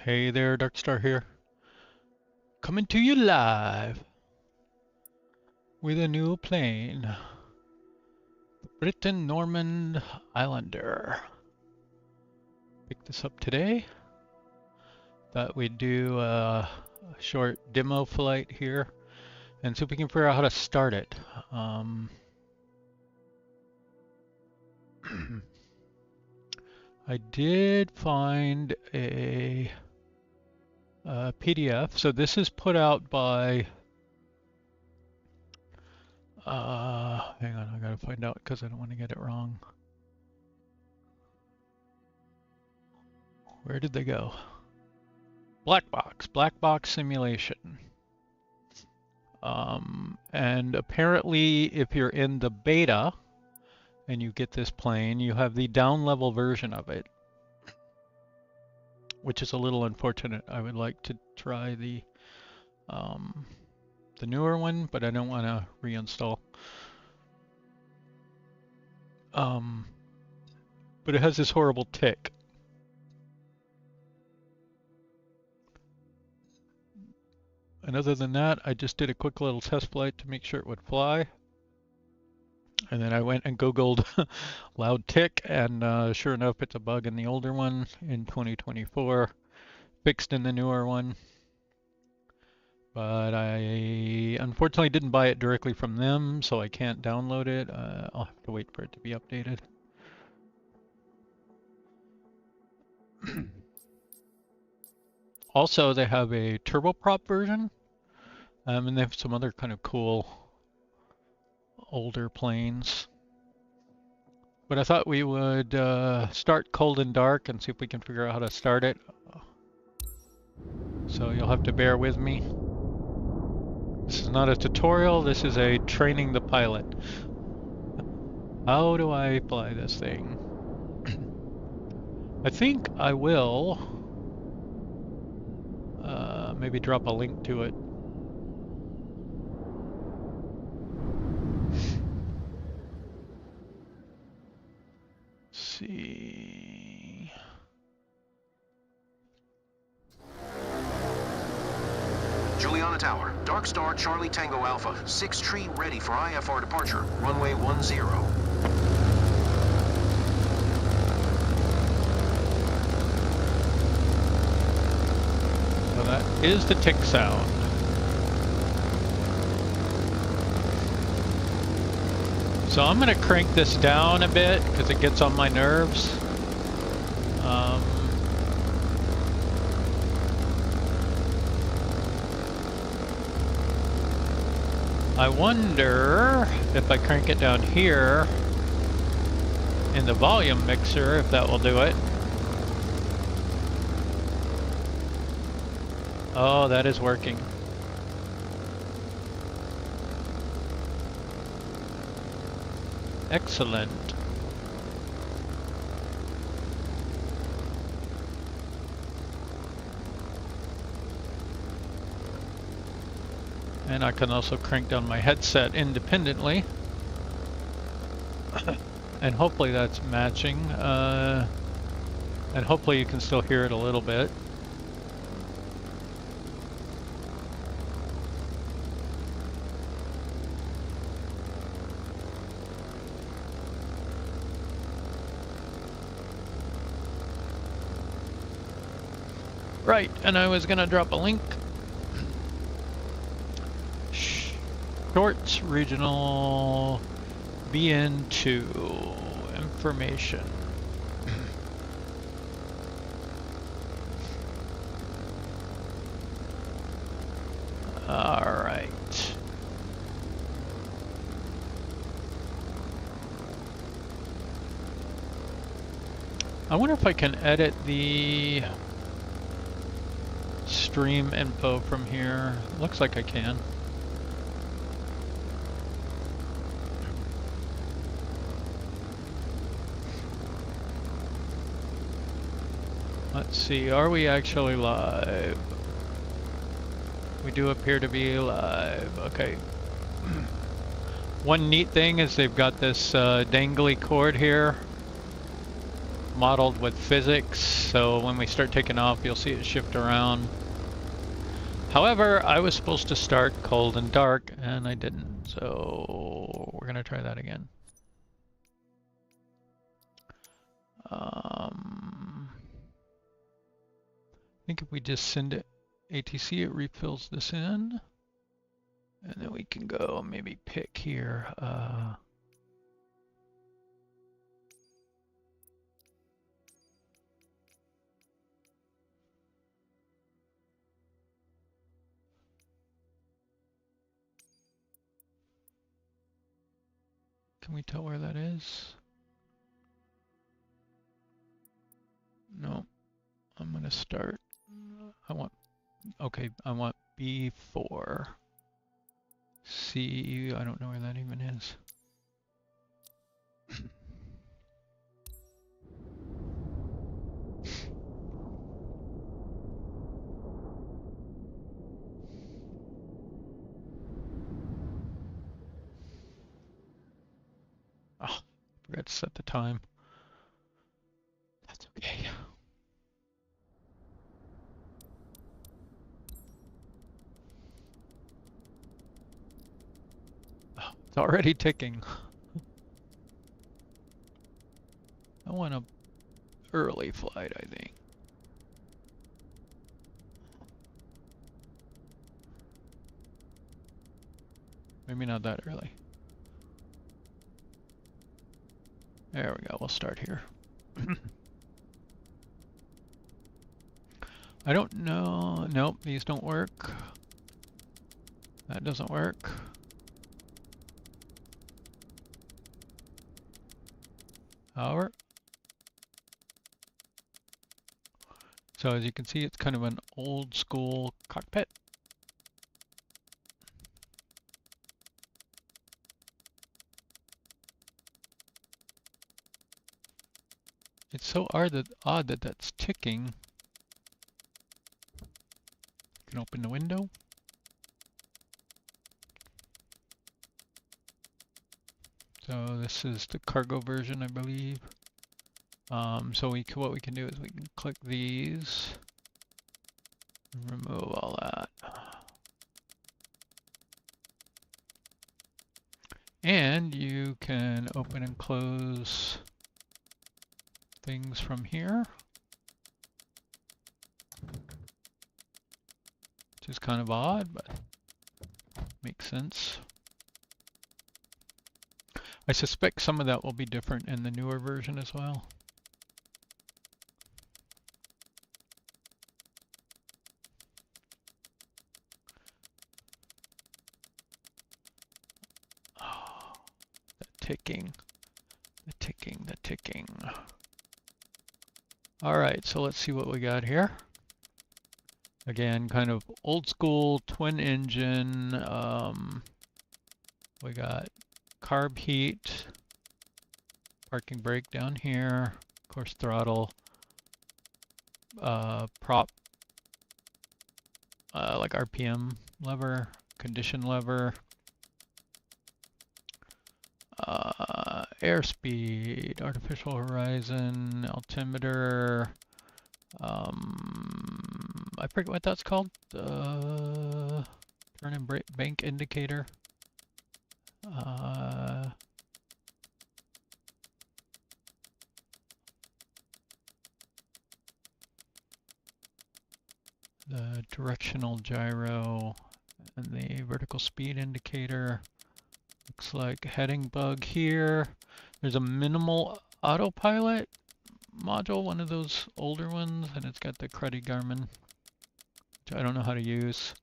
Hey there, Darkstar here. Coming to you live with a new plane. The Britten Norman Islander. Picked this up today. Thought we'd do a short demo flight here and see if we can figure out how to start it. I did find a PDF. So this is put out by, hang on, I gotta find out because I don't want to get it wrong. Where did they go? Black Box Simulation. And apparently if you're in the beta and you get this plane, you have the down level version of it, which is a little unfortunate. I would like to try the newer one, but I don't want to reinstall. But it has this horrible tick. And other than that, I just did a quick little test flight to make sure it would fly. And then I went and Googled loud tick, and sure enough, it's a bug in the older one in 2024, fixed in the newer one. But I unfortunately didn't buy it directly from them, so I can't download it. I'll have to wait for it to be updated. Also, they have a turboprop version, and they have some other kind of cool older planes. But I thought we would start cold and dark and see if we can figure out how to start it. So you'll have to bear with me. This is not a tutorial, this is a training the pilot. How do I fly this thing? I think I will maybe drop a link to it. Let's see. Juliana Tower, Dark Star Charlie Tango Alpha, 6 tree ready for IFR departure, runway 10. So that is the tick sound. So I'm going to crank this down a bit because it gets on my nerves. I wonder if I crank it down here in the volume mixer, if that will do it. Oh, that is working. Excellent. And I can also crank down my headset independently. And hopefully that's matching. And hopefully you can still hear it a little bit. Right, and I was gonna drop a link. Shorts Regional BN2 information. All right. I wonder if I can edit the stream info from here. Looks like I can. Let's see, are we actually live? We do appear to be live. Okay. One neat thing is they've got this dangly cord here modeled with physics, so when we start taking off, you'll see it shift around. However, I was supposed to start cold and dark, and I didn't, so we're gonna try that again. I think if we just send it ATC, it refills this in, and then we can go maybe pick here. Can we tell where that is? No, I'm gonna start. I want B4. C, I don't know where that even is. Oh, forgot to set the time. That's okay. Oh, it's already ticking. I want an early flight, I think. Maybe not that early. There we go, we'll start here. I don't know, nope, these don't work. That doesn't work. However, so as you can see, it's kind of an old school cockpit. It's so odd that that's ticking. You can open the window. So this is the cargo version, I believe. So what we can do is we can click these, and remove all that. And you can open and close things from here, which is kind of odd, but makes sense. I suspect some of that will be different in the newer version as well. Oh, the ticking, the ticking, the ticking. All right, so let's see what we got here. Again, kind of old school twin engine. We got carb heat, parking brake down here, of course throttle, prop, like RPM lever, condition lever, airspeed, artificial horizon, altimeter, I forget what that's called, turn and bank indicator, the directional gyro, and the vertical speed indicator. Looks like heading bug here. There's a minimal autopilot module, one of those older ones, and it's got the cruddy Garmin, which I don't know how to use.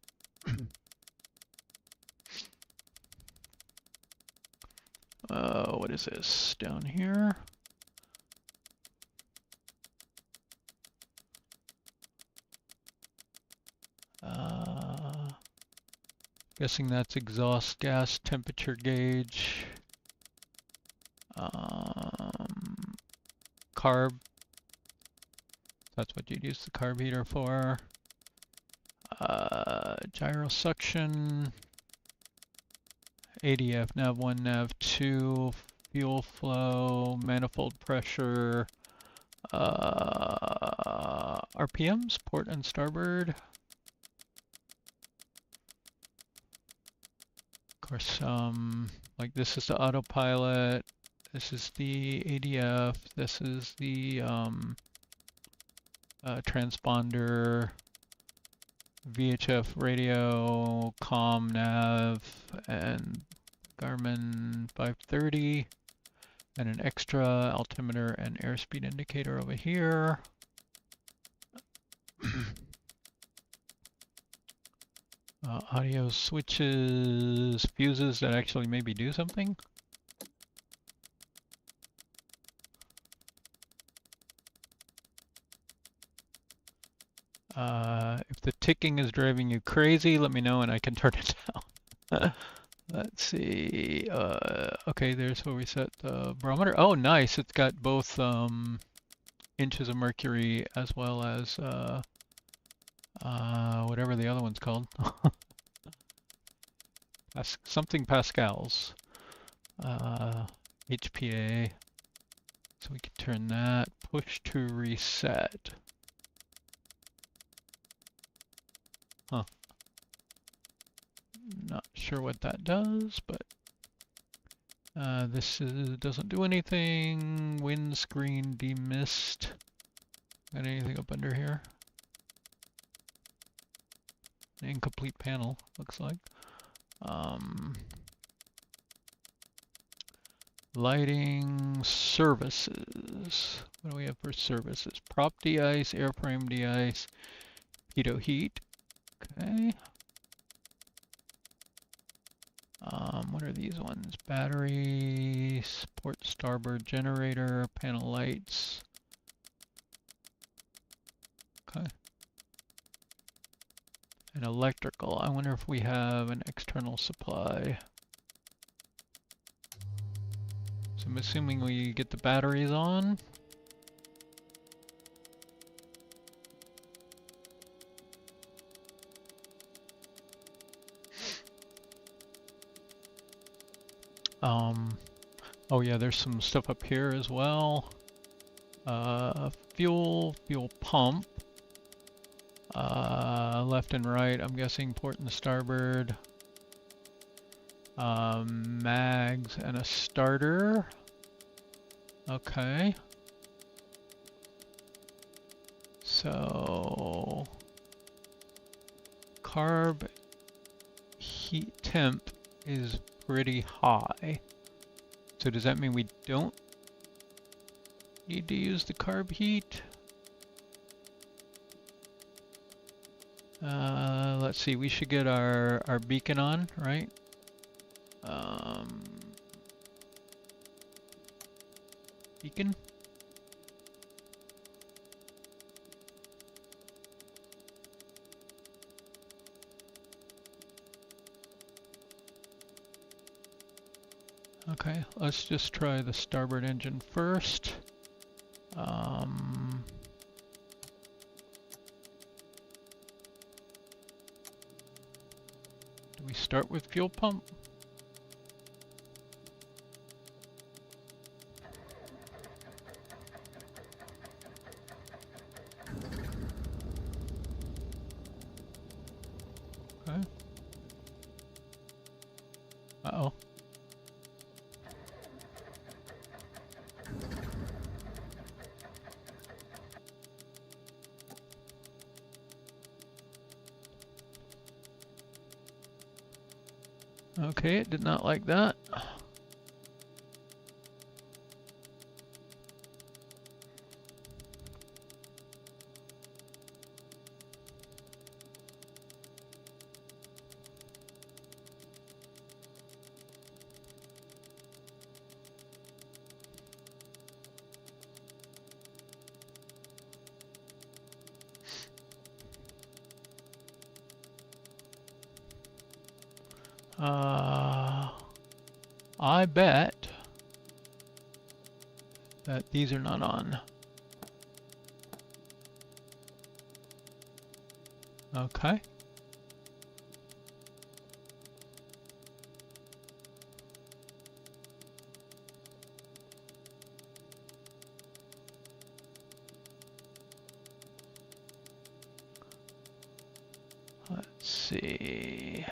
What is this down here? Guessing that's exhaust gas temperature gauge. Carb. That's what you'd use the carb heater for. Gyro suction. ADF, nav1, nav2, fuel flow, manifold pressure, RPMs, port and starboard. Of course, like this is the autopilot, this is the ADF, this is the transponder, VHF radio, comm, nav, and Garmin 530, and an extra altimeter and airspeed indicator over here. Audio switches, fuses that actually maybe do something. If the ticking is driving you crazy, let me know and I can turn it down. Let's see. Okay, there's where we set the barometer. Oh, nice. It's got both inches of mercury as well as whatever the other one's called. Something pascals. HPA. So we can turn that. Push to reset. Huh. Not sure what that does, but this doesn't do anything. Windscreen demist. Got anything up under here? An incomplete panel, looks like. Lighting services. What do we have for services? Prop de-ice, airframe de-ice, pitot heat. Okay. What are these ones? Batteries, port starboard generator, panel lights. Okay. And electrical. I wonder if we have an external supply. So I'm assuming we get the batteries on. Oh yeah, there's some stuff up here as well. Fuel pump. Left and right, I'm guessing port and starboard. Mags and a starter. Okay. So carb heat temp is pretty high. So does that mean we don't need to use the carb heat? Let's see, we should get our beacon on, right? Beacon? Okay, let's just try the starboard engine first. Do we start with fuel pump? Okay. Uh-oh. Okay, it did not like that. I bet that these are not on. Okay. Let's see.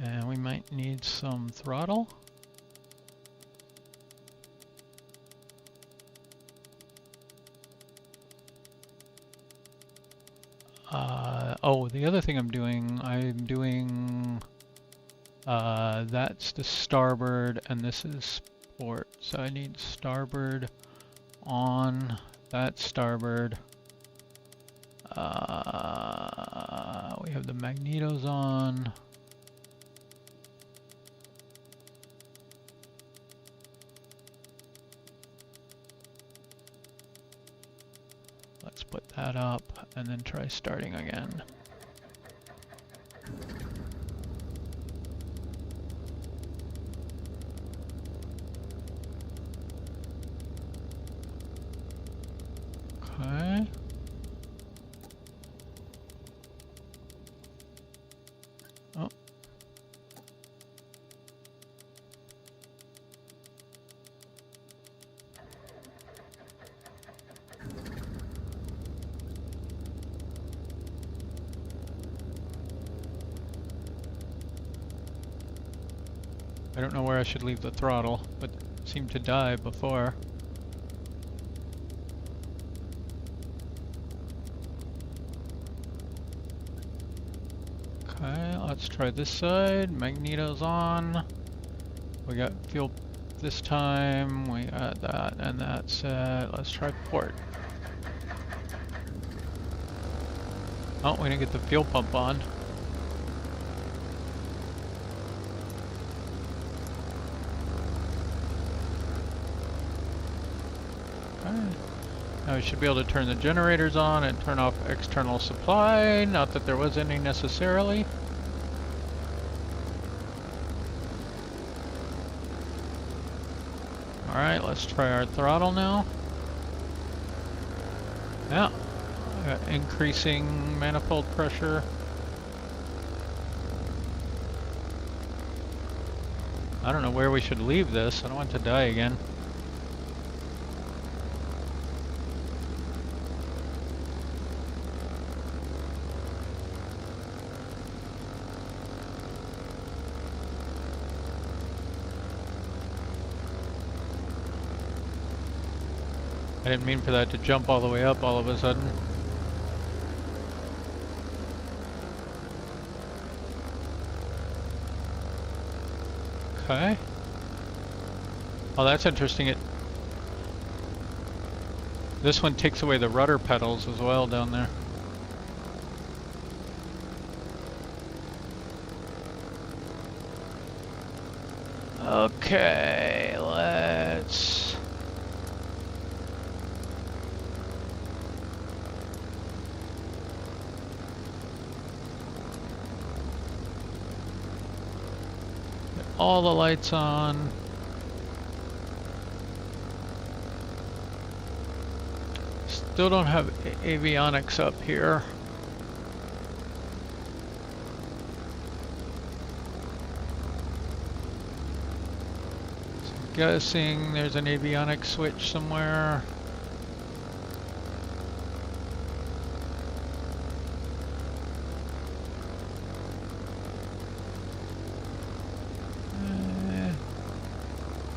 And we might need some throttle. Oh, the other thing I'm doing that's the starboard and this is port. So I need starboard on, that's starboard. We have the magnetos on. Let's put that up and then try starting again. Okay. Oh. I don't know where I should leave the throttle, but it seemed to die before. Okay, let's try this side. Magneto's on. We got fuel this time. We got that and that set. Let's try port. Oh, we didn't get the fuel pump on. Now we should be able to turn the generators on and turn off external supply. Not that there was any necessarily. Alright, let's try our throttle now. Yeah, increasing manifold pressure. I don't know where we should leave this. I don't want it to die again. I didn't mean for that to jump all the way up all of a sudden. Okay. Oh, that's interesting. This one takes away the rudder pedals as well down there. Okay, let's... all the lights on. Still don't have avionics up here. So I'm guessing there's an avionics switch somewhere.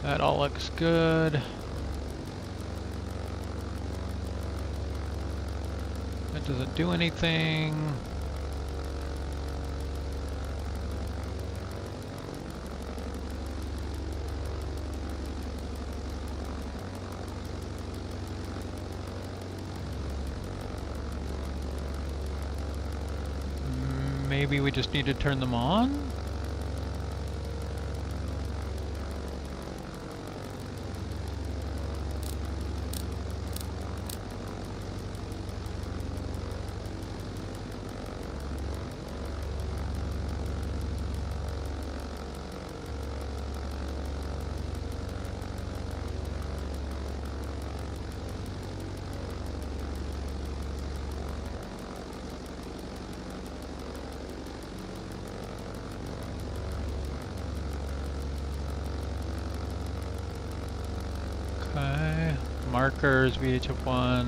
That all looks good. That doesn't do anything. Maybe we just need to turn them on? Okay, markers, VHF1.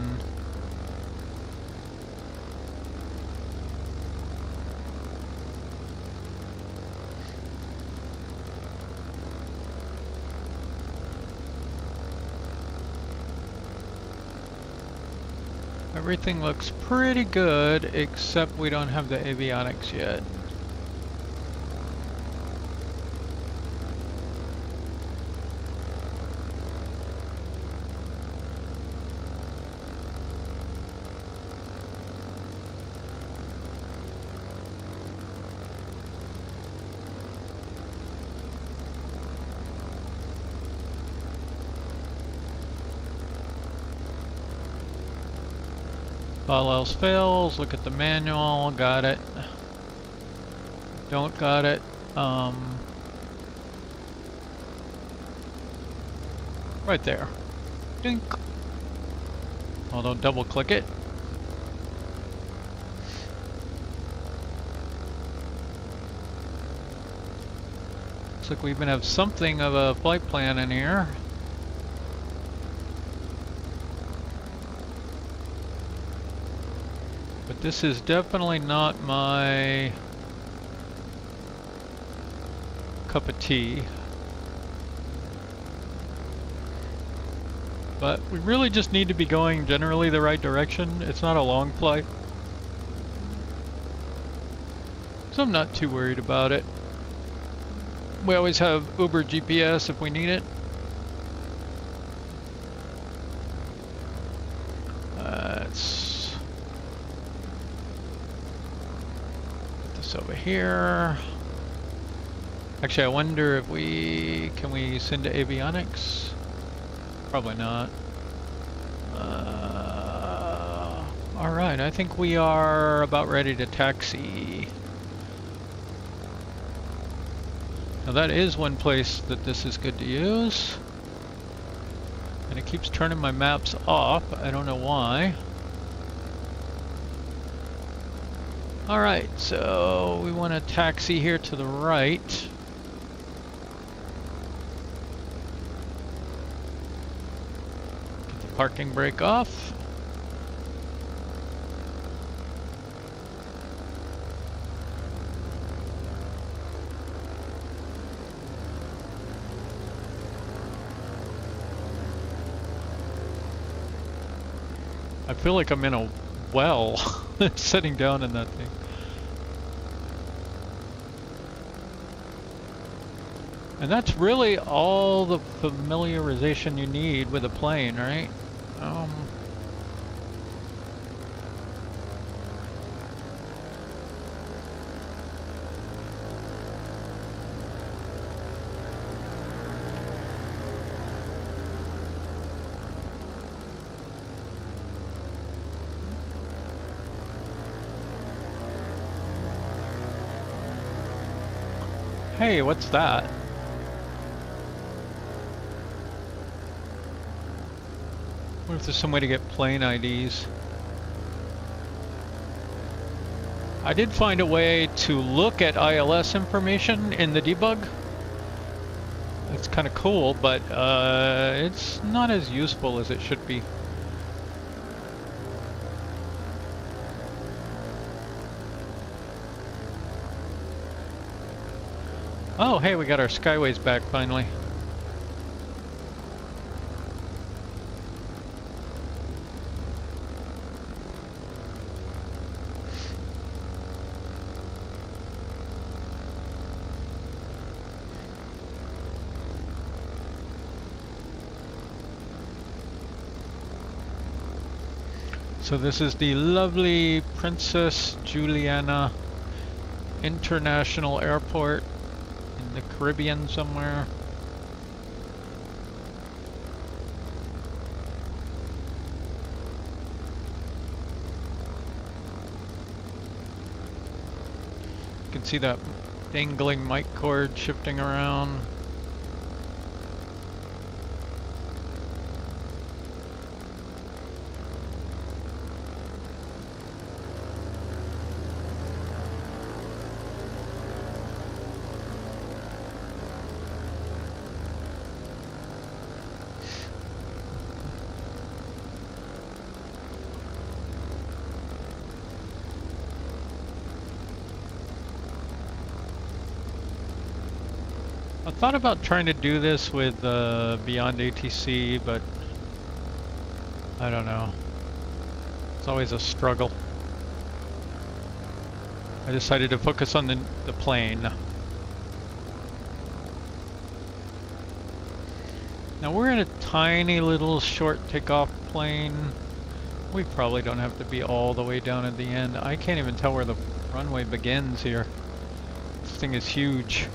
Everything looks pretty good, except we don't have the avionics yet. All else fails, look at the manual, got it. Don't got it. Right there. Dink. Although double click it. Looks like we even have something of a flight plan in here. But this is definitely not my cup of tea. But we really just need to be going generally the right direction. It's not a long flight, so I'm not too worried about it. We always have Uber GPS if we need it. Over here. Actually, I wonder if can we send to avionics? Probably not. All right, I think we are about ready to taxi. Now that is one place that this is good to use. And it keeps turning my maps off. I don't know why. Alright, so we want to taxi here to the right. Get the parking brake off. I feel like I'm in a well sitting down in that thing. And that's really all the familiarization you need with a plane, right? Hey, what's that? What if there's some way to get plane IDs? I did find a way to look at ILS information in the debug. It's kind of cool, but it's not as useful as it should be. Oh, hey, we got our skyways back finally. So this is the lovely Princess Juliana International Airport in the Caribbean somewhere. You can see that dangling mic cord shifting around. I thought about trying to do this with Beyond ATC, but I don't know. It's always a struggle. I decided to focus on the plane. Now we're in a tiny little short takeoff plane. We probably don't have to be all the way down at the end. I can't even tell where the runway begins here. This thing is huge.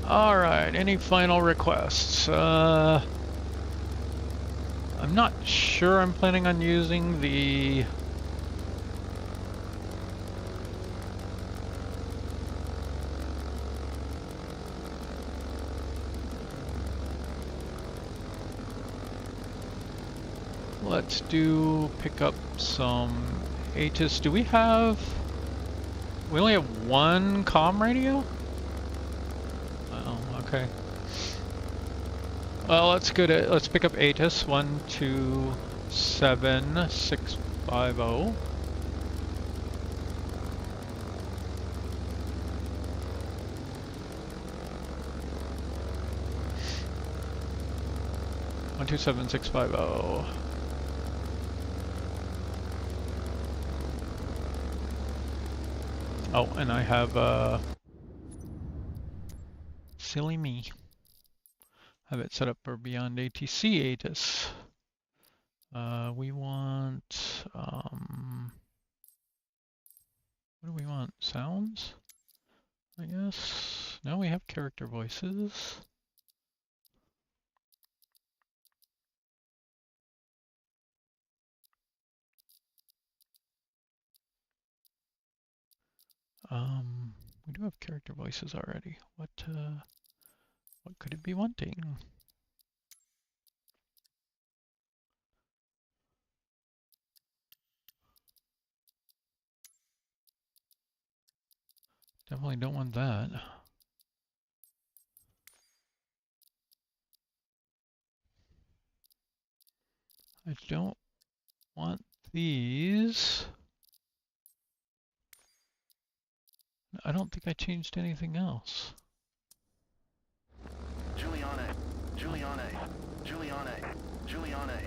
Alright, any final requests? I'm not sure I'm planning on using the... Let's pick up some ATIS. Do we have... We only have one comm radio? Okay. Well, let's pick up ATIS 127650. One 27650. Oh, and I have silly me. Have it set up for beyond ATC ATIS. We want, what do we want? Sounds? I guess. Now we have character voices. We do have character voices already. What could it be wanting? Definitely don't want that. I don't want these. I don't think I changed anything else. Juliane, Juliane, Juliane, Juliane,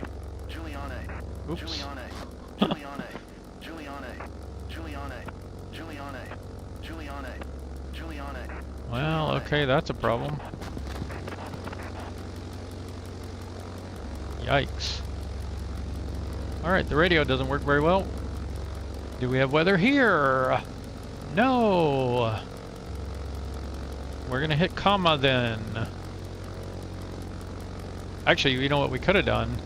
Juliane, Oops. Juliane, Juliane, Juliane, Juliane, Juliane, Juliane, Juliane. Well, okay, that's a problem. Yikes. Alright, the radio doesn't work very well. Do we have weather here? No! We're gonna hit comma then. Actually, you know what we could have done?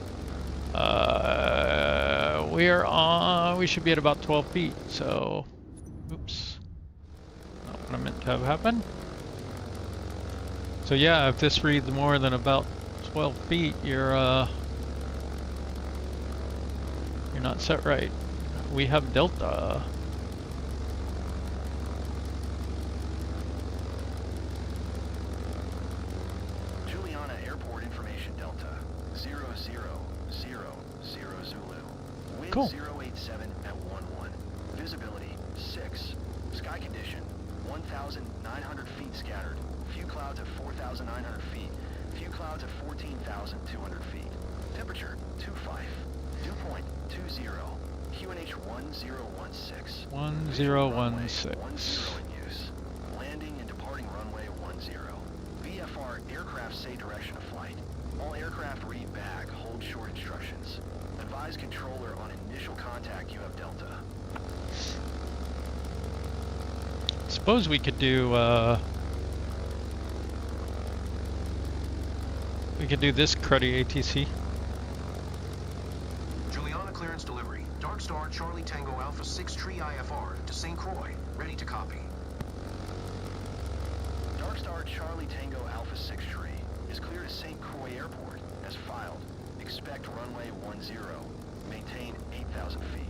We should be at about 12 feet, so... Oops. Not what I meant to have happen. So yeah, if this reads more than about 12 feet, you're not set right. We have Delta. Juliana Airport Information Delta 000 Zulu. Wind Cool. 087 at 11. Visibility 6. Sky condition 1,900 feet scattered. Few clouds at 4,900 feet. Few clouds at 14,200 feet. Temperature 25. Dew point 20. QNH 1016. 1016. 10 in use. Landing and departing runway 10. VFR aircraft say direction of flight. All aircraft read back, hold short instructions. Advise controller on initial contact you have Delta. Suppose we could do this cruddy ATC. Juliana clearance delivery. Dark Star Charlie Tango Alpha 6 Tree IFR to St. Croix. Ready to copy. Dark Star Charlie Tango Alpha 6 Tree is clear to St. Croix Airport as filed. Expect runway 10. maintain 8,000 feet.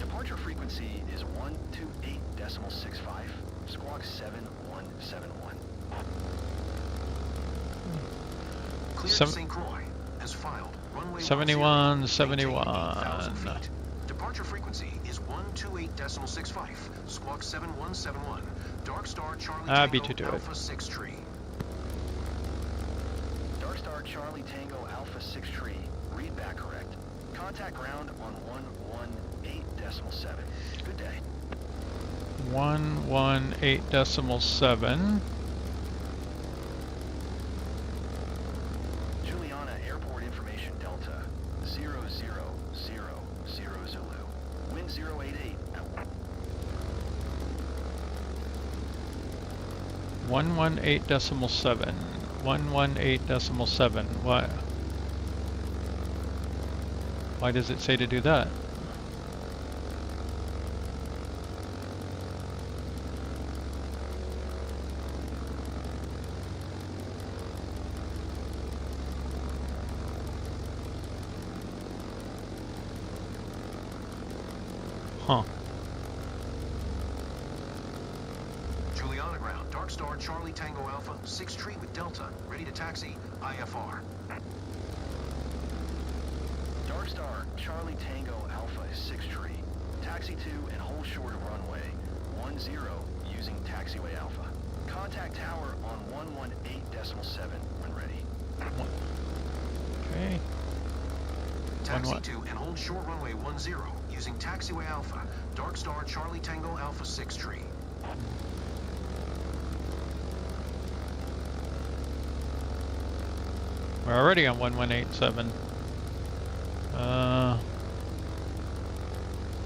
Departure frequency is 128.65, squawk 7171. Clear to St. Croix. As filed. Runway 71, 10, 71. 8,000 feet. Departure frequency is 128.65, squawk 7171. Dark Star Charlie beat you Tango to it. Alpha 6 tree. Dark Star Charlie Tango Alpha 6 tree. Read back correct. Contact ground on 118.7. Good day. 118.7. Juliana Airport Information Delta 0000 Zulu. Wind 088 at 118.7. 118.7. Why does it say to do that? Huh. Juliana ground. Dark Star Charlie Tango Alpha 6 tree with Delta. Ready to taxi. IFR. Dark Star Charlie Tango Alpha 6 tree. Taxi to and hold short of runway 10 using taxiway Alpha. Contact tower on 118.7 when ready. Okay. Taxi to and hold short runway 10 using taxiway Alpha. Dark Star Charlie Tango Alpha 6 tree. We're already on 1187.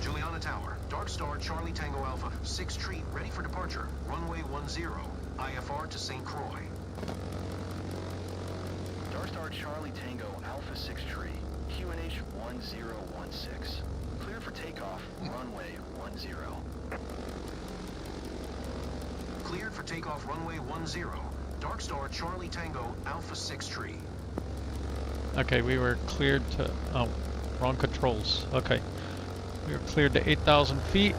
Juliana Tower. Dark Star Charlie Tango Alpha 6 tree ready for departure. Runway 10. IFR to St. Croix. Dark Star Charlie Tango Alpha 6 tree. QNH 1016. Clear for takeoff. Runway 10. Cleared for takeoff runway 10. Dark Star Charlie Tango Alpha 6 tree. Okay, we were cleared to... Oh, wrong controls. Okay. We were cleared to 8,000 feet.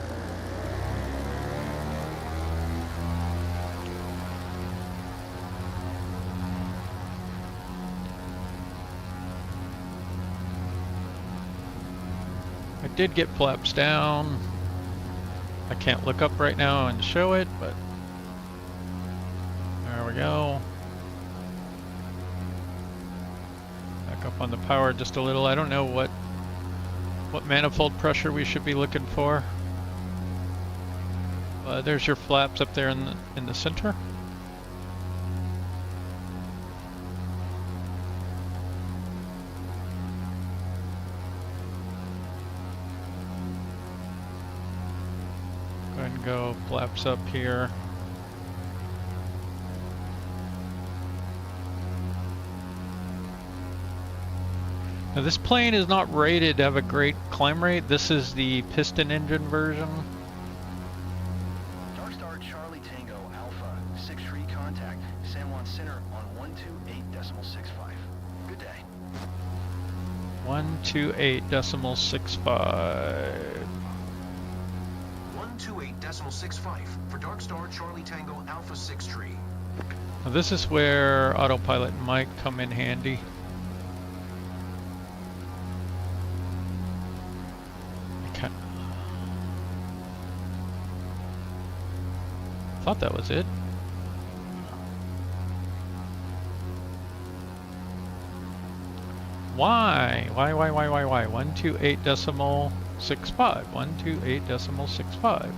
I did get flaps down. I can't look up right now and show it, but there we go. Back up on the power just a little. I don't know what manifold pressure we should be looking for. There's your flaps up there in the center. Go ahead and go flaps up here. Now this plane is not rated to have a great climb rate. This is the piston engine version. Dark Star Charlie Tango Alpha 6 tree contact San Juan Center on 128.65. Good day. 128.65. 128.65 for Dark Star Charlie Tango Alpha 6 tree. Now this is where autopilot might come in handy. Thought that was it. Why? 128.65. 128.65.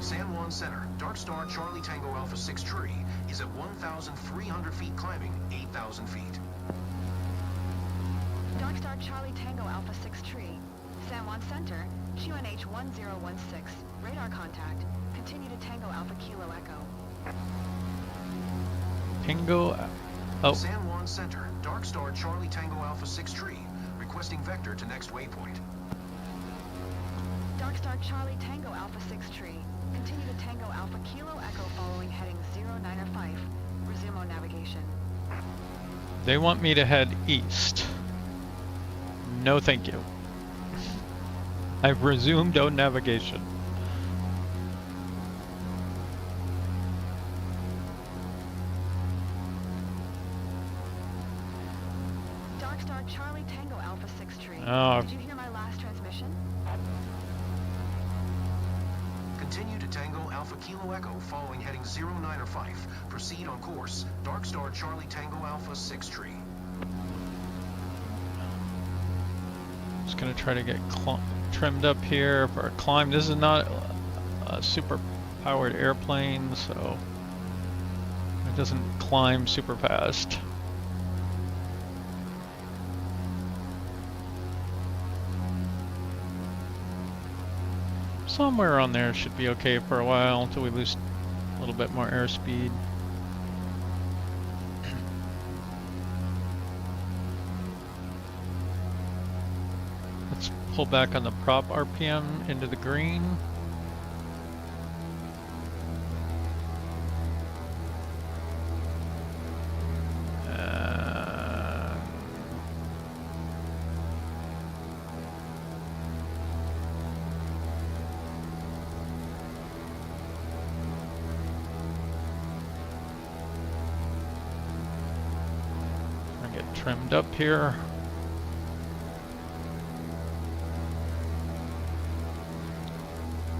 San Juan Center, Dark Star Charlie Tango Alpha 6 tree is at 1,300 feet climbing 8,000 feet. Dark Star Charlie Tango Alpha 6 tree. San Juan Center, QNH 1016. Radar contact. Continue to Tango Alpha Kilo Echo. Tango. Oh. San Juan Center, Dark Star Charlie Tango Alpha 6 tree. Requesting vector to next waypoint. Dark Star Charlie Tango Alpha 6 tree. Continue to Tango Alpha Kilo Echo following heading 0905. Resume on navigation. They want me to head east. No thank you. I've resumed own navigation. Dark Star Charlie Tango Alpha 6 Tree. Oh. Did you hear my last transmission? Continue to Tango Alpha Kilo Echo following heading 095. Proceed on course. Dark Star Charlie Tango Alpha 6 Tree. Just gonna try to get trimmed up here for a climb. This is not a super powered airplane, so it doesn't climb super fast. Somewhere on there should be okay for a while until we lose a little bit more airspeed. Let's pull back on the prop RPM into the green. Trimmed up here.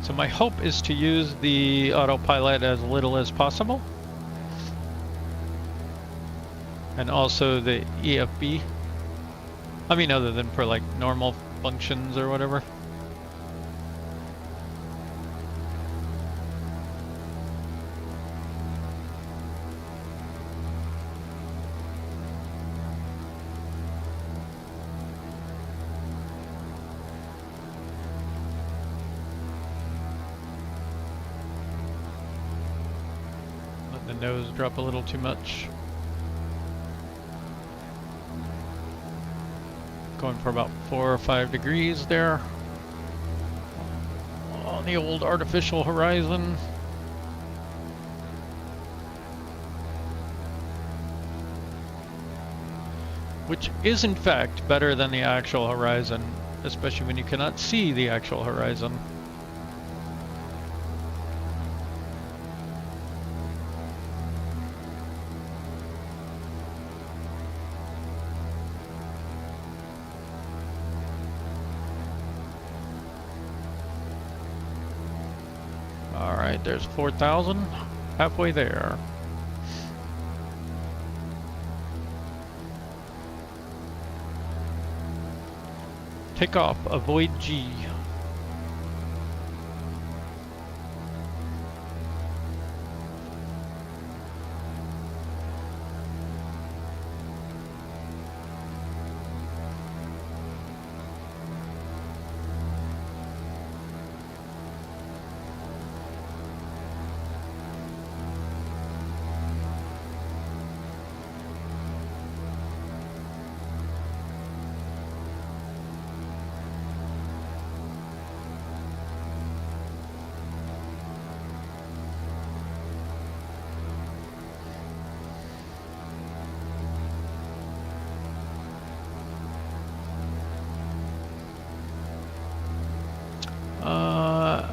So my hope is to use the autopilot as little as possible. And also the EFB. I mean, other than for like normal functions or whatever. Nose drop a little too much. Going for about 4 or 5 degrees there on the old artificial horizon. Which is in fact better than the actual horizon, especially when you cannot see the actual horizon. Alright, there's 4,000, halfway there. Take off, avoid G.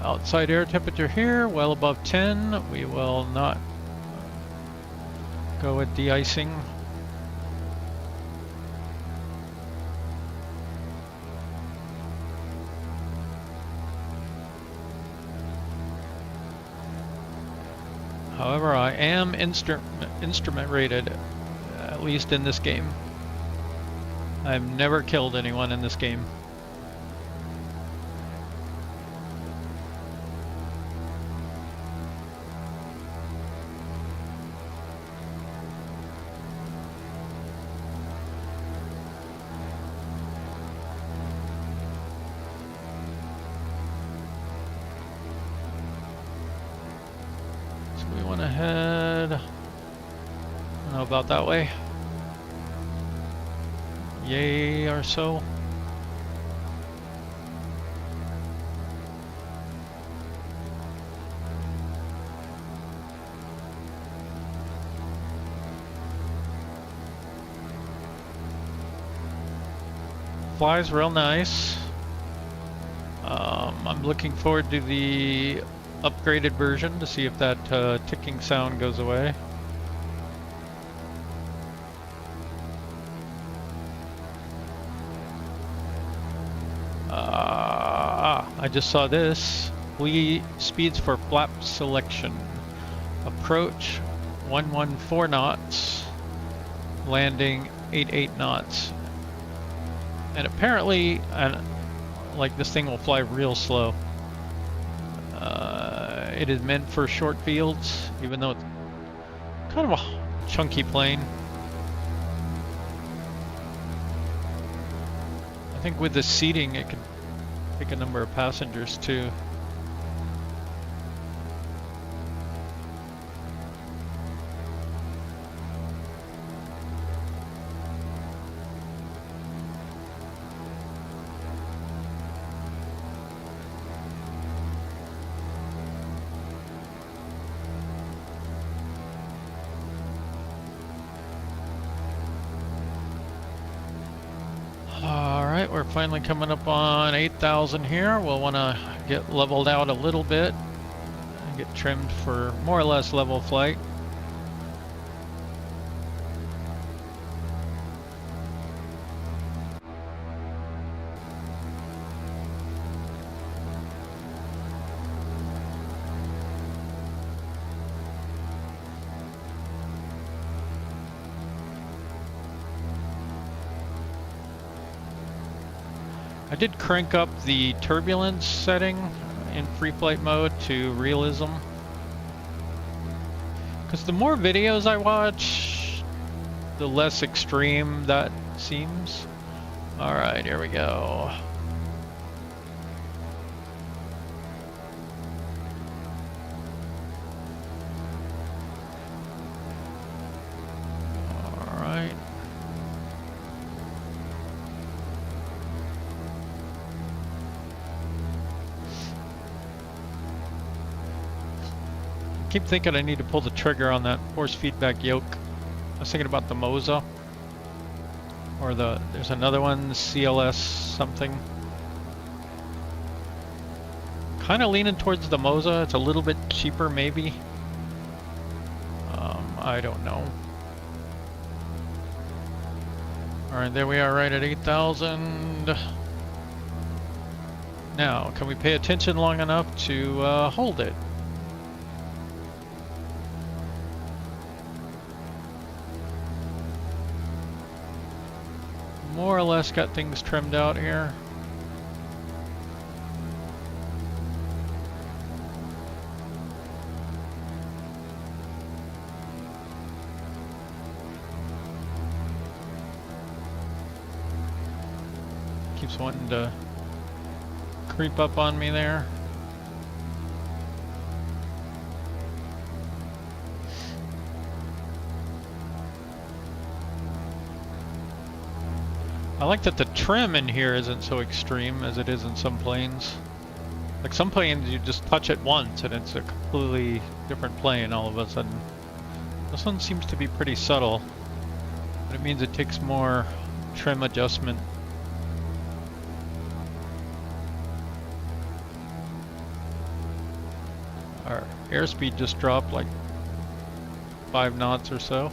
Outside air temperature here, well above 10. We will not go with de-icing. However, I am instrument rated, at least in this game. I've never killed anyone in this game. About that way. Yay or so. flies real nice. I'm looking forward to the upgraded version to see if that ticking sound goes away. I just saw this. Speeds for flap selection. Approach 114 knots. Landing 88 knots. And apparently, like this thing will fly real slow. It is meant for short fields, even though it's kind of a chunky plane. I think with the seating, it can take a number of passengers too. Alright, we're finally coming up on 8,000 here. We'll want to get leveled out a little bit and get trimmed for more or less level flight. I did crank up the turbulence setting in free flight mode to realism. Because the more videos I watch, the less extreme that seems. Alright, here we go. Alright. I keep thinking I need to pull the trigger on that force feedback yoke. I was thinking about the Moza. Or there's another one, CLS something. Kind of leaning towards the Moza. It's a little bit cheaper maybe. I don't know. Alright, there we are right at 8,000. Now, can we pay attention long enough to hold it? More or less got things trimmed out here. Keeps wanting to creep up on me there. I like that the trim in here isn't so extreme as it is in some planes. Like some planes you just touch it once and it's a completely different plane all of a sudden. This one seems to be pretty subtle, but it means it takes more trim adjustment. Our airspeed just dropped like 5 knots or so.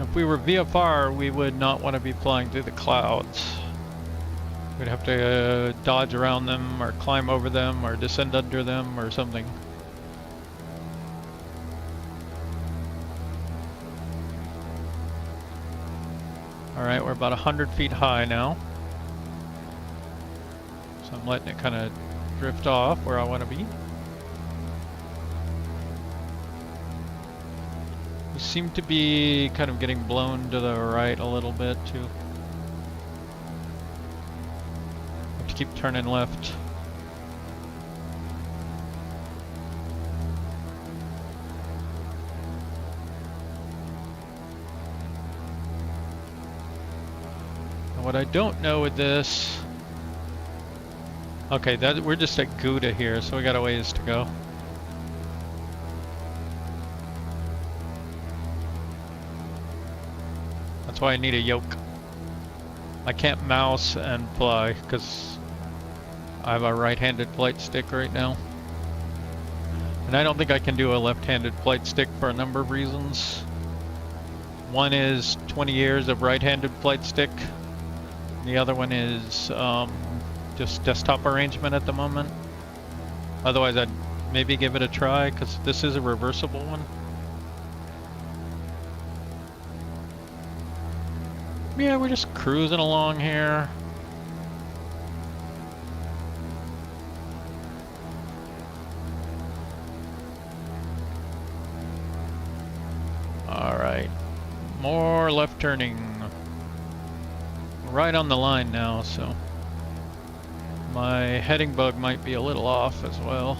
If we were VFR, we would not want to be flying through the clouds. We'd have to dodge around them, or climb over them, or descend under them, or something. Alright, we're about 100 feet high now. So I'm letting it kind of drift off where I want to be. We seem to be kind of getting blown to the right a little bit too. Have to keep turning left. And what I don't know with this, okay, that we're just at Gouda here, so we got a ways to go. That's why I need a yoke. I can't mouse and fly because I have a right-handed flight stick right now. And I don't think I can do a left-handed flight stick for a number of reasons. One is 20 years of right-handed flight stick. The other one is just desktop arrangement at the moment. Otherwise I'd maybe give it a try because this is a reversible one. Yeah, we're just cruising along here. Alright, more left turning. Right on the line now, so my heading bug might be a little off as well.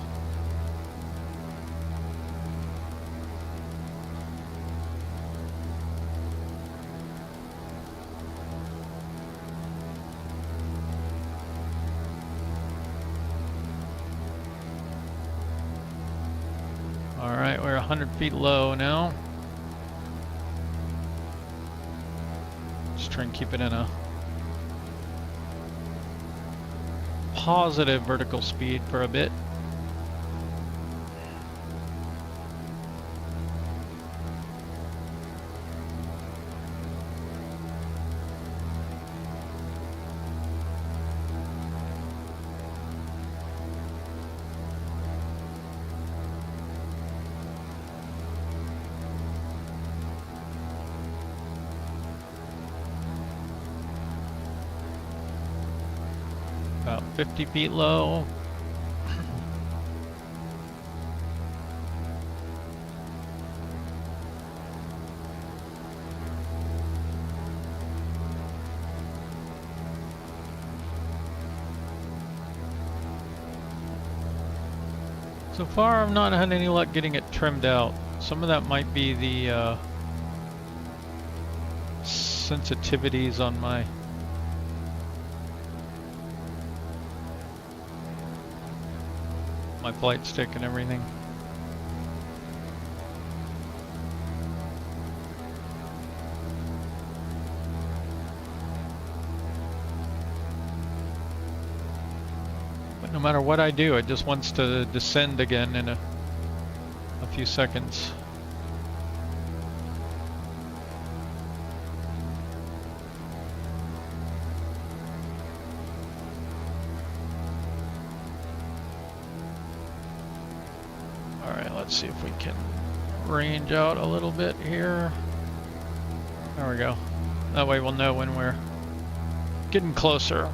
Alright, we're 100 feet low now. Just try and keep it in a positive vertical speed for a bit. About 50 feet low. So far I've not had any luck getting it trimmed out. Some of that might be the sensitivities on my flight stick and everything. But no matter what I do, it just wants to descend again in a few seconds. Let's see if we can range out a little bit here. There we go. That way we'll know when we're getting closer.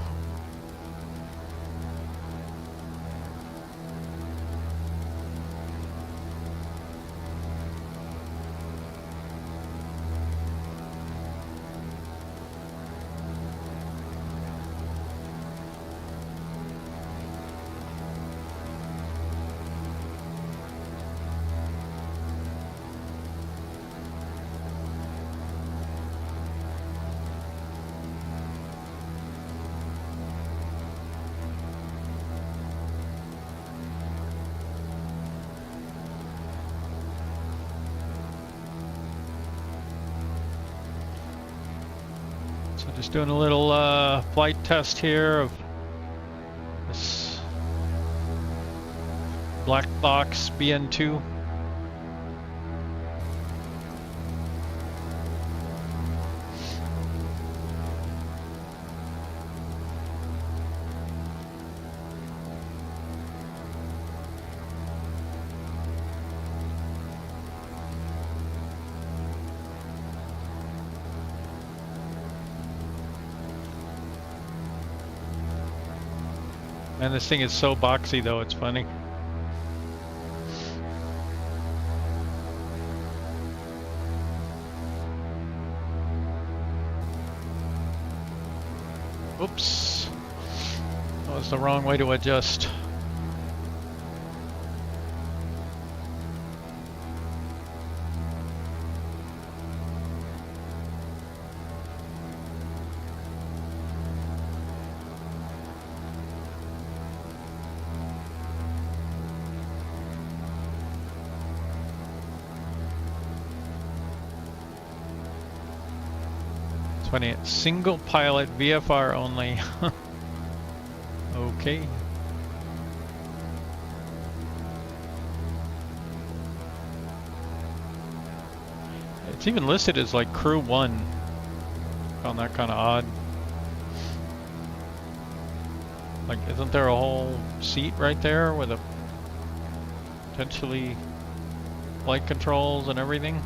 Just doing a little flight test here of this black box BN2. Man, this thing is so boxy though, it's funny. Oops. That was the wrong way to adjust. It's funny, it's single pilot VFR only. Okay. It's even listed as like crew 1. Found that kind of odd. Like, isn't there a whole seat right there with a potentially flight controls and everything?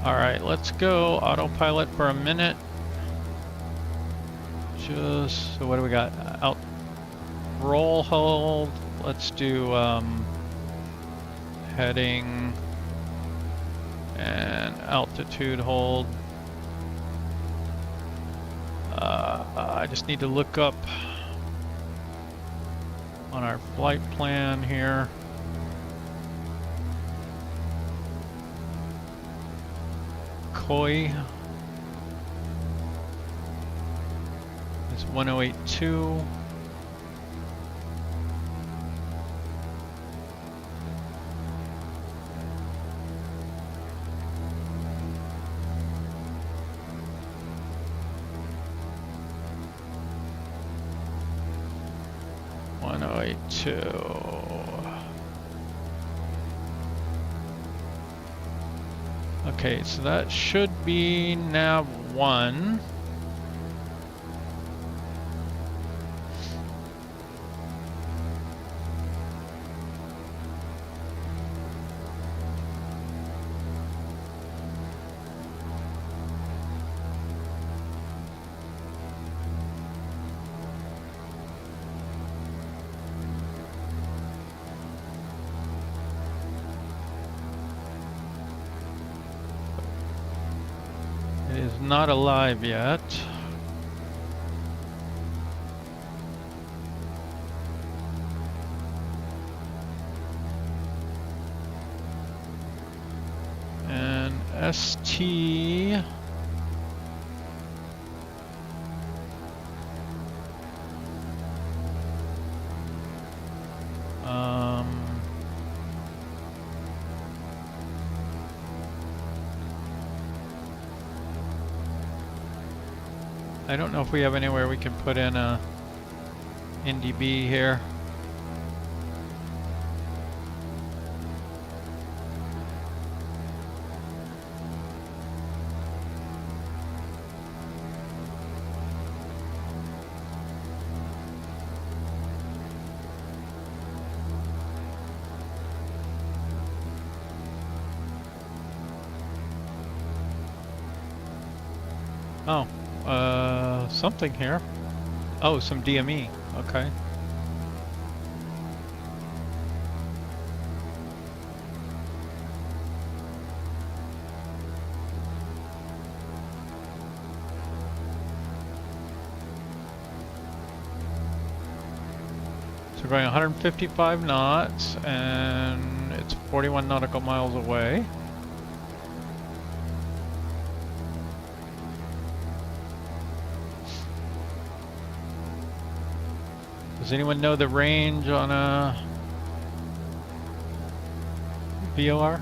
Alright, let's go autopilot for a minute. Just, so what do we got? Out, roll hold. Let's do heading and altitude hold. I just need to look up on our flight plan here. Koi is 1082. Okay, so that should be nav 1. Not alive yet. And ST I don't know if we have anywhere we can put in a NDB here. Oh. Something here. Oh, some DME. Okay. So we're going 155 knots and it's 41 nautical miles away. Does anyone know the range on a VOR?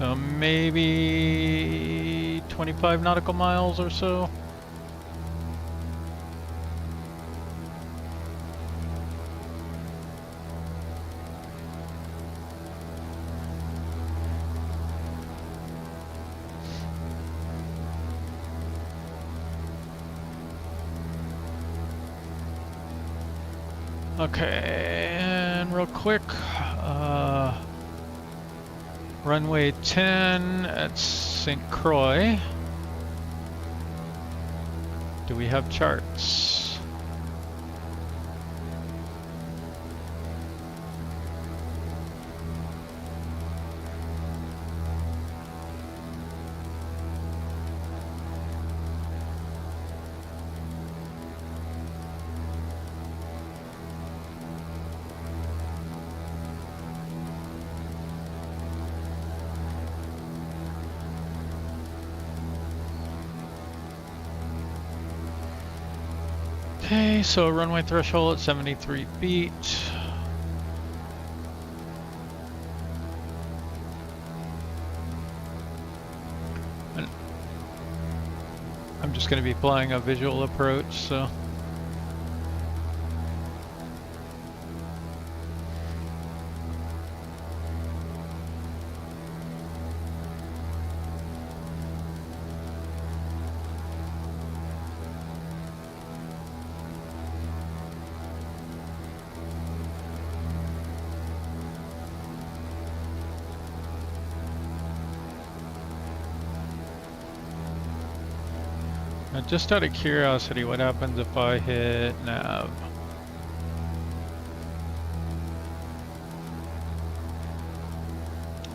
So maybe 25 nautical miles or so. Okay, and real quick, runway 10 at St. Croix. Do we have charts? Okay, so runway threshold at 73 feet. And I'm just going to be flying a visual approach, so. Now, just out of curiosity, what happens if I hit nav?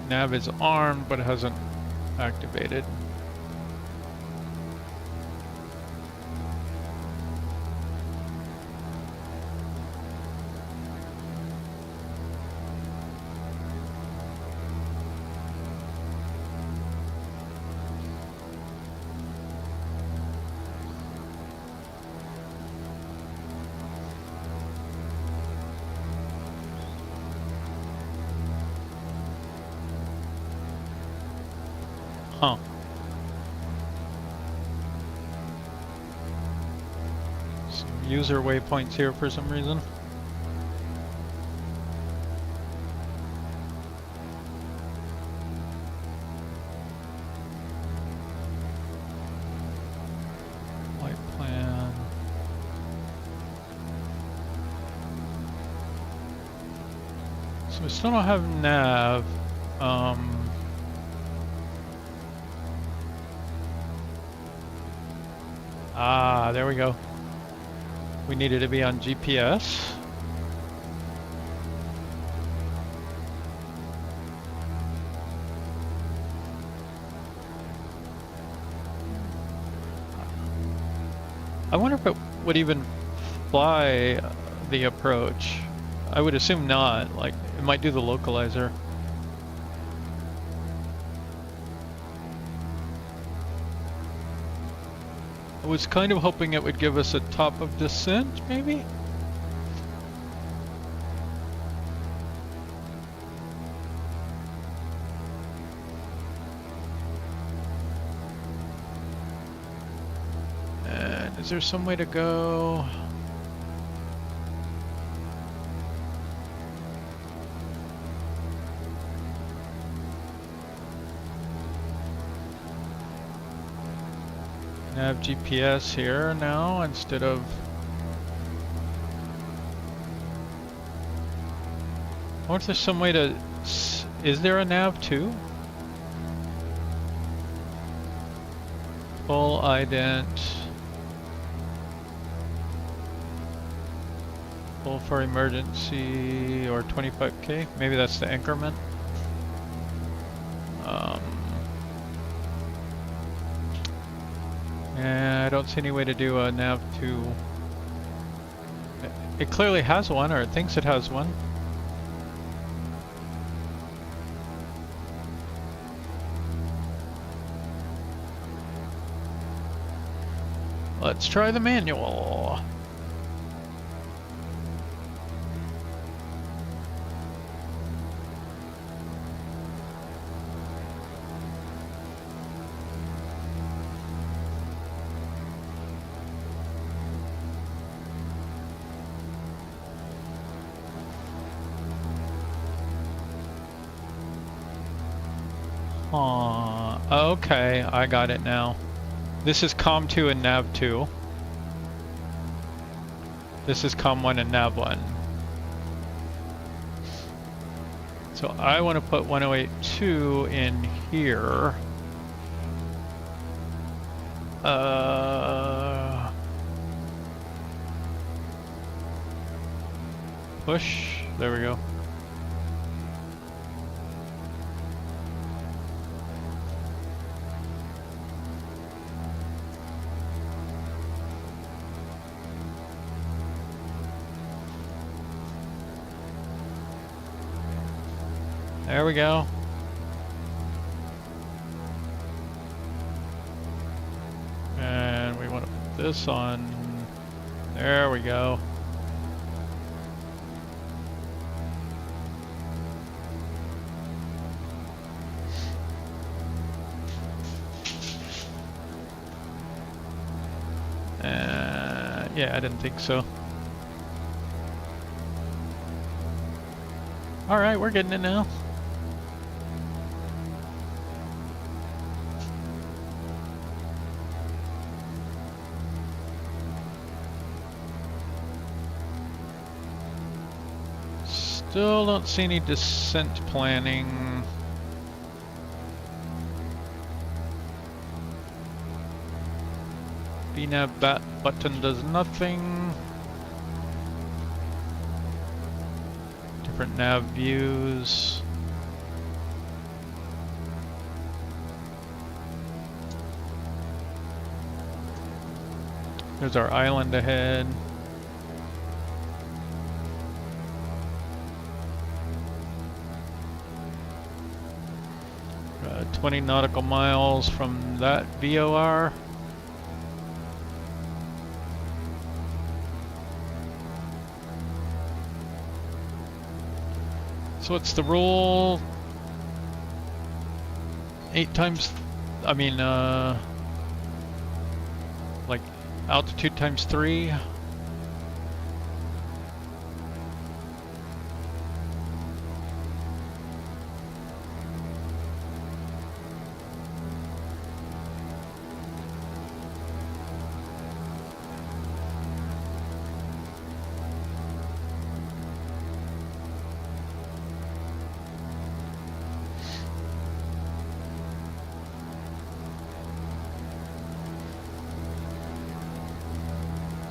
Nav is armed, but hasn't activated. Huh. Some user waypoints here for some reason. Flight plan. So we still don't have nav. Ah, there we go. We needed to be on GPS. I wonder if it would even fly the approach. I would assume not. Like, it might do the localizer. I was kind of hoping it would give us a top of descent, maybe? And is there some way to go? I have GPS here now instead of. I wonder if there's some way to. Is there a nav too? Full ident. Full for emergency or 25K. Maybe that's the increment. I don't see any way to do a nav 2. It clearly has one, or it thinks it has one. Let's try the manual. Okay, I got it now. This is COM 2 and NAV 2. This is COM 1 and NAV 1. So I want to put 1082 in here. Push. There we go. There we go. And we want to put this on. There we go. Yeah, I didn't think so. All right, we're getting it now. Still don't see any descent planning. VNAV button does nothing. Different nav views. There's our island ahead. 20 nautical miles from that VOR. So what's the rule? 8 times, I mean, like altitude times 3.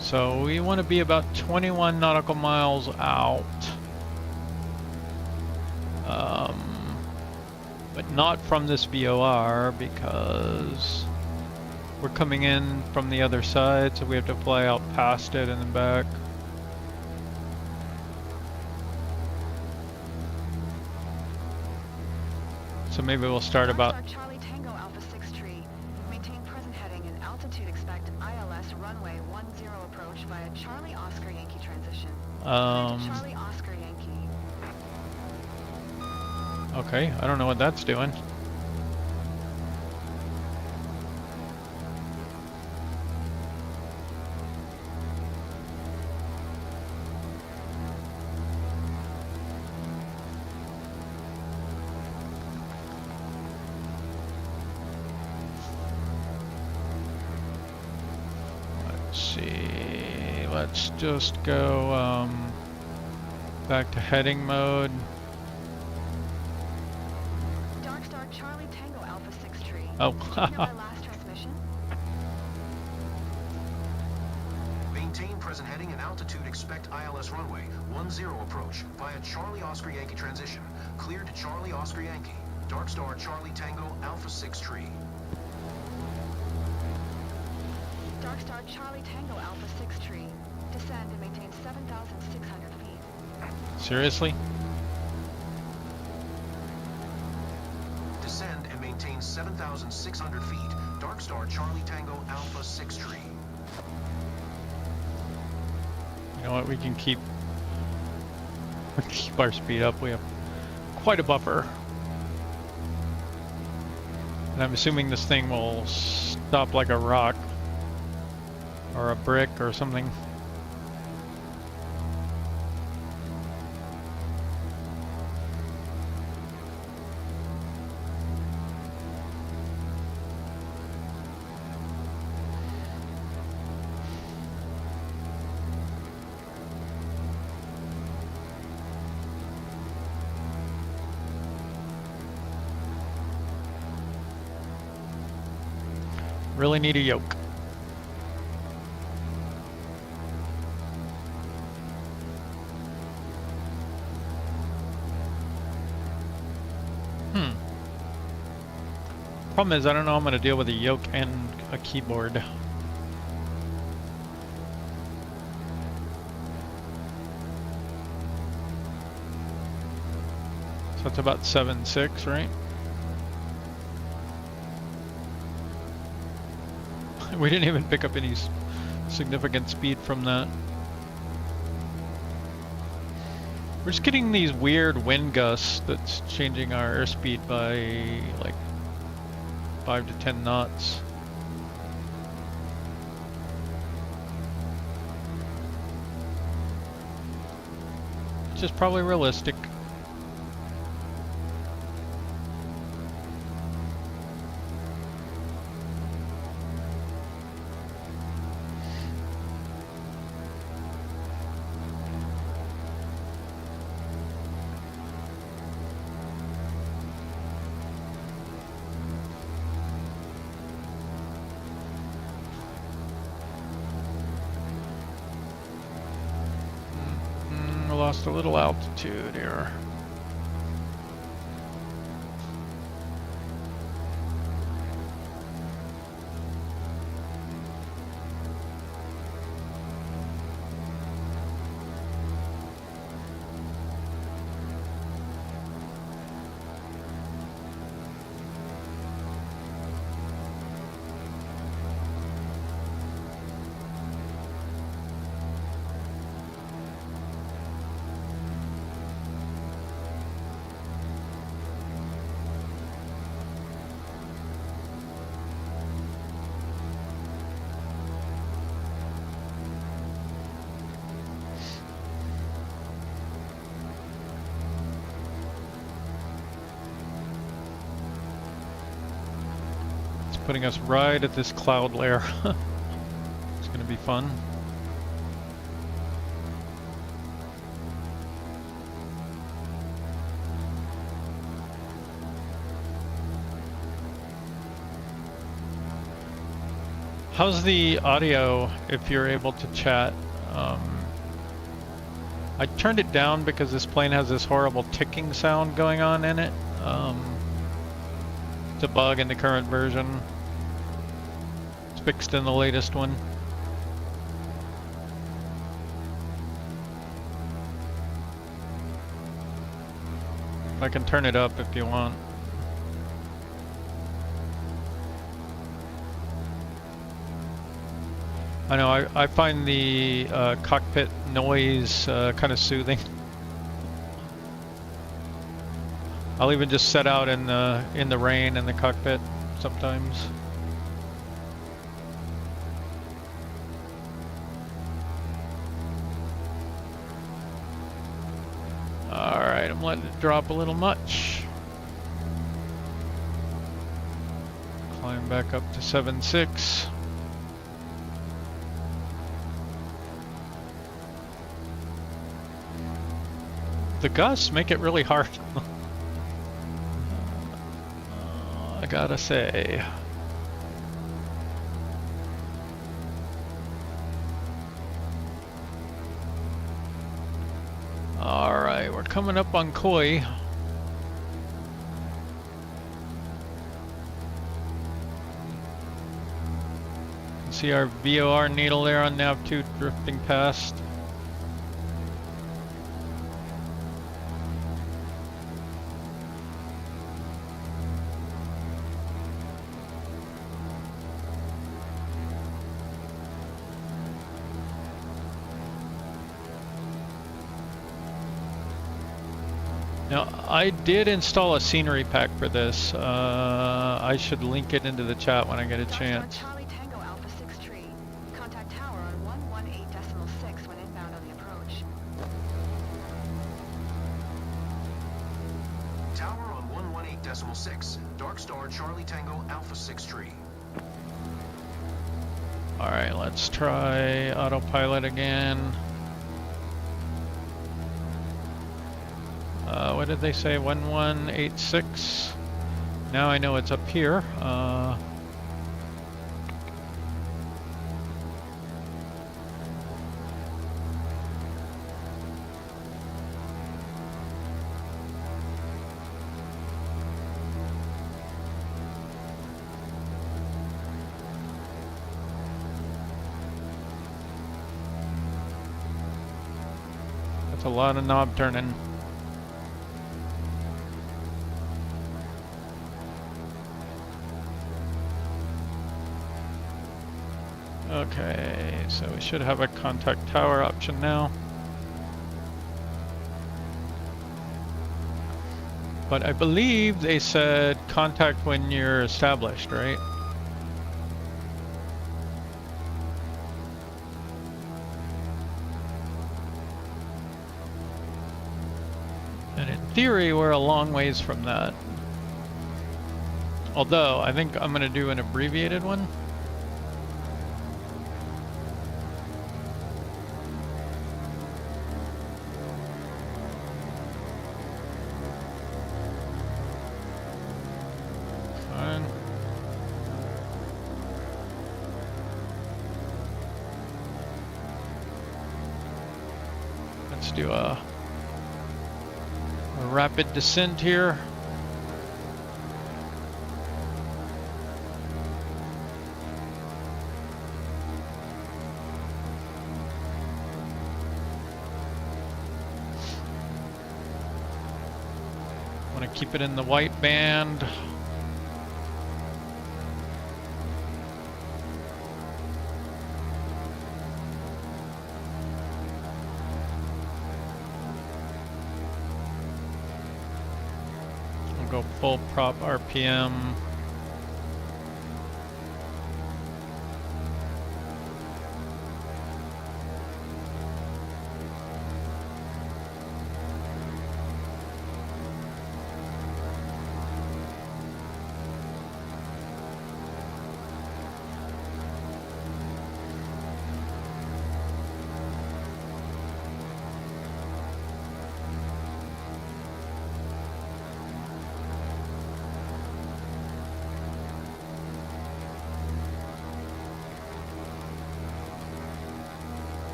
So we want to be about 21 nautical miles out, but not from this VOR because we're coming in from the other side, so we have to fly out past it and then back. So maybe we'll start about... Charlie Tango Alpha 6 tree. Maintain present heading and altitude expect ILS runway 10 approach via Charlie Oscar Yankee transition. Charlie Oscar Yankee. Okay, I don't know what that's doing. Let's just go back to heading mode. Dark Star Charlie Tango Alpha 6 tree. Oh, my last transmission. Maintain present heading and altitude expect ILS runway 10 approach via Charlie Oscar Yankee transition. Cleared to Charlie Oscar Yankee. Dark Star Charlie Tango Alpha 6 tree. Dark Star Charlie Tango Alpha 6 tree. Descend and maintain 7,600 feet. seriously? Descend and maintain 7,600 feet. Dark Star Charlie Tango Alpha 6 tree. You know what? We can keep our speed up. We have quite a buffer. And I'm assuming this thing will stop like a rock or a brick or something. Really need a yoke. Problem is, I don't know how I'm going to deal with a yoke and a keyboard. So it's about 7.6, right? We didn't even pick up any significant speed from that. We're just getting these weird wind gusts that's changing our airspeed by like 5 to 10 knots. Which is probably realistic. Lost a little altitude here. Putting us right at this cloud layer. It's gonna be fun. How's the audio if you're able to chat? I turned it down because this plane has this horrible ticking sound going on in it. It's a bug in the current version. It's fixed in the latest one. I can turn it up if you want. I know, I find the cockpit noise kind of soothing. I'll even just set out in the rain in the cockpit sometimes. Alright, I'm letting it drop a little much. Climb back up to 7.6. The gusts make it really hard. I gotta say. Alright, we're coming up on Koi. See our VOR needle there on nav 2 drifting past. Now, I did install a scenery pack for this. I should link it into the chat when I get a chance. Charlie Tango Alpha 6 tree. Contact tower on 118.6 when inbound on the approach. Tower on 118.6. Dark Star Charlie Tango Alpha 6 tree. Alright, let's try autopilot again. What did they say? 1186. Now I know it's up here. It's a lot of knob turning. Okay, so we should have a contact tower option now. But I believe they said contact when you're established, right? And in theory, we're a long ways from that. Although, I think I'm gonna do an abbreviated one. Fine. Let's do a rapid descent here. Want to keep it in the white band. Go full prop RPM.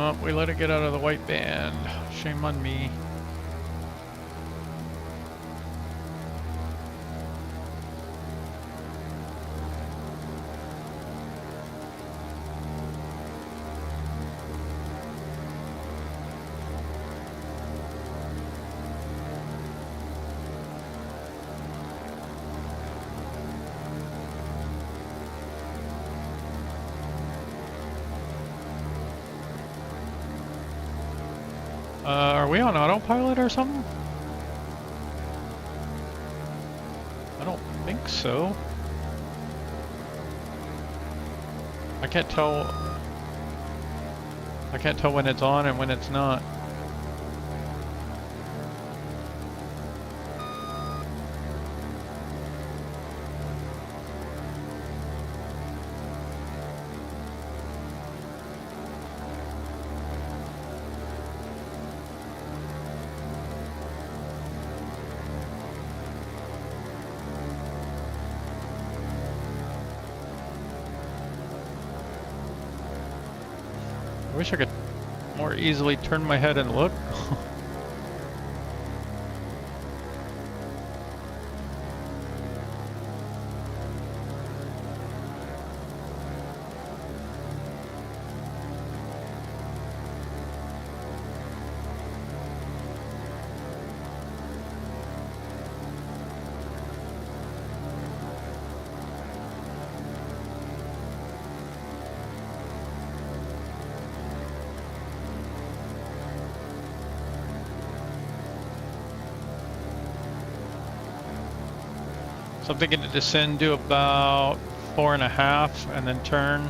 Oh, we let it get out of the white band. Shame on me. Are we on autopilot or something? I don't think so. I can't tell when it's on and when it's not. I wish I could more easily turn my head and look. So I'm thinking to descend to about 4.5 and then turn.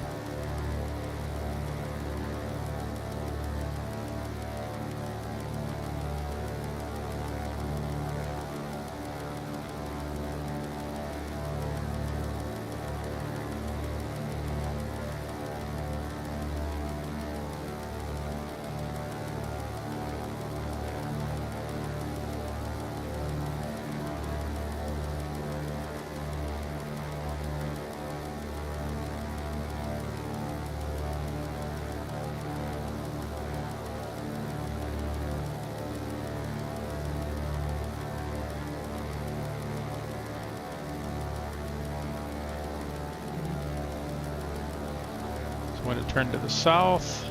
going to turn to the south.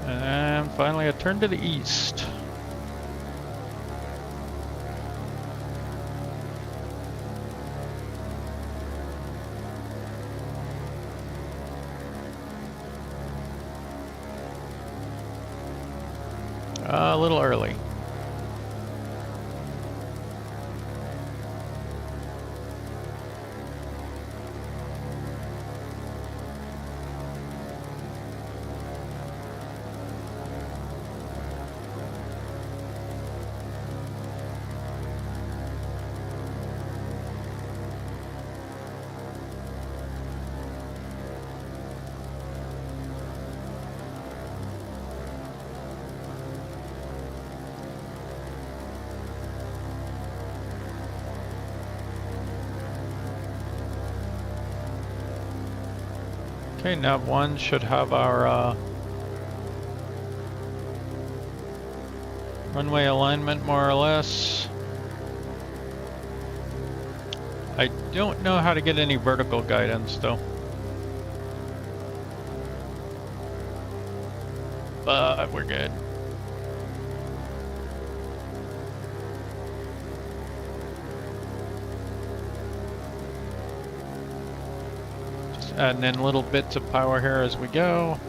And finally I turn to the east. A little early. Okay, nav 1 should have our runway alignment more or less. I don't know how to get any vertical guidance though. But we're good. Adding in little bits of power here as we go.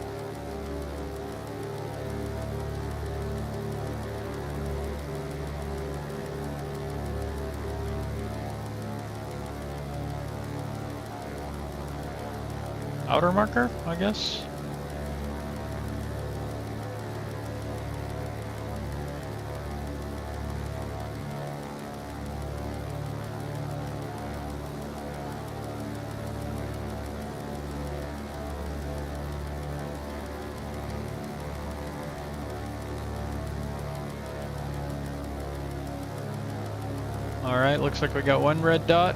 Outer marker, I guess. Alright, looks like we got one red dot.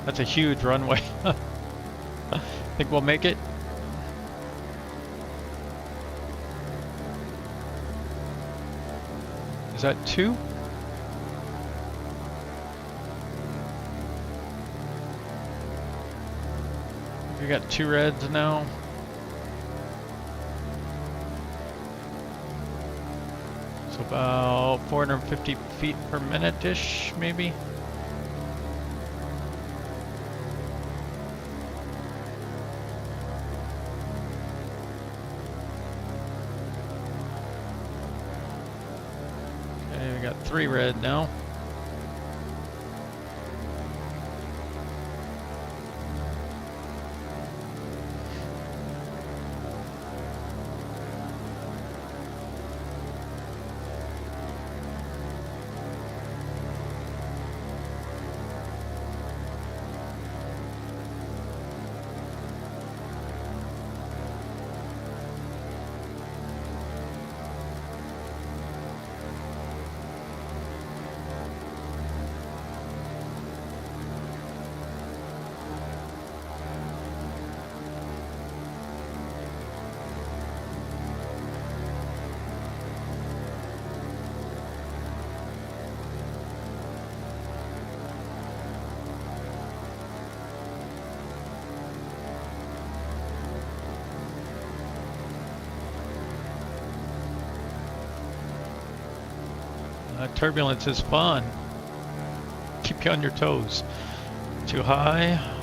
That's a huge runway. Think we'll make it? Is that 2? We got 2 reds now. So about 450 feet per minute-ish, maybe? We got 3 red now. Turbulence is fun. Keep you on your toes. Too high.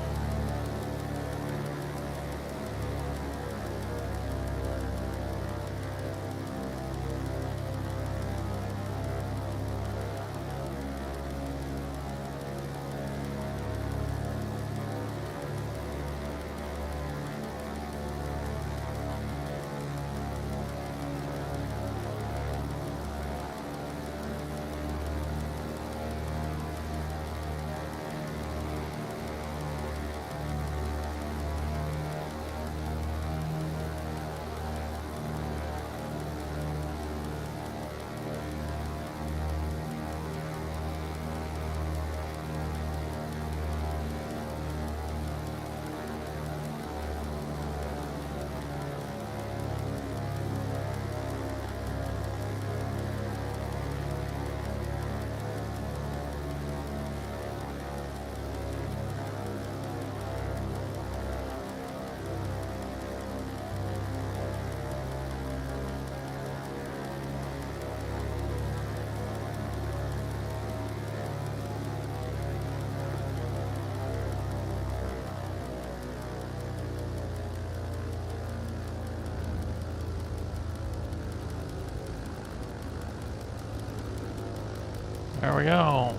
There we go.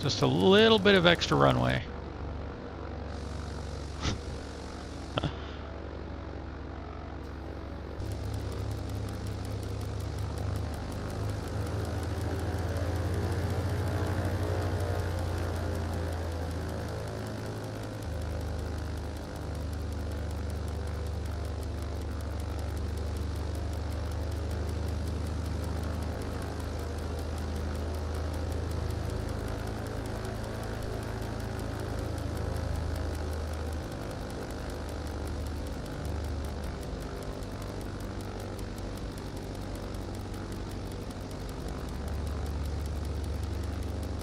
Just a little bit of extra runway.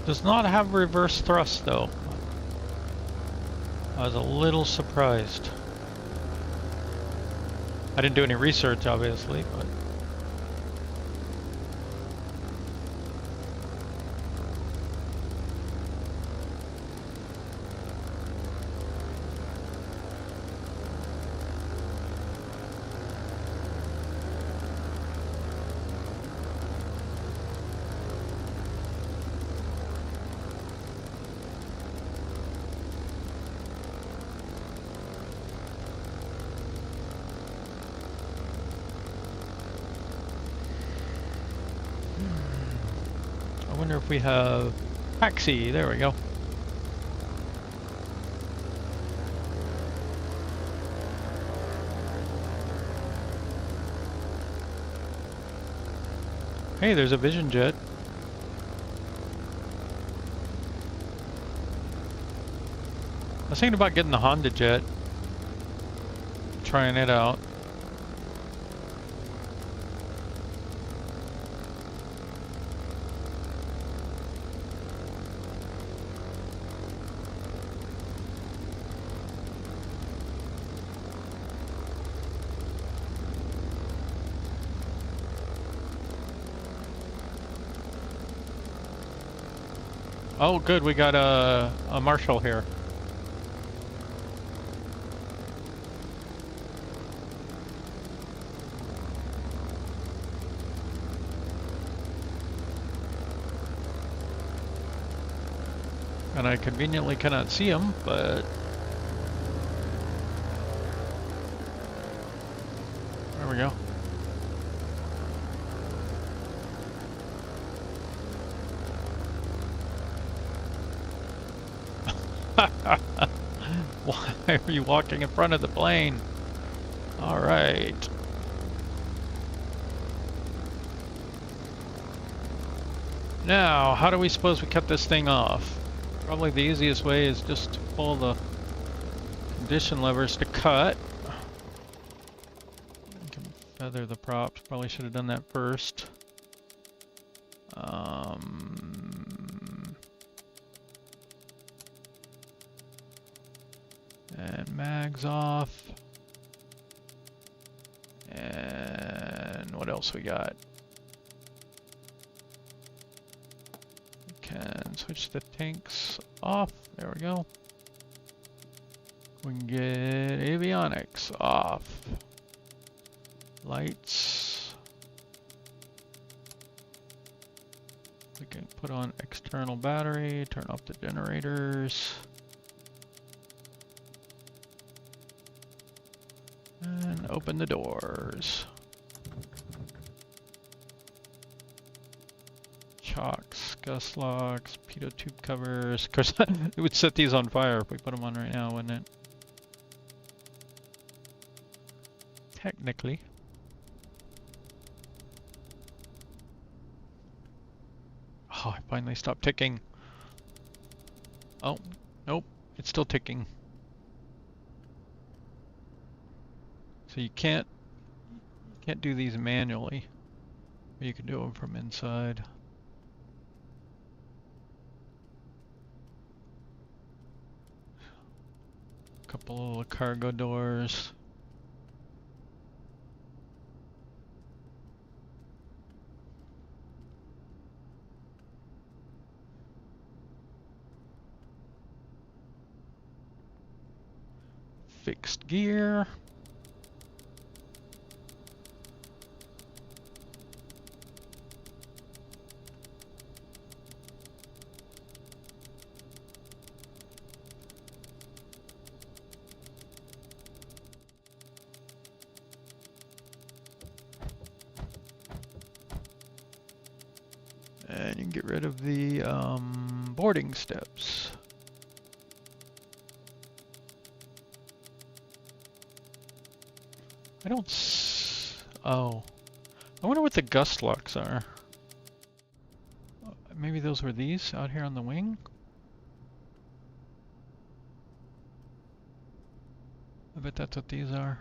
Does not have reverse thrust though. I was a little surprised. I didn't do any research obviously, but I wonder if we have taxi. There we go. Hey, there's a Vision Jet. I was thinking about getting the Honda Jet, trying it out. Oh, good, we got a Marshal here. And I conveniently cannot see him, but there we go. Why are you walking in front of the plane? All right. Now, how do we suppose we cut this thing off? Probably the easiest way is just to pull the condition levers to cut. I can feather the props. Probably should have done that first. And mags off. And what else we got? can switch the tanks off. There we go. We can get avionics off. Lights. We can put on external battery, turn off the generators. And open the doors. Chocks, gust locks, pitot tube covers. Of course, it would set these on fire if we put them on right now, wouldn't it? Technically. Oh, I finally stopped ticking. Oh, nope, it's still ticking. So you can't do these manually, but you can do them from inside. Couple of cargo doors. Fixed gear. And you can get rid of the boarding steps. I don't oh. I wonder what the gust locks are. Maybe those were these out here on the wing? I bet that's what these are.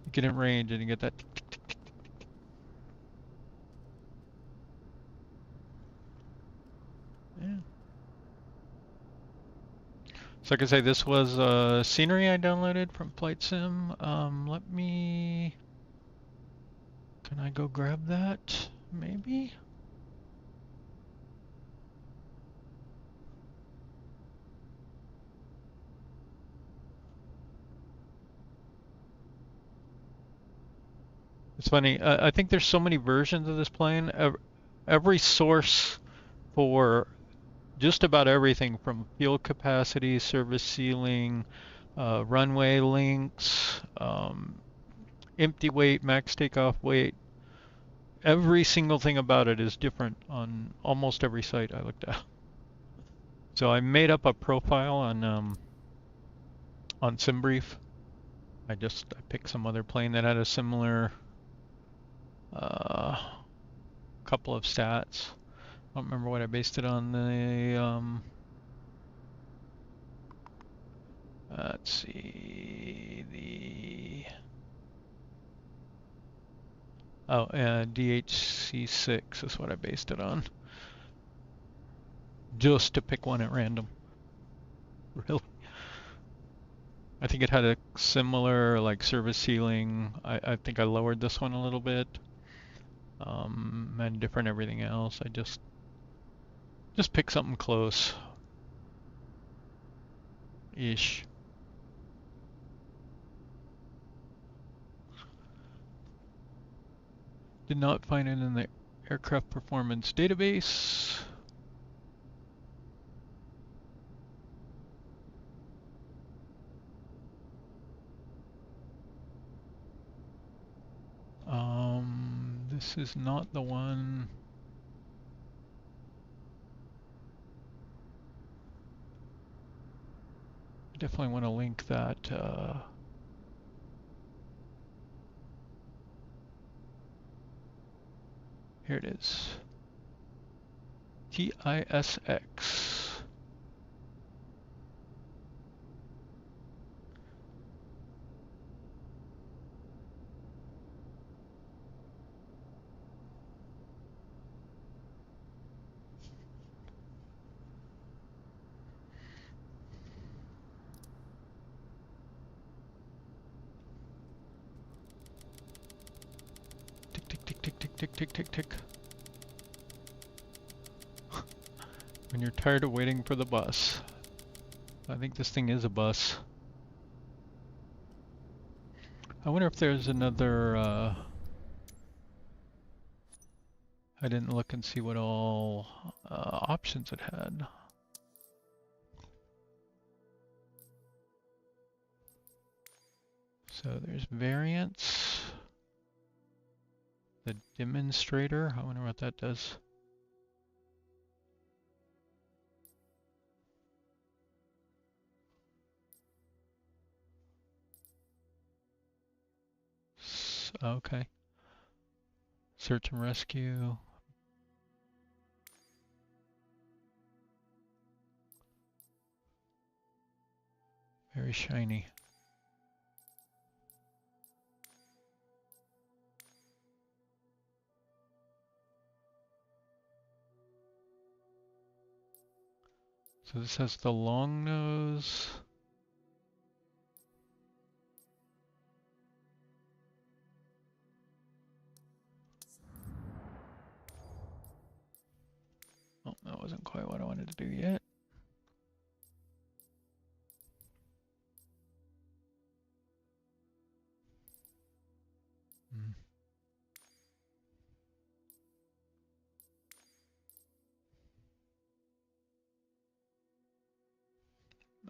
You get in range and you get that tick, tick, tick, tick, tick, tick. Yeah. So like I say, this was scenery I downloaded from Flight Sim. Let me... Can I go grab that? Maybe? It's funny, I think there's so many versions of this plane. Every source for just about everything from fuel capacity, service ceiling, runway links, empty weight, max takeoff weight. Every single thing about it is different on almost every site I looked at. So I made up a profile on SimBrief. I picked some other plane that had a similar couple of stats. I don't remember what I based it on. The let's see, DHC6 is what I based it on. Just to pick one at random. Really? I think it had a similar like service ceiling. I think I lowered this one a little bit. And different everything else. I just pick something close. Ish. Did not find it in the aircraft performance database. This is not the one. I definitely want to link that. Here it is. TISX. tick, tick, tick, tick. When you're tired of waiting for the bus. I think this thing is a bus. I wonder if there's another, I didn't look and see what all options it had. So there's variants. The demonstrator, I wonder what that does. Okay. Search and rescue. Very shiny. So this has the long nose. Oh, that wasn't quite what I wanted to do yet.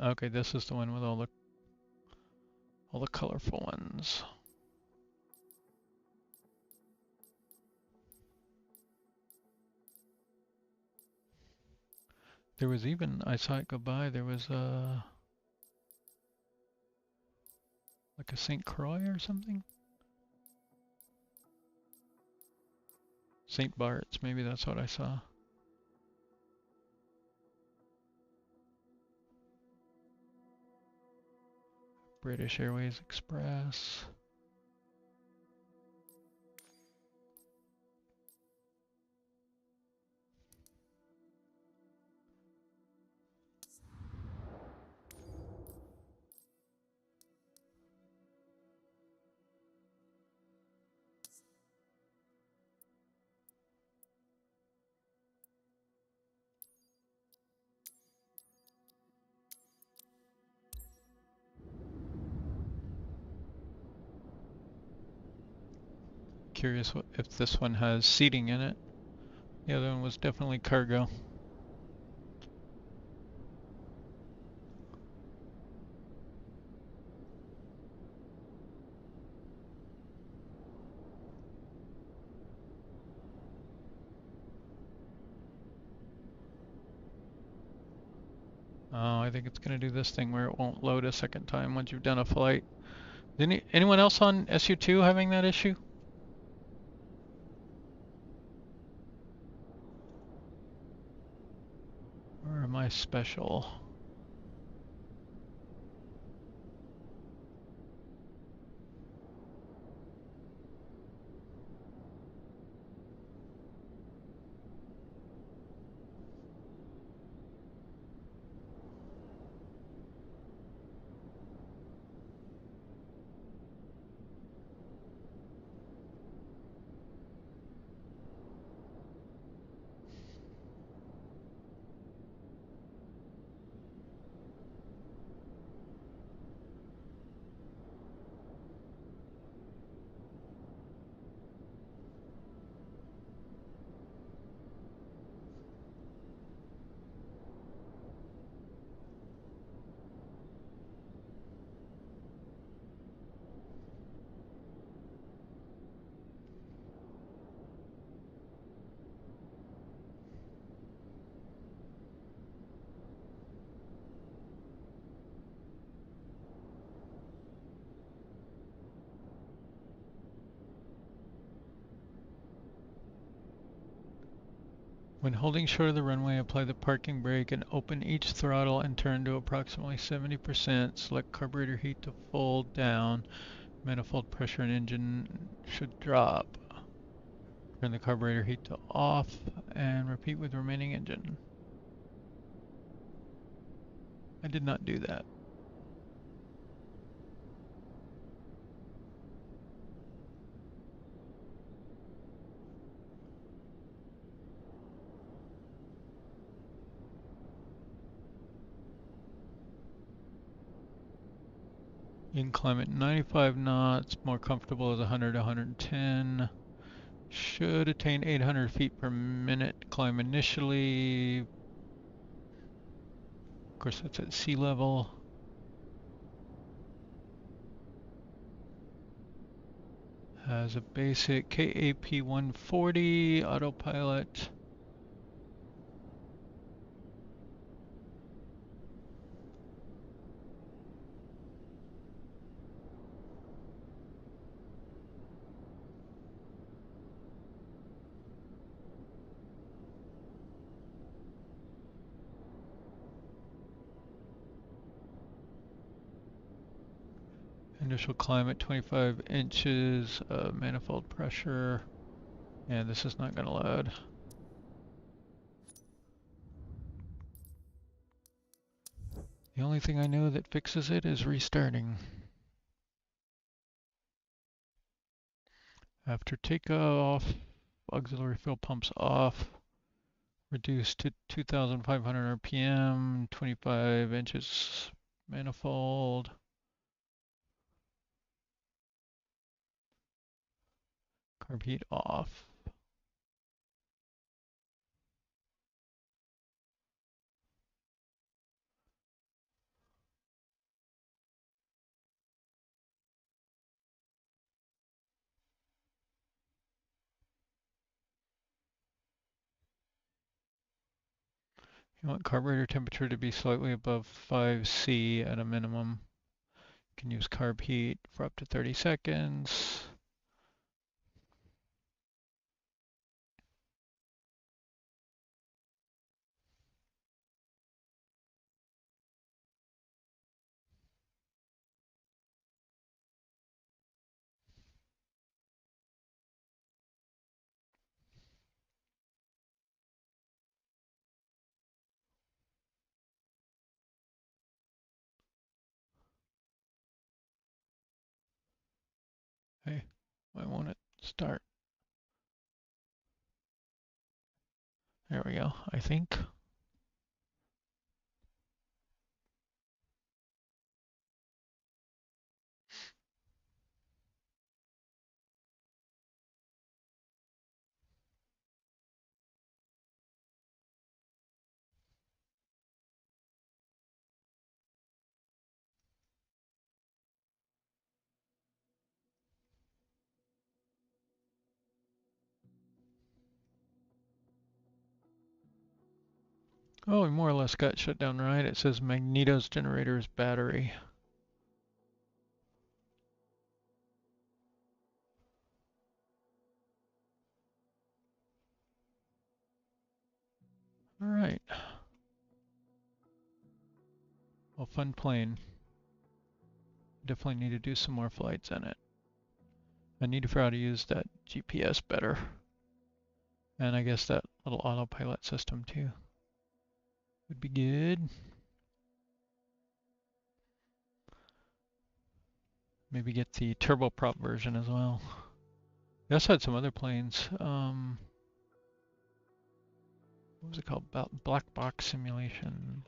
Okay, this is the one with all the colorful ones. There was even, I saw it go by, there was a like a St. Croix or something? St. Bart's, maybe that's what I saw. British Airways Express. Curious if this one has seating in it. The other one was definitely cargo. Oh, I think it's going to do this thing where it won't load a second time once you've done a flight. Anyone else on SU2 having that issue? Or am I special? When holding short of the runway, apply the parking brake and open each throttle and turn to approximately 70%. Select carburetor heat to full down. Manifold pressure and engine should drop. Turn the carburetor heat to off and repeat with remaining engine. I did not do that. In climate 95 knots, more comfortable is 100 to 110. Should attain 800 feet per minute. Climb initially. Of course, that's at sea level. Has a basic KAP 140 autopilot. Initial climate 25 inches, manifold pressure. And this is not going to load. The only thing I know that fixes it is restarting. After takeoff, auxiliary fuel pumps off. Reduced to 2,500 RPM, 25 inches manifold. Carb heat off. You want carburetor temperature to be slightly above 5C at a minimum. You can use carb heat for up to 30 seconds. Hey, why won't it start? There we go, I think. Oh, we more or less got shut down right. It says Magneto's generator's battery. All right. Well, fun plane. Definitely need to do some more flights in it. I need to figure out how to use that GPS better. And I guess that little autopilot system too would be good. Maybe get the turboprop version as well. We also had some other planes. What was it called? Black box simulation.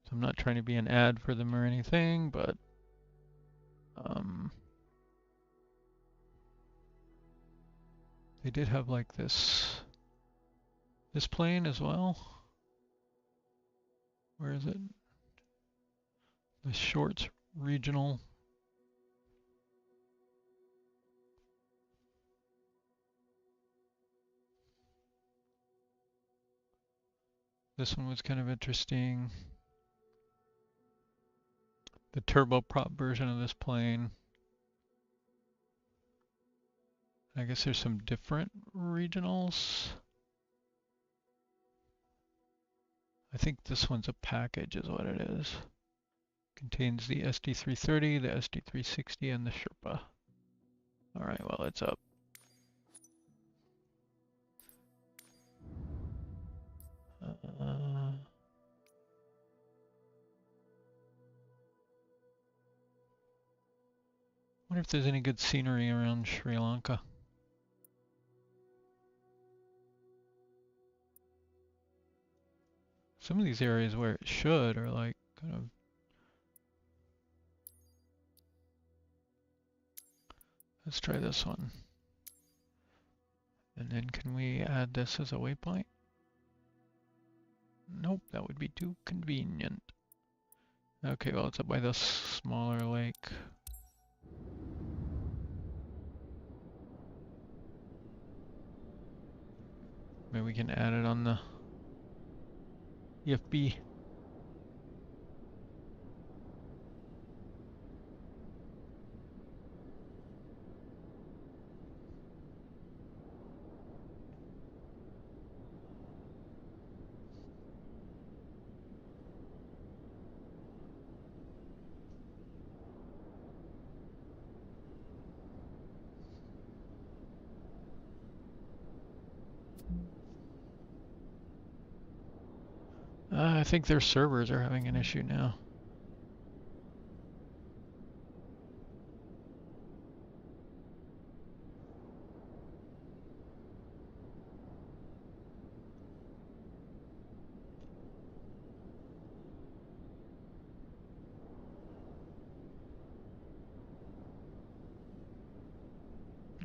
So I'm not trying to be an ad for them or anything, but they did have like this plane as well. Where is it? The Shorts Regional. This one was kind of interesting. The turboprop version of this plane. I guess there's some different regionals. I think this one's a package is what it is. Contains the SD330, the SD360, and the Sherpa. All right, well, it's up. Wonder if there's any good scenery around Sri Lanka. Some of these areas where it should are like kind of. Let's try this one. And then can we add this as a waypoint? Nope, that would be too convenient. Okay, well it's up by this smaller lake. Maybe we can add it on the EFB. I think their servers are having an issue now.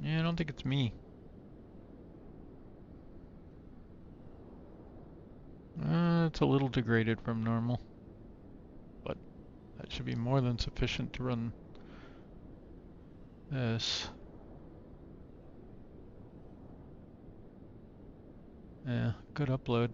Yeah, I don't think it's me. It's a little degraded from normal, but that should be more than sufficient to run this. Yeah, good upload.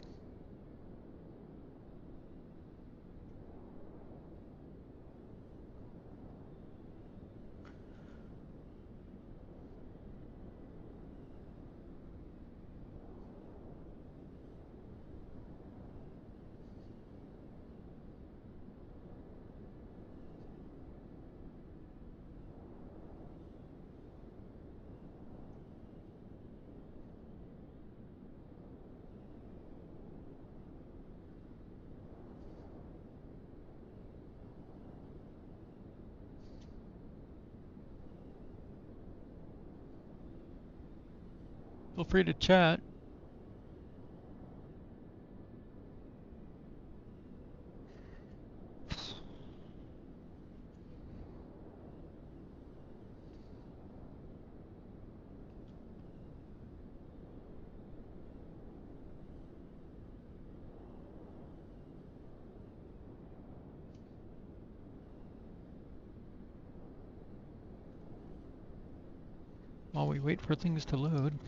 Feel free to chat. While we wait for things to load.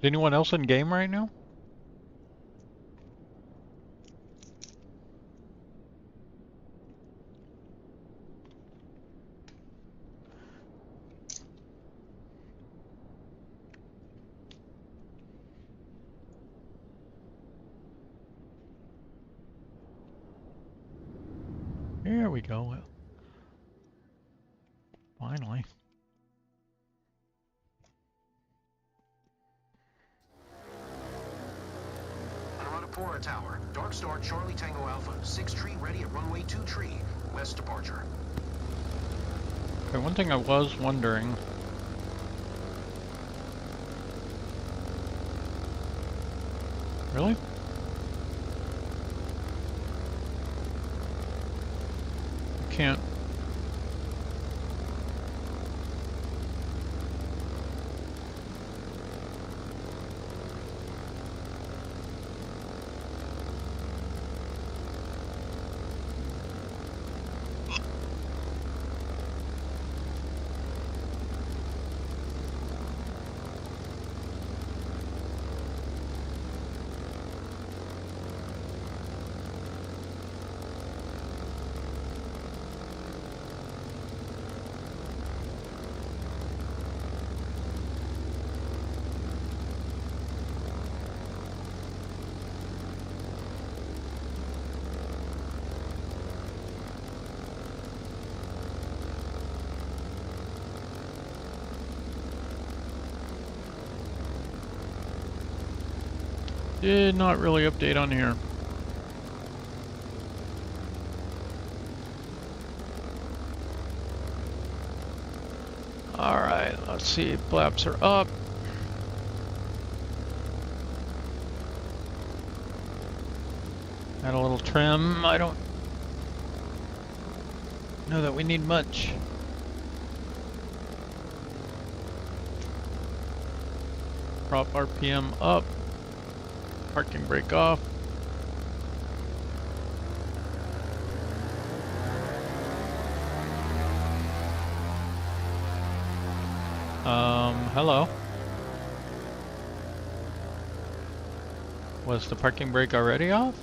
Is anyone else in game right now? There we go. Finally. Anuradhapura Tower, Dark Star Charlie Tango Alpha, 6 tree ready at runway 2 tree, west departure. Okay, one thing I was wondering. Really? You can't. Did not really update on here. Alright, let's see. Flaps are up. Add a little trim. I don't know that we need much. Prop RPM up. Parking brake off. Hello. Was the parking brake already off?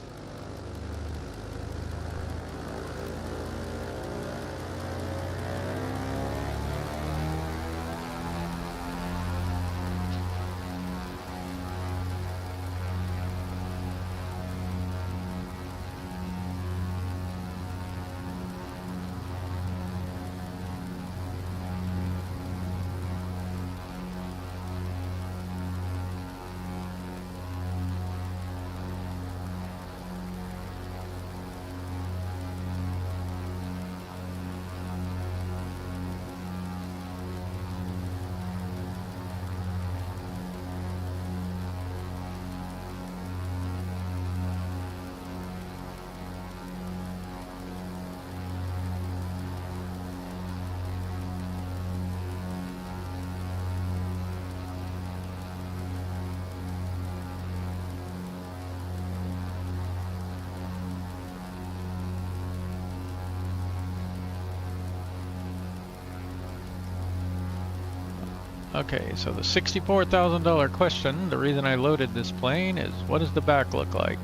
Okay, so the $64,000 question, the reason I loaded this plane is, what does the back look like?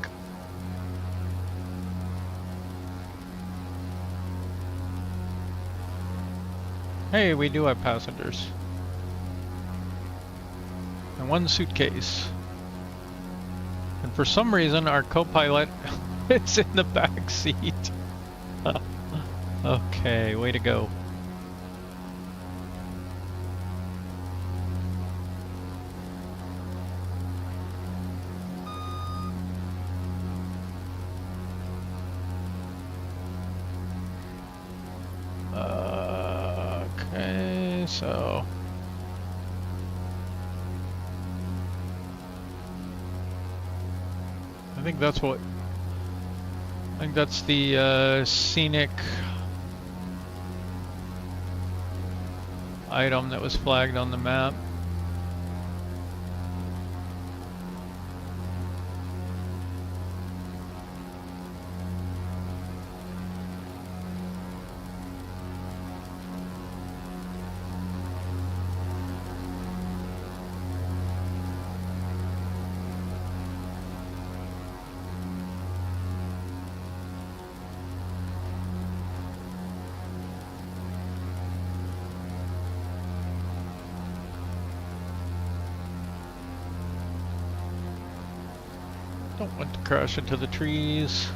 Hey, we do have passengers. And one suitcase. And for some reason, our co-pilot is in the back seat. Okay, way to go. Okay, so I think that's the scenic item that was flagged on the map. Don't want to crash into the trees.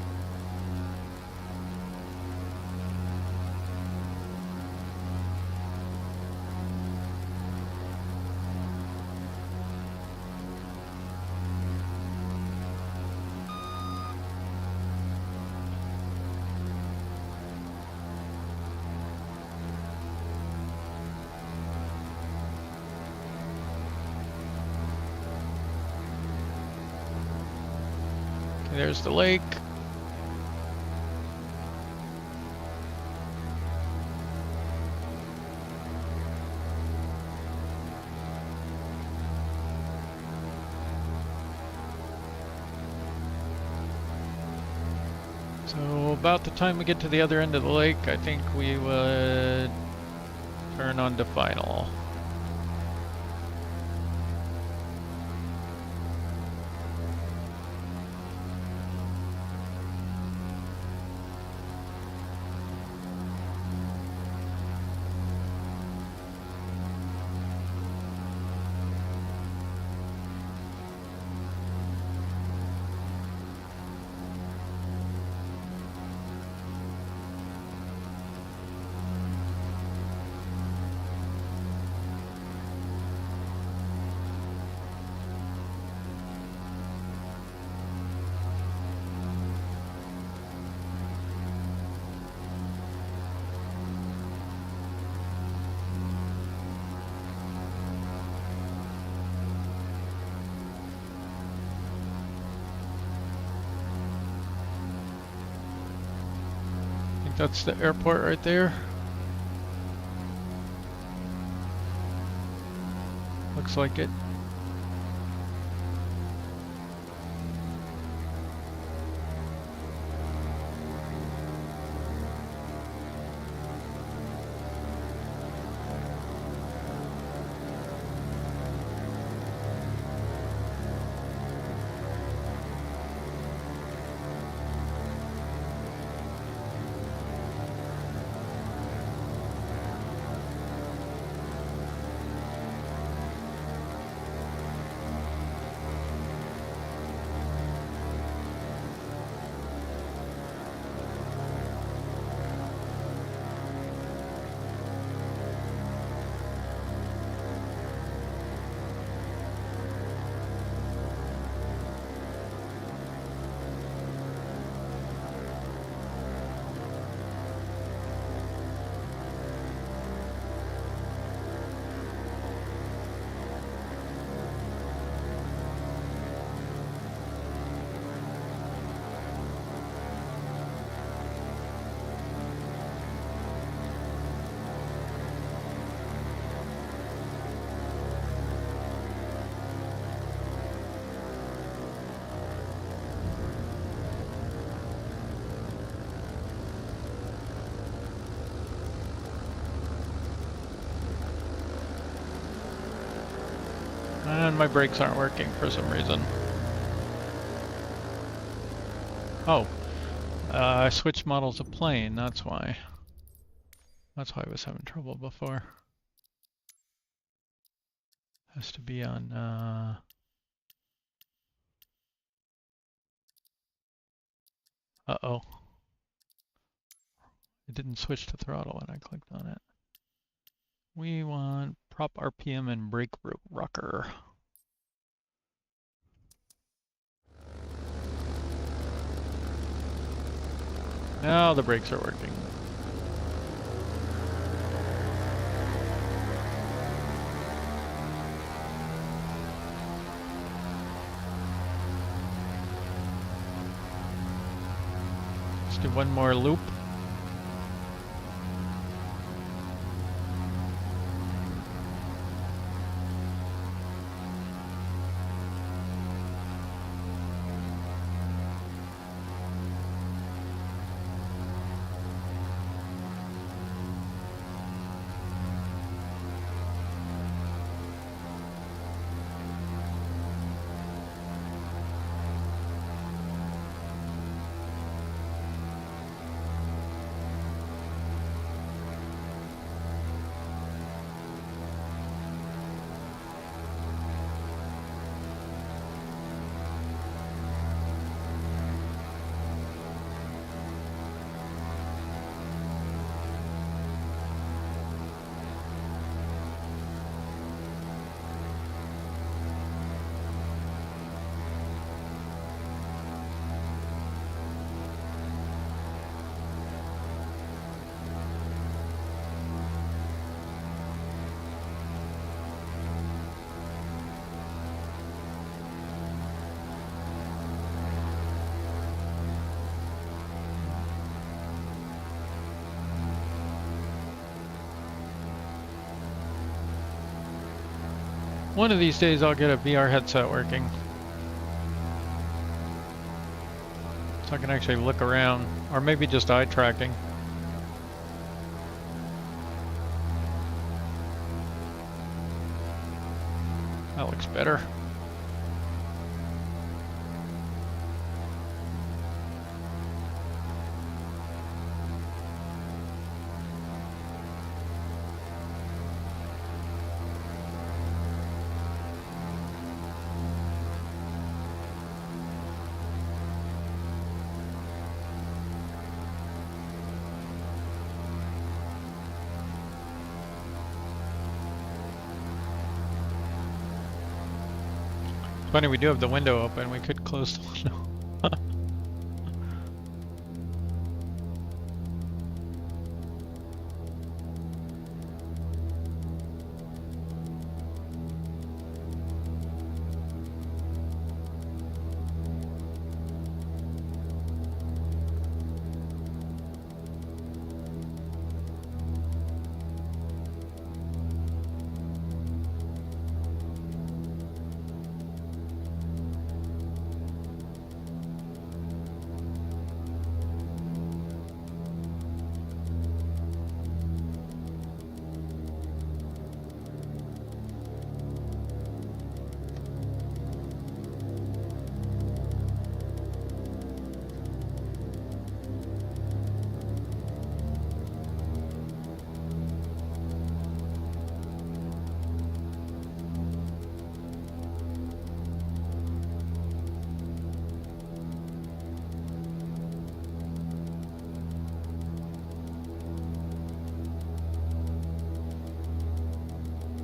There's the lake. So about the time we get to the other end of the lake, I think we would turn on to final. that's the airport right there. Looks like it. And my brakes aren't working for some reason. Oh, I switched models of plane, that's why. That's why I was having trouble before. Has to be on, uh-oh. It didn't switch to throttle when I clicked on it. We want prop RPM and brake rocker. Now the brakes are working. Let's do one more loop. One of these days I'll get a VR headset working. So I can actually look around, or maybe just eye tracking. That looks better. Funny, we do have the window open. We could close the window.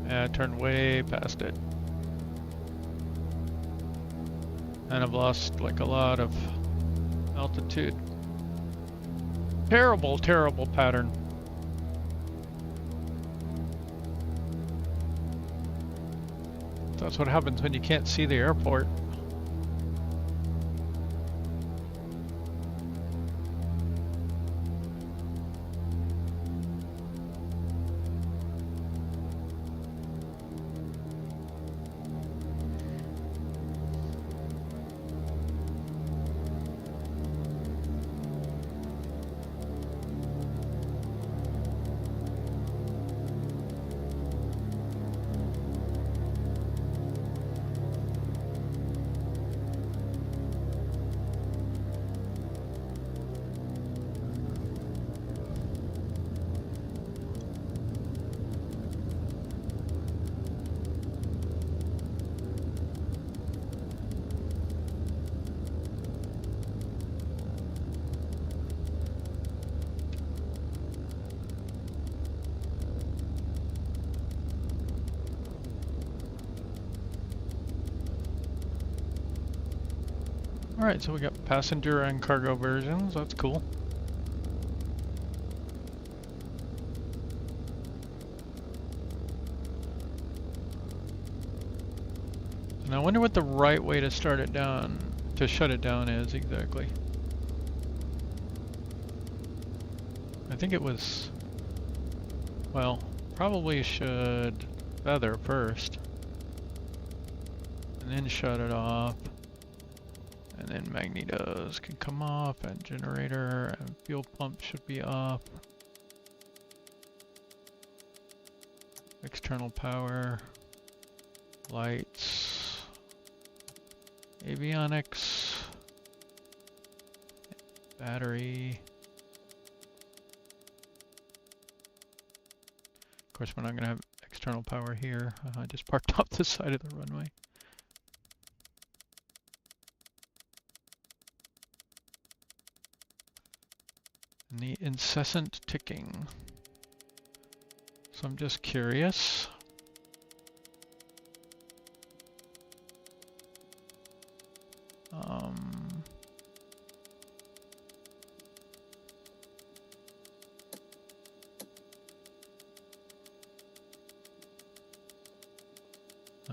Yeah, I turned way past it. And I've lost like a lot of altitude. Terrible, terrible pattern. That's what happens when you can't see the airport. Alright, so we got passenger and cargo versions, that's cool. And I wonder what the right way to start it down, to shut it down is exactly. I think it was, well, probably should feather first. And then shut it off. And then magnetos can come off, and generator and fuel pump should be off. External power, lights, avionics, battery. Of course, we're not going to have external power here. I just parked off the side of the runway. And the incessant ticking. So I'm just curious. I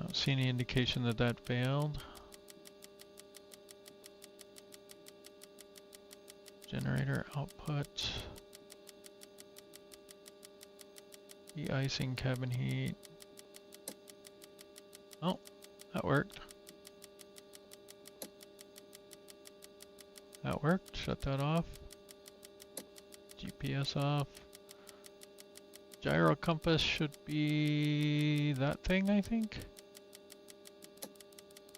don't see any indication that that failed. Generator output. De-icing cabin heat. Oh, that worked. That worked. Shut that off. GPS off. Gyro compass should be that thing, I think.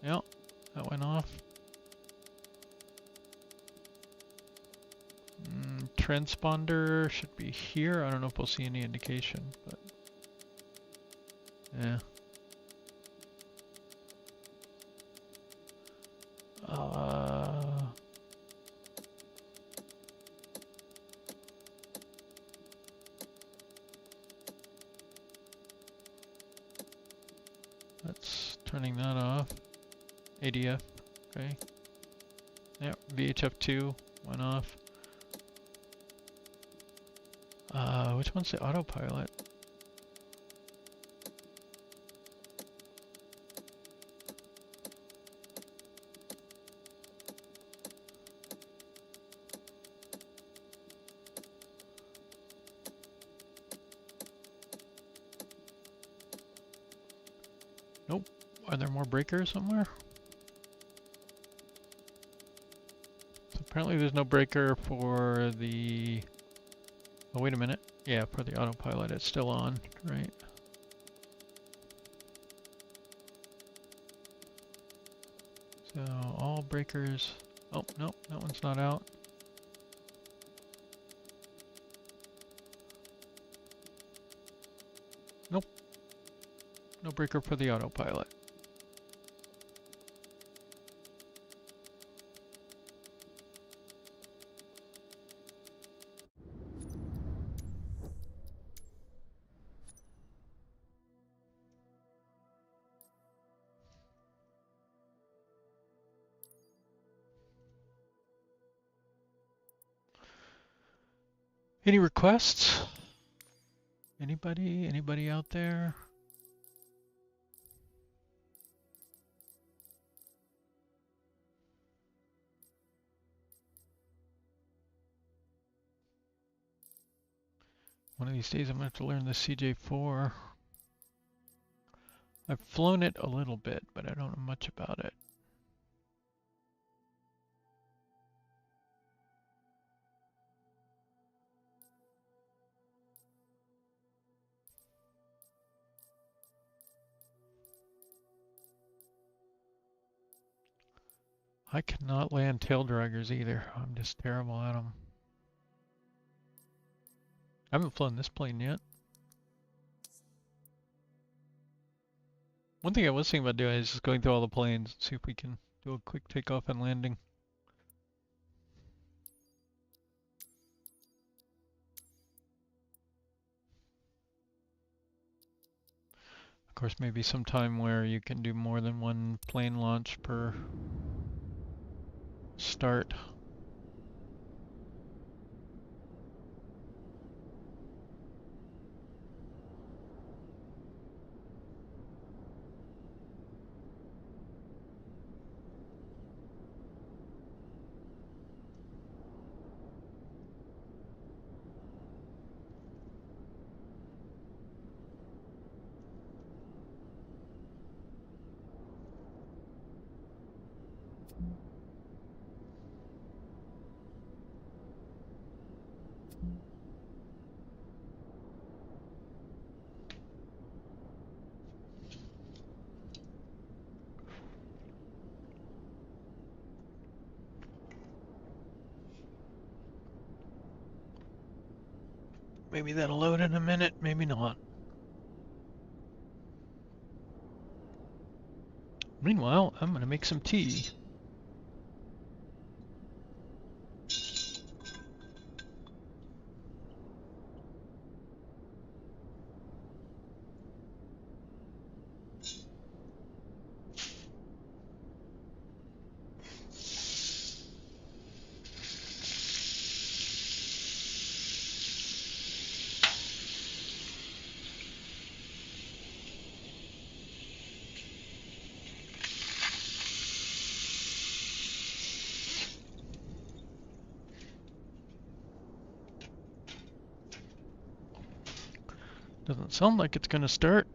Yep, that went off. Transponder should be here. I don't know if we'll see any indication, but yeah. That's turning that off. ADF, okay. Yep, VHF2 went off. Which one's the autopilot? Nope. Are there more breakers somewhere? So apparently there's no breaker for the... Oh, wait a minute. Yeah, for the autopilot, it's still on, right? So, all breakers... Oh, nope, that one's not out. Nope. No breaker for the autopilot. Any requests? Anybody? Anybody out there? One of these days I'm going to have to learn the CJ4. I've flown it a little bit, but I don't know much about it. I cannot land tail draggers either. I'm just terrible at them. I haven't flown this plane yet. One thing I was thinking about doing is just going through all the planes and see if we can do a quick takeoff and landing. Of course, maybe some time where you can do more than one plane launch per start. Maybe that'll load in a minute, maybe not. Meanwhile, I'm gonna make some tea. Doesn't sound like it's gonna start.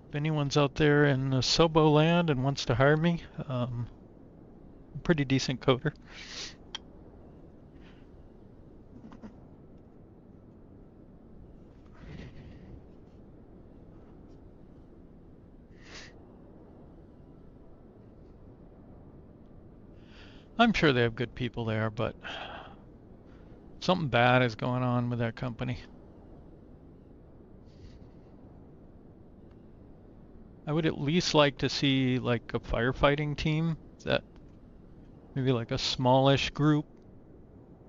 If anyone's out there in the Sobo land and wants to hire me, I'm a pretty decent coder. I'm sure they have good people there, but something bad is going on with that company. I would at least like to see like a firefighting team, that maybe like a smallish group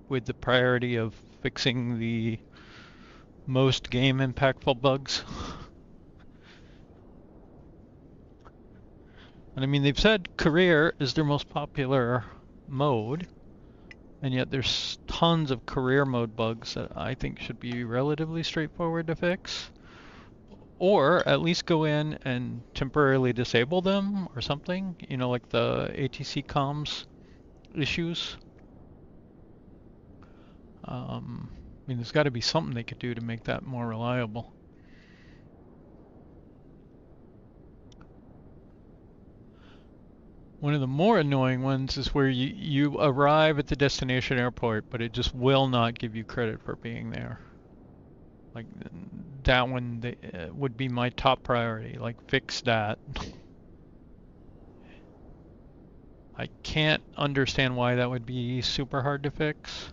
with the priority of fixing the most game impactful bugs. And I mean, they've said career is their most popular mode, and yet there's tons of career mode bugs that I think should be relatively straightforward to fix. Or at least go in and temporarily disable them or something, you know, like the ATC comms issues. I mean, there's got to be something they could do to make that more reliable. One of the more annoying ones is where you arrive at the destination airport, but it just will not give you credit for being there. Like, that one would be my top priority, like fix that. I can't understand why that would be super hard to fix.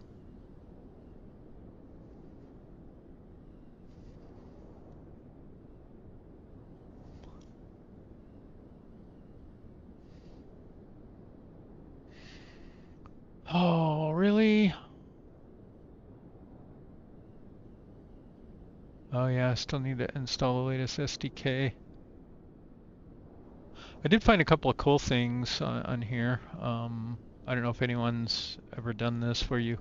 Yeah, I still need to install the latest SDK. I did find a couple of cool things on here. I don't know if anyone's ever done this where you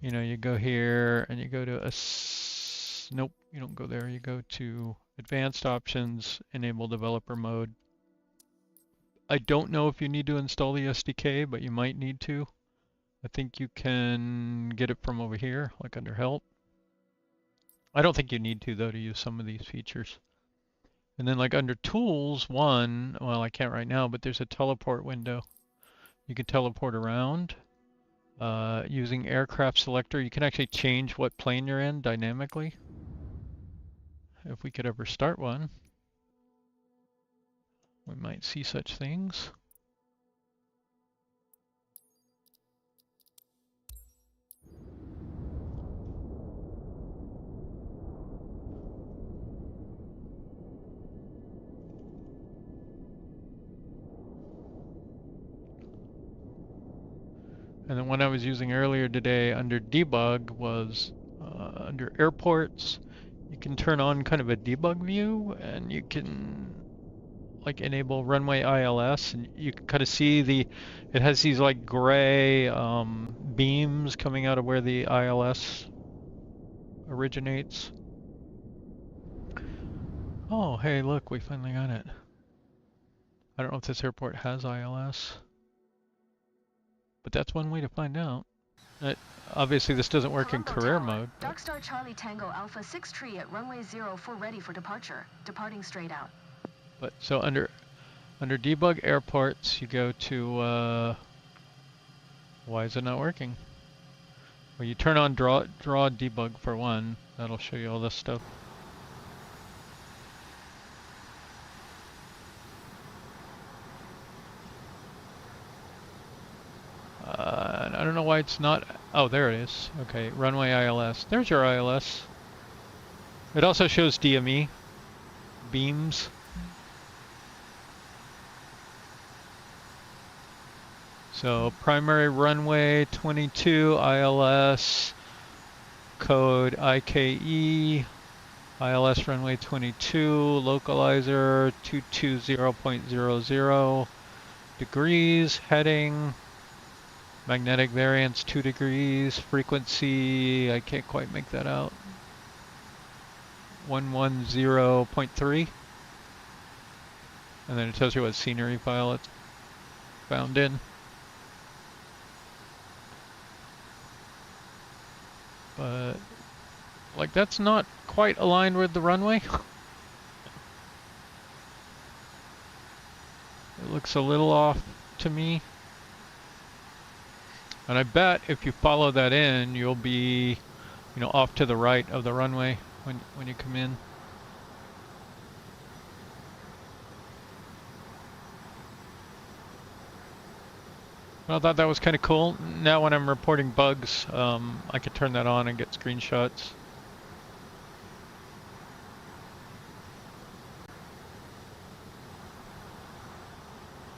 know, you go here and you go to nope, you don't go there. You go to advanced options, enable developer mode. I don't know if you need to install the SDK, but you might need to. I think you can get it from over here, like under help. I don't think you need to though to use some of these features. And then like under tools, well, I can't right now, but there's a teleport window. You can teleport around using aircraft selector. You can actually change what plane you're in dynamically. If we could ever start one, we might see such things. And the one I was using earlier today under debug was under airports. You can turn on kind of a debug view and you can like enable runway ILS, and you can kind of see it has these like gray beams coming out of where the ILS originates. Oh, hey, look, we finally got it. I don't know if this airport has ILS, but that's one way to find out. Obviously, this doesn't work in career mode. Dark Star Charlie Tango Alpha 6 tree at runway 04 ready for departure. Departing straight out. But so under debug airports, you go to why is it not working? Well, you turn on draw debug for one. That'll show you all this stuff. I don't know why it's not. Oh, there it is. Okay, runway ILS. There's your ILS. It also shows DME beams. So primary runway 22 ILS code IKE ILS runway 22 localizer 220.00 degrees heading. Magnetic variance 2 degrees, frequency, I can't quite make that out. 110.3. And then it tells you what scenery file it's found in. But, like, that's not quite aligned with the runway. It looks a little off to me. And I bet if you follow that in, you'll be, off to the right of the runway when you come in. Well, I thought that was kind of cool. Now when I'm reporting bugs, I can turn that on and get screenshots.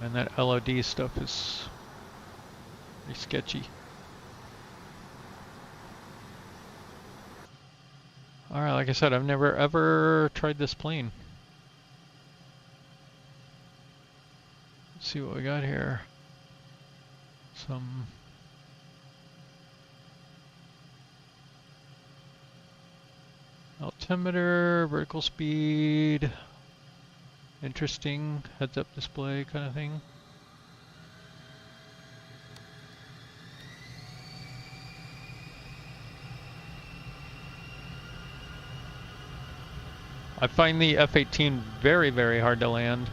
And that LOD stuff is pretty sketchy. Alright, like I said, I've never ever tried this plane. Let's see what we got here. Some altimeter, vertical speed, interesting heads-up display kind of thing. I find the F-18 very, very hard to land.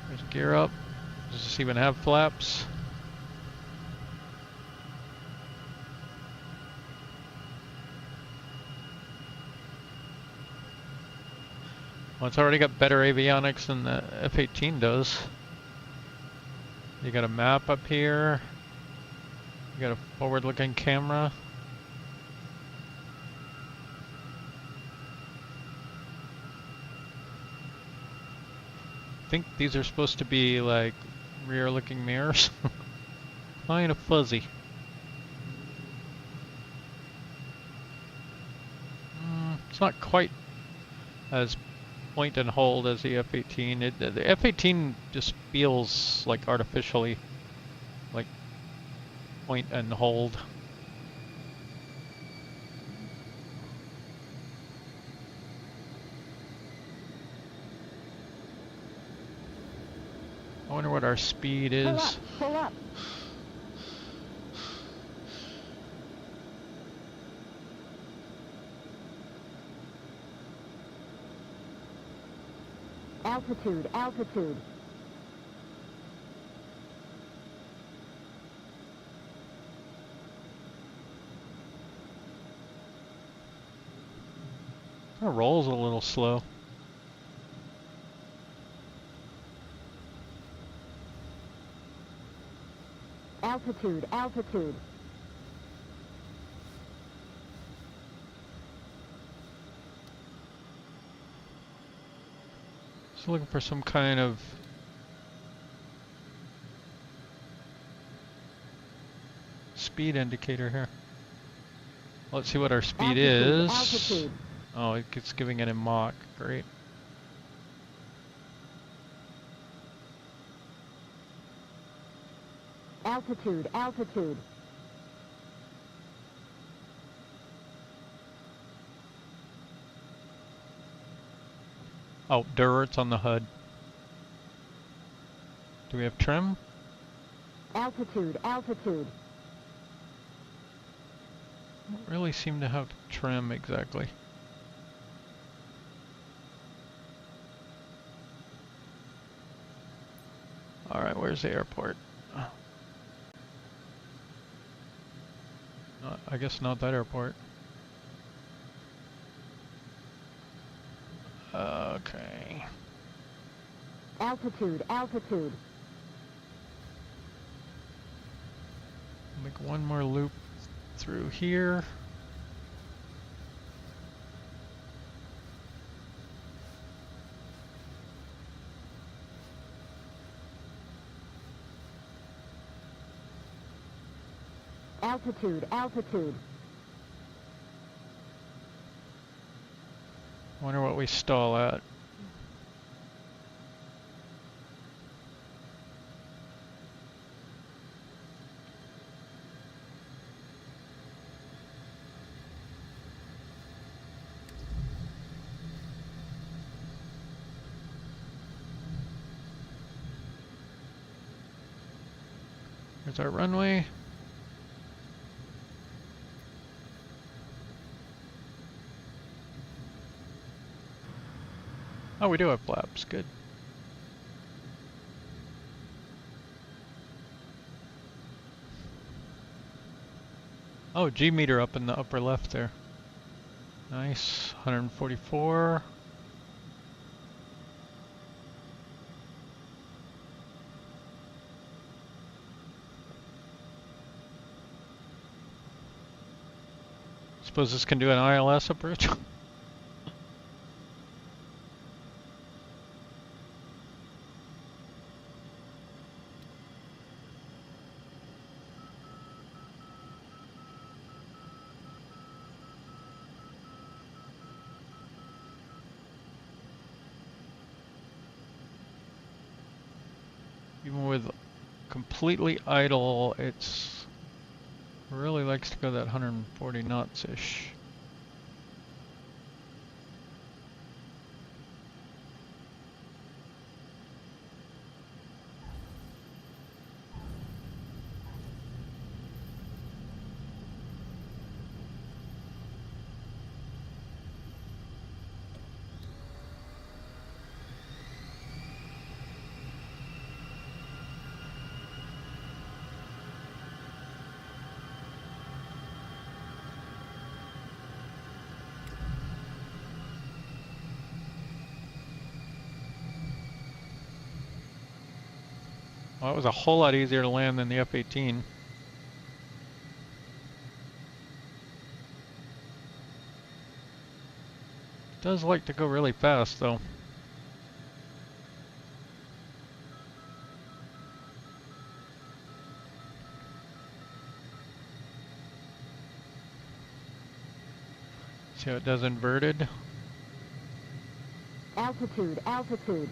There's gear up. Does this even have flaps? Well, it's already got better avionics than the F-18 does. You got a map up here. You got a forward-looking camera. think these are supposed to be like rear-looking mirrors. Kind of fuzzy. It's not quite as point and hold as the F-18. The F-18 just feels like artificially like point and hold. I wonder what our speed is. Pull up. Altitude, altitude. Our roll's a little slow. Altitude, altitude. Just looking for some kind of speed indicator here. Let's see what our speed is. Altitude. Oh, it's giving it in Mach. Great. Altitude, altitude. Oh, dirt's on the HUD. Do we have trim? Altitude, altitude. Don't really seem to have trim exactly. Alright, where's the airport? I guess not that airport. Okay. Altitude, altitude. Make one more loop through here. Altitude, altitude. Wonder what we stall at. There's our runway. Oh, we do have flaps. Good. Oh, G meter up in the upper left there. Nice. 144. Suppose this can do an ILS approach? Even with completely idle, it's really likes to go that 140 knots-ish. Well, that was a whole lot easier to land than the F-18. It does like to go really fast, though. See how it does inverted? Altitude, altitude.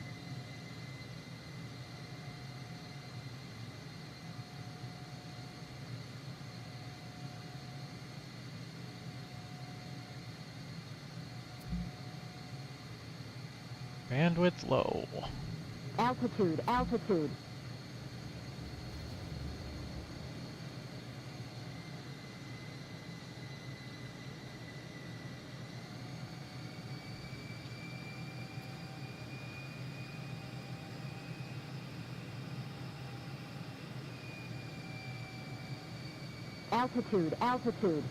Bandwidth low. Altitude, altitude. Altitude, altitude.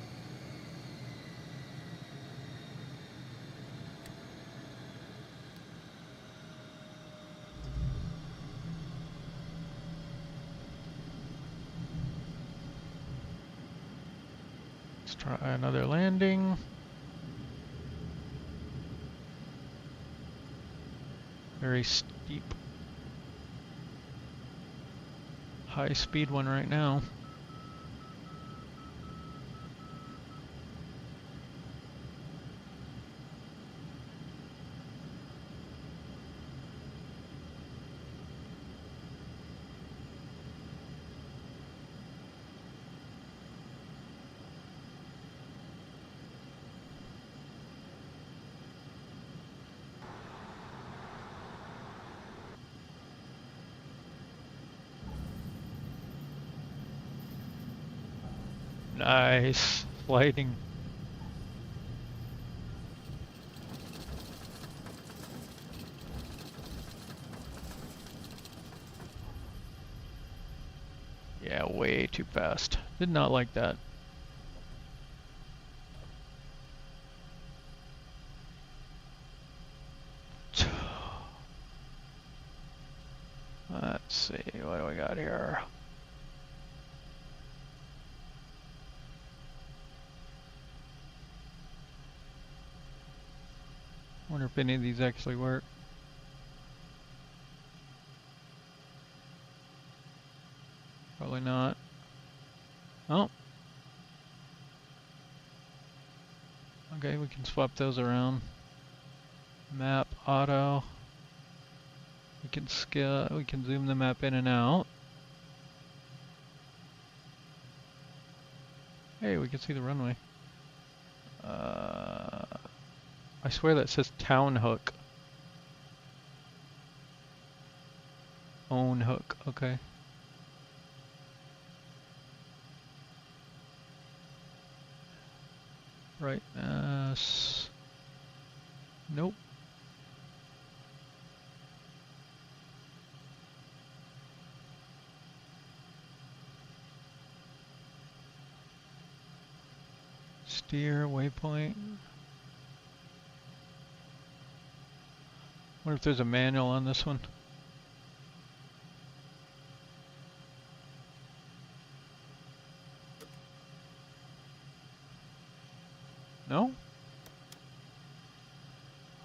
Let's try another landing. Very steep. High speed one right now. Nice lighting. Yeah, way too fast. Did not like that. Let's see, what do we got here? Wonder if any of these actually work. Probably not. Oh. Okay, we can swap those around. Map, auto. We can scale, we can zoom the map in and out. Hey, we can see the runway. I swear that says Town Hook. Own Hook, okay. Brightness. Nope. Steer, waypoint. Wonder if there's a manual on this one. No?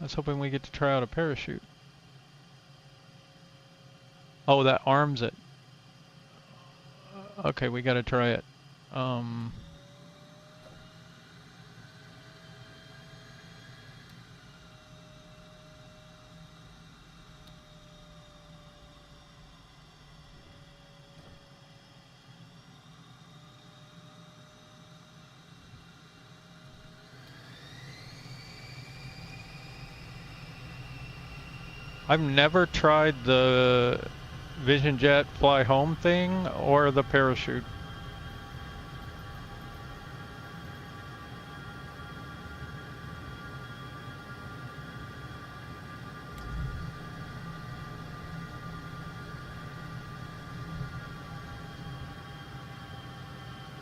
I was hoping we get to try out a parachute. Oh, that arms it. Okay, we gotta try it. I've never tried the Vision Jet fly home thing or the parachute.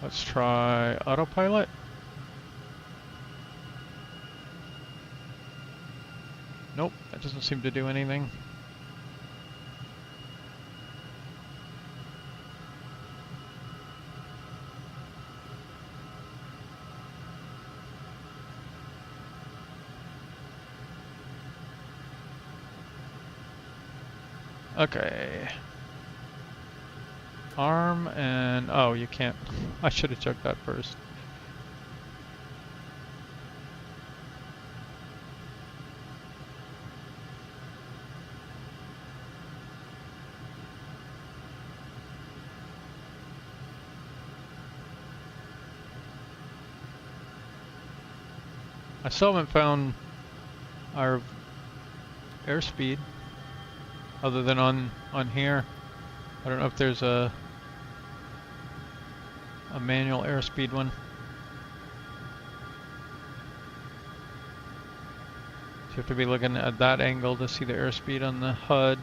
Let's try autopilot. Nope, that doesn't seem to do anything. Okay. Arm and, oh, you can't. I should have checked that first. I still haven't found our airspeed other than on here. I don't know if there's a manual airspeed one. So you have to be looking at that angle to see the airspeed on the HUD.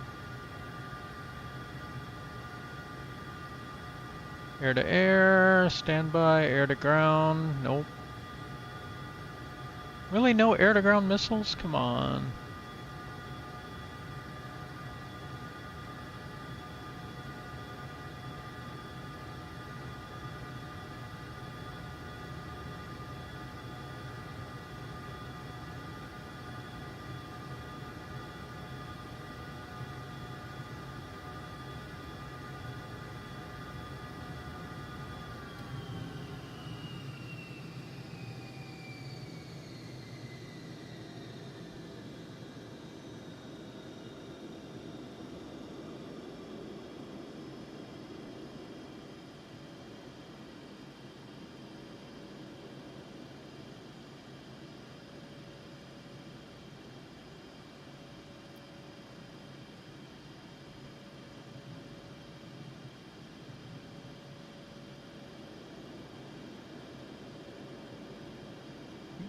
Air to air, standby, air to ground, nope. Really, no air to ground missiles? Come on.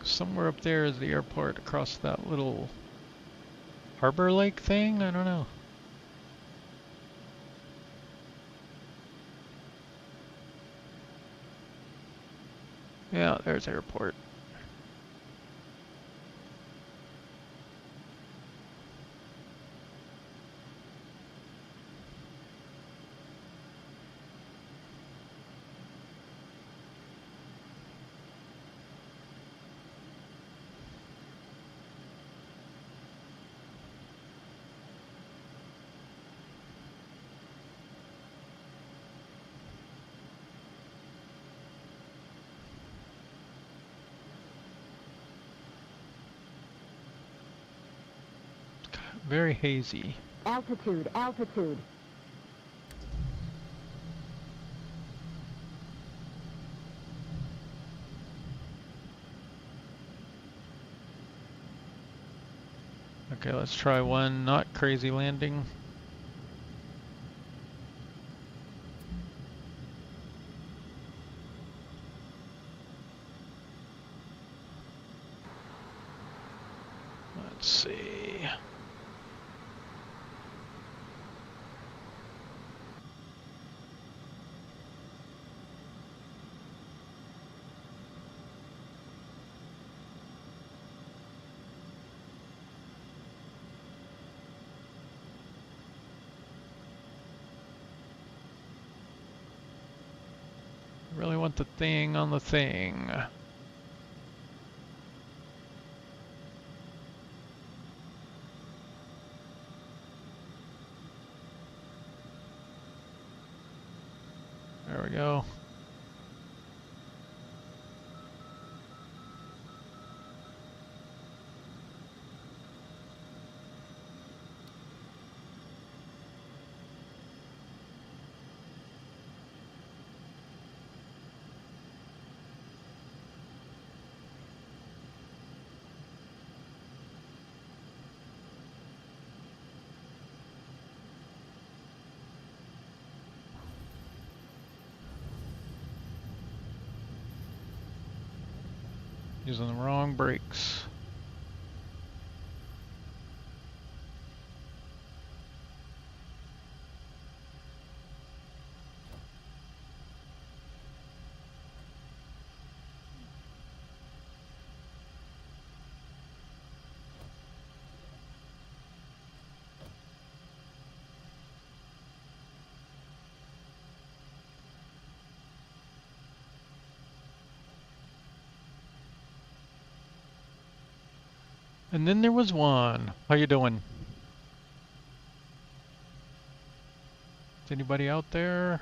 Somewhere up there is the airport across that little harbor lake thing? I don't know. Yeah, there's airport. Very hazy. Altitude, altitude. Okay, let's try one not crazy landing. Let's see. Really want the thing on the thing. There we go. Using the wrong brakes. And then there was one. How you doing? Is anybody out there?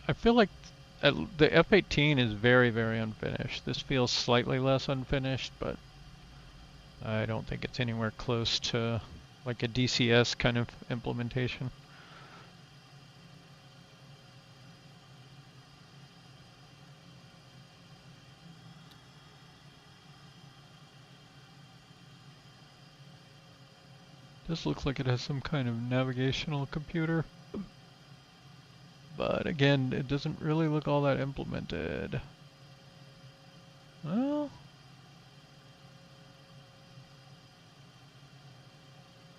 I feel like the F-18 is very, very unfinished. This feels slightly less unfinished, but I don't think it's anywhere close to like a DCS kind of implementation. This looks like it has some kind of navigational computer. But again, it doesn't really look all that implemented. Well,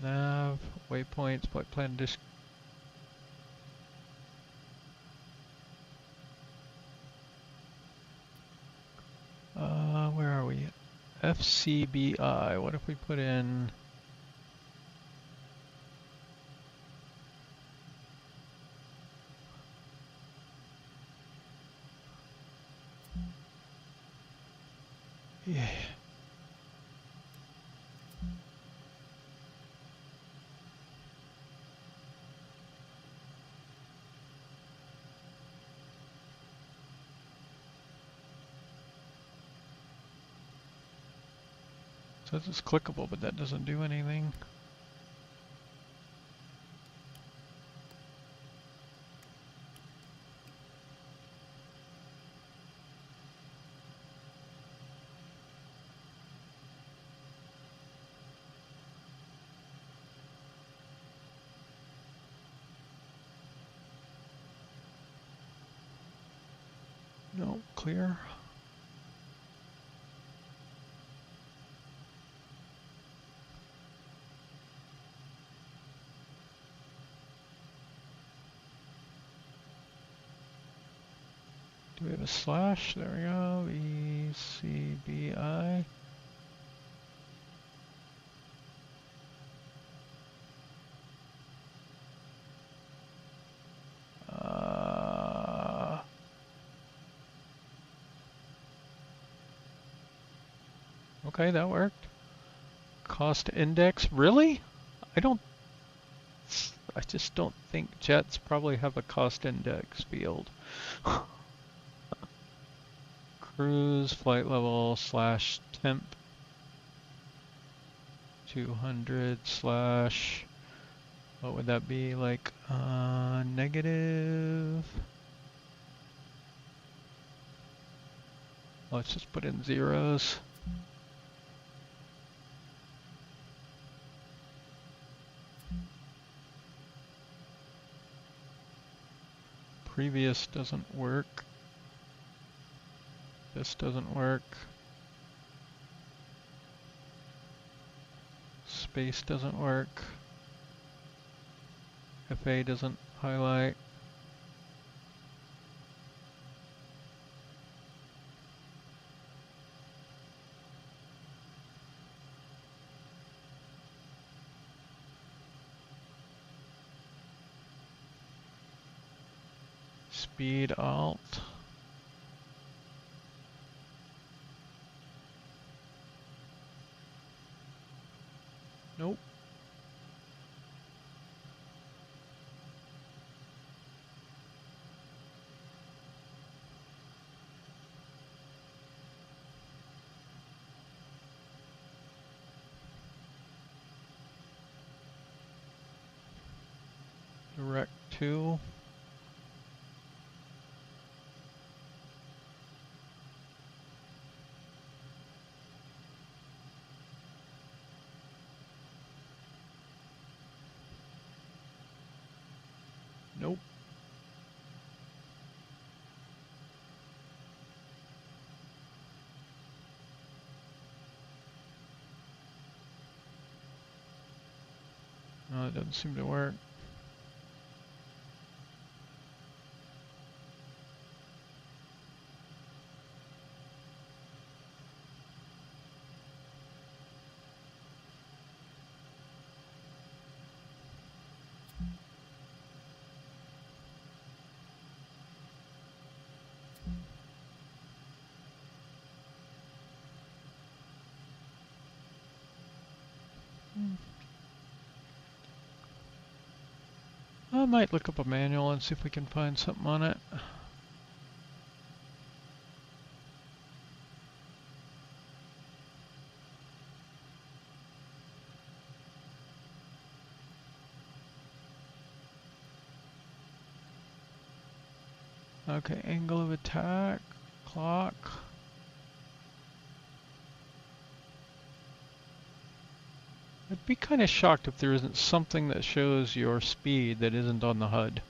nav, waypoints, flight plan disk. Where are we? FCBI. What if we put in? Yeah. So this is clickable, but that doesn't do anything. No, clear. Do we have a slash? There we go. VCBI. Okay, that worked. Cost index, really? I just don't think jets probably have a cost index field. Cruise, flight level, slash temp. 200 slash, what would that be, like, negative? Let's just put in zeros. Previous doesn't work. This doesn't work. Space doesn't work. FA doesn't highlight. Speed alt. Nope. Direct to. Nope. No, it doesn't seem to work. I might look up a manual and see if we can find something on it. Okay, angle of attack, clock. I'd be kind of shocked if there isn't something that shows your speed that isn't on the HUD.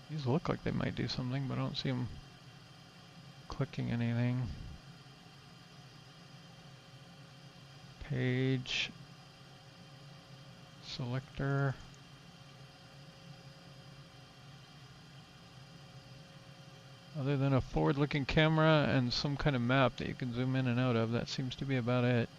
These look like they might do something, but I don't see them clicking anything. Page. Selector. Other than a forward-looking camera and some kind of map that you can zoom in and out of, that seems to be about it.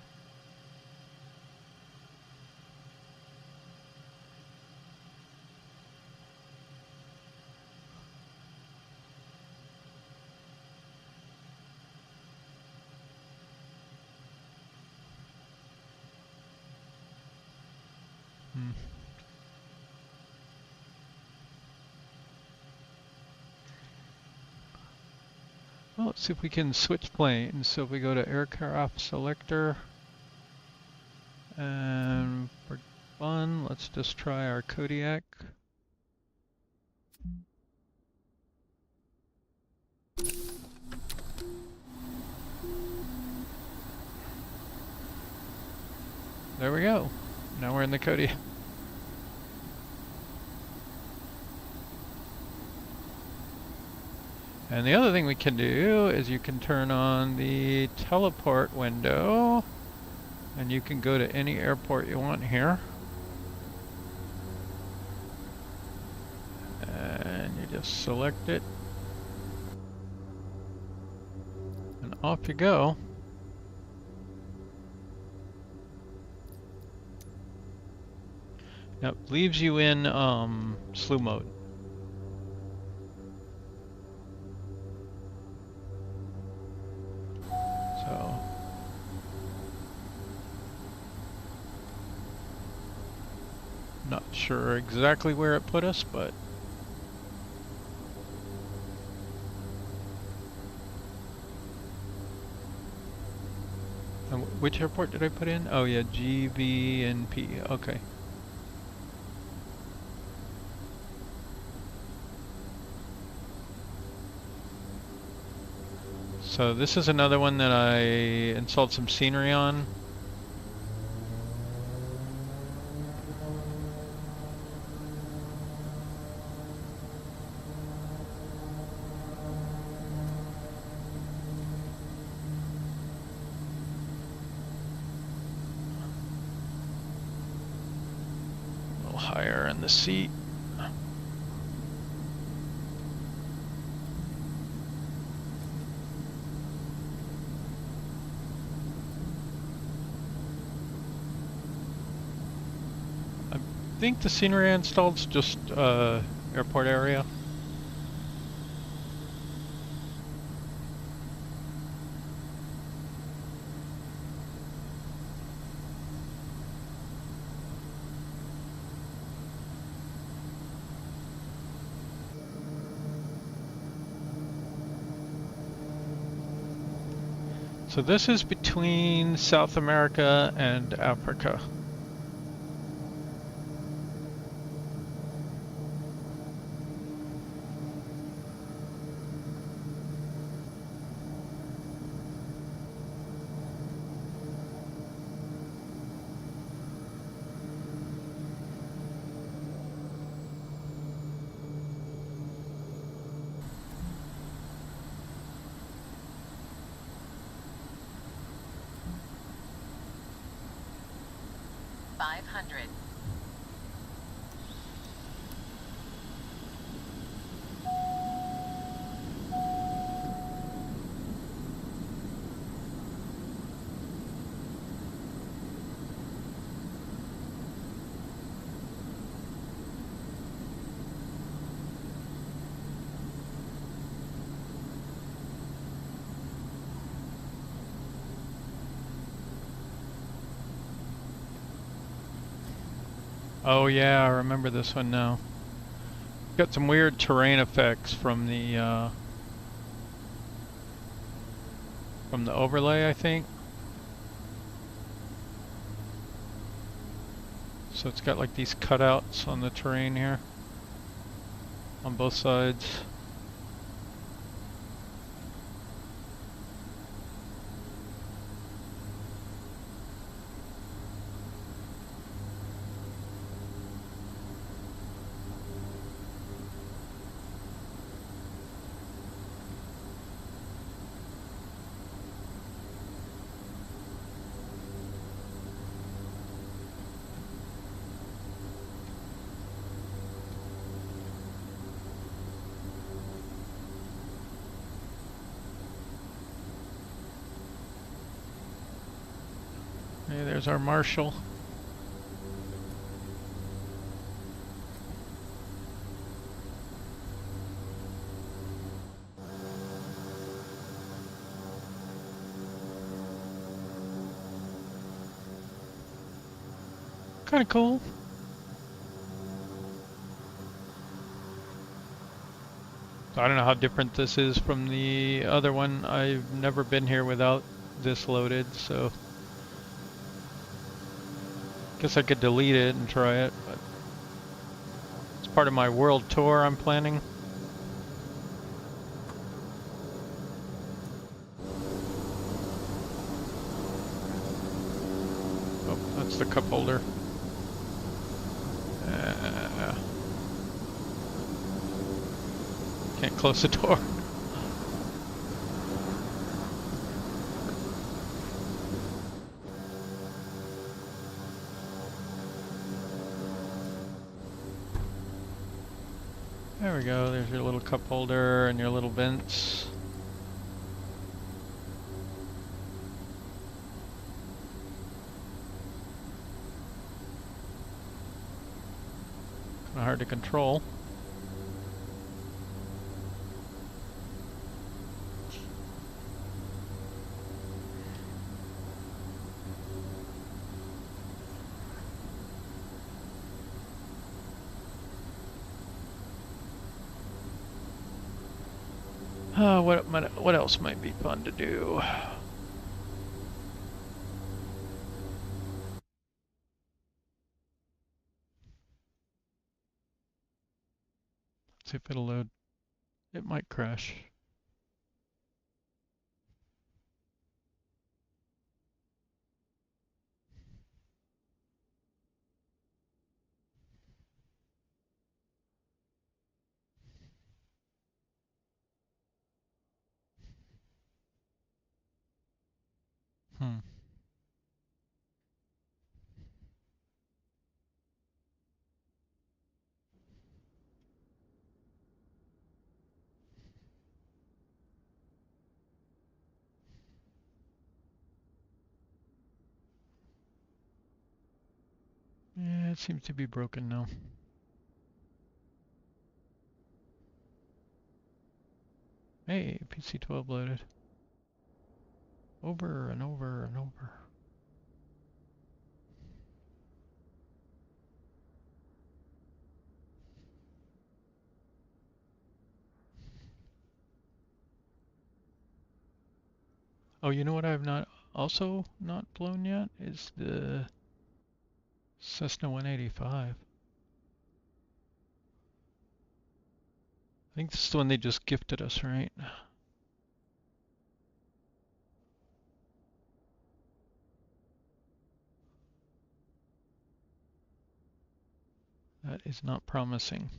Well, let's see if we can switch planes. So if we go to aircraft selector, and for fun, let's just try our Kodiak. There we go. Now we're in the Kodiak. And the other thing we can do is you can turn on the teleport window and you can go to any airport you want here. And you just select it. And off you go. Now it leaves you in slew mode. So not sure exactly where it put us, but which airport did I put in? Oh yeah, GVNP. Okay. So this is another one that I installed some scenery on. A little higher in the seat. I think the scenery I installed is just airport area. So this is between South America and Africa. Oh yeah, I remember this one now. Got some weird terrain effects from the from the overlay, I think. So it's got like these cutouts on the terrain here on both sides. Hey, there's our marshal. Kind of cool. So I don't know how different this is from the other one. I've never been here without this loaded, so guess I could delete it and try it, but it's part of my world tour I'm planning. Oh, that's the cup holder. Can't close the door. There we go, there's your little cup holder and your little vents. Kinda hard to control. What else might be fun to do? See if it'll load. It might crash. Yeah, it seems to be broken now. Hey, PC-12 loaded. Over and over and over. Oh, you know what I've also not blown yet is the Cessna 185. I think this is the one they just gifted us, right? That is not promising.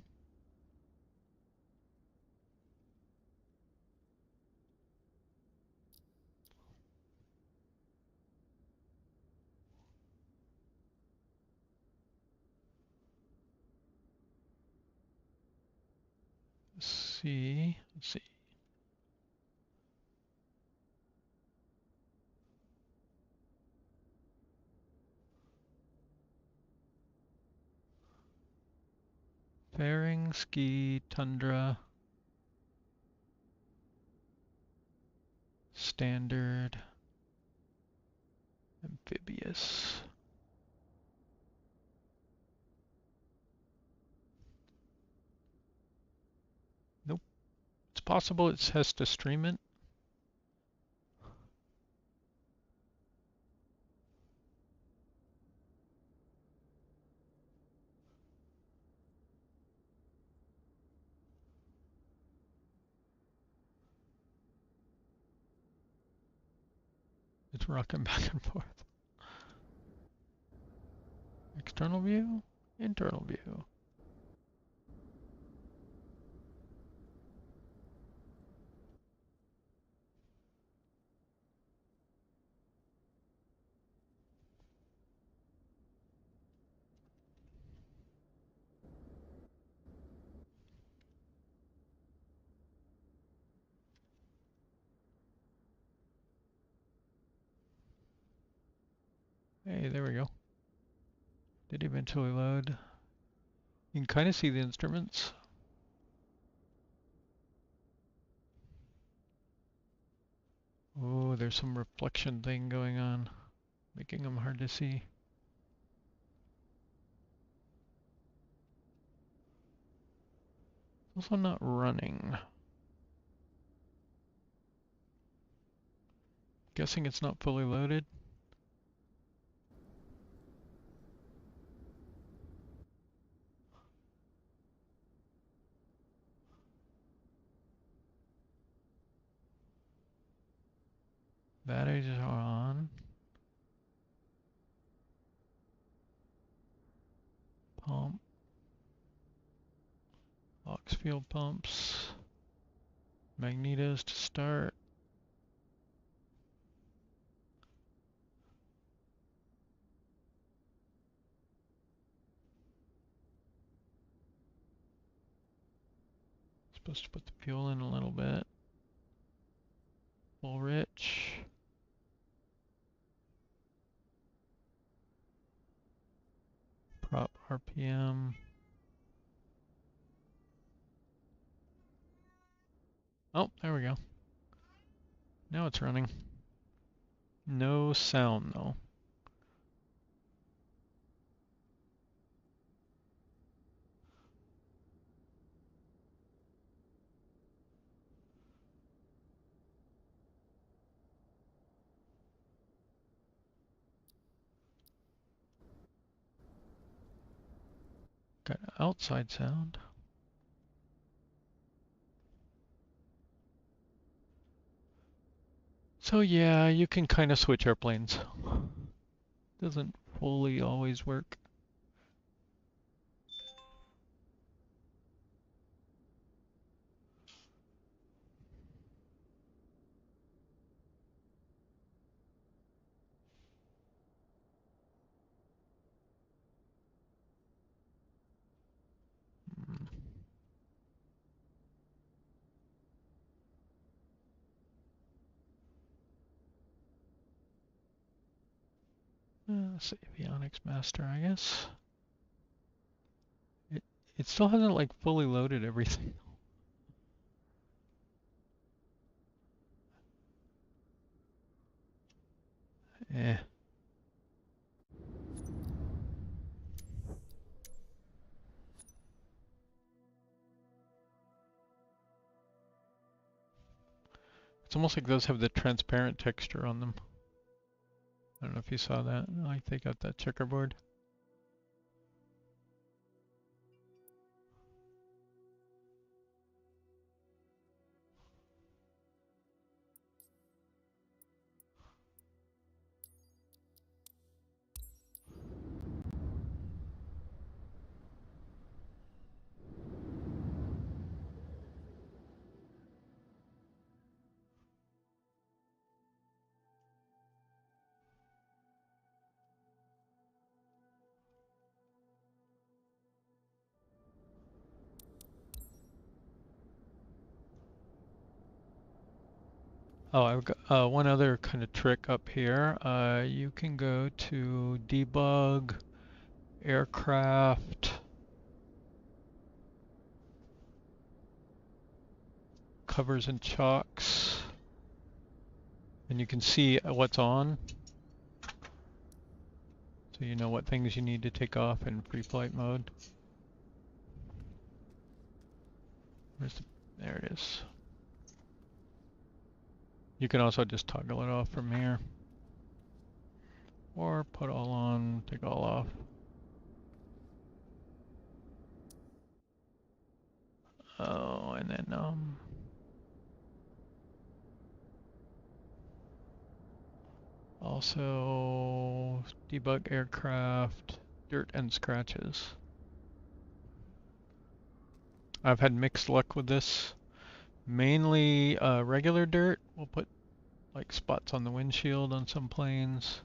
Let's see. Fairing, ski, tundra, standard, amphibious. Nope. It's possible it has to stream it. It's rocking back and forth. External view, internal view. Hey, there we go. Did eventually load. You can kind of see the instruments. Oh, there's some reflection thing going on, making them hard to see. Also not running. Guessing it's not fully loaded. Batteries are on. Pump. Box fuel pumps. Magnetos to start. Supposed to put the fuel in a little bit. Full rich. Prop RPM. Oh, there we go. Now it's running. No sound though. Got outside sound. So yeah, you can kind of switch airplanes. Doesn't fully always work. Let's see, avionics master, I guess. It still hasn't like fully loaded everything. Eh. It's almost like those have the transparent texture on them. I don't know if you saw that. Like they got that checkerboard. Oh, I've got one other kind of trick up here. You can go to Debug, Aircraft, Covers and Chocks, and you can see what's on. So you know what things you need to take off in free flight mode. There it is. You can also just toggle it off from here. Or put all on, take all off. Oh, and then Also, debug aircraft, dirt and scratches. I've had mixed luck with this. Mainly regular dirt. We'll put like spots on the windshield on some planes.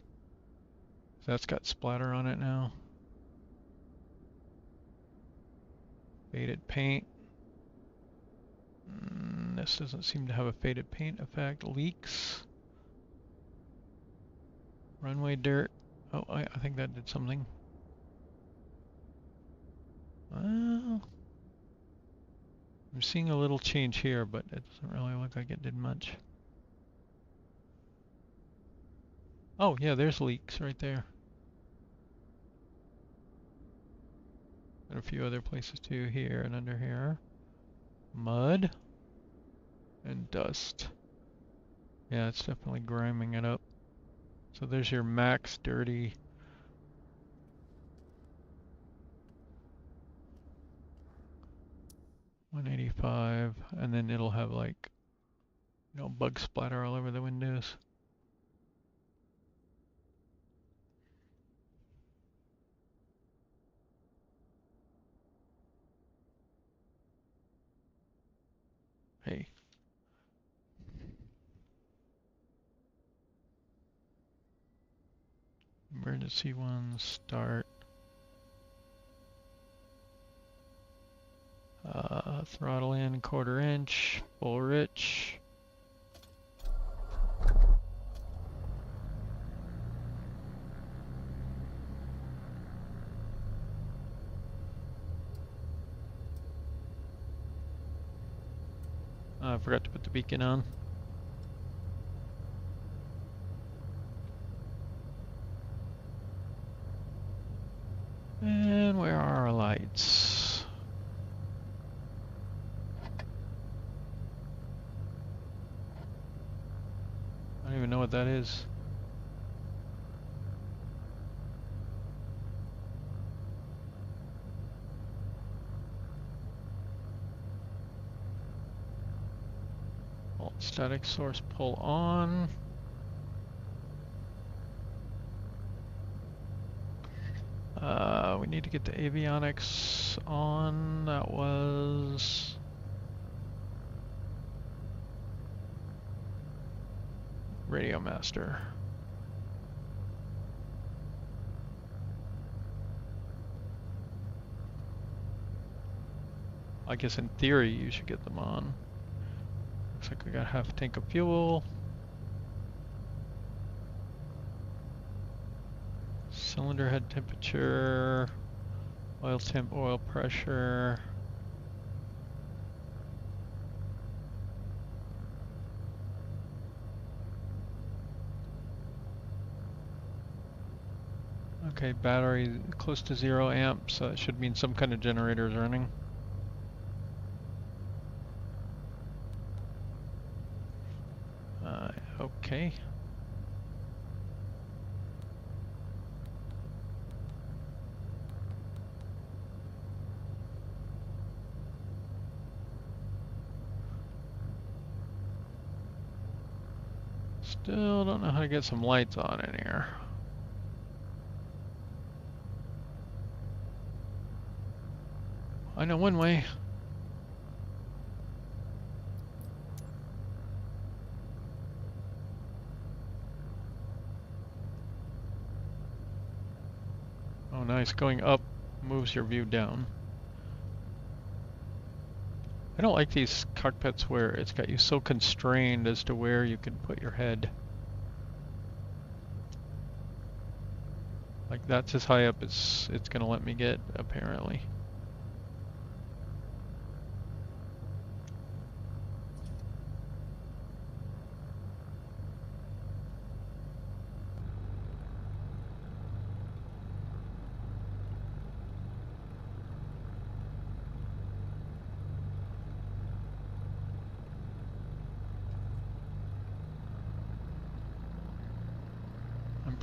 That's got splatter on it now. Faded paint. This doesn't seem to have a faded paint effect. Leaks. Runway dirt. Oh, I think that did something. Well, I'm seeing a little change here, but it doesn't really look like it did much. Oh, yeah, there's leaks right there. And a few other places too, here and under here. Mud. And dust. Yeah, it's definitely griming it up. So there's your max dirty. $185, and then it'll have like, you know, bug splatter all over the windows. Hey. Emergency ones start. Throttle in, 1/4 inch, full rich. I forgot to put the beacon on. And where are our lights? I don't even know what that is. Alt static source pull on. We need to get the avionics on. That was Radio Master. I guess in theory you should get them on. Looks like we got half a tank of fuel. Cylinder head temperature, oil temp, oil pressure. Okay, battery close to 0 amps, so it should mean some kind of generator is running. Okay. Still don't know how to get some lights on in here. I know one way. Oh, nice. Going up moves your view down. I don't like these cockpits where it's got you so constrained as to where you can put your head. Like that's as high up as it's gonna let me get, apparently.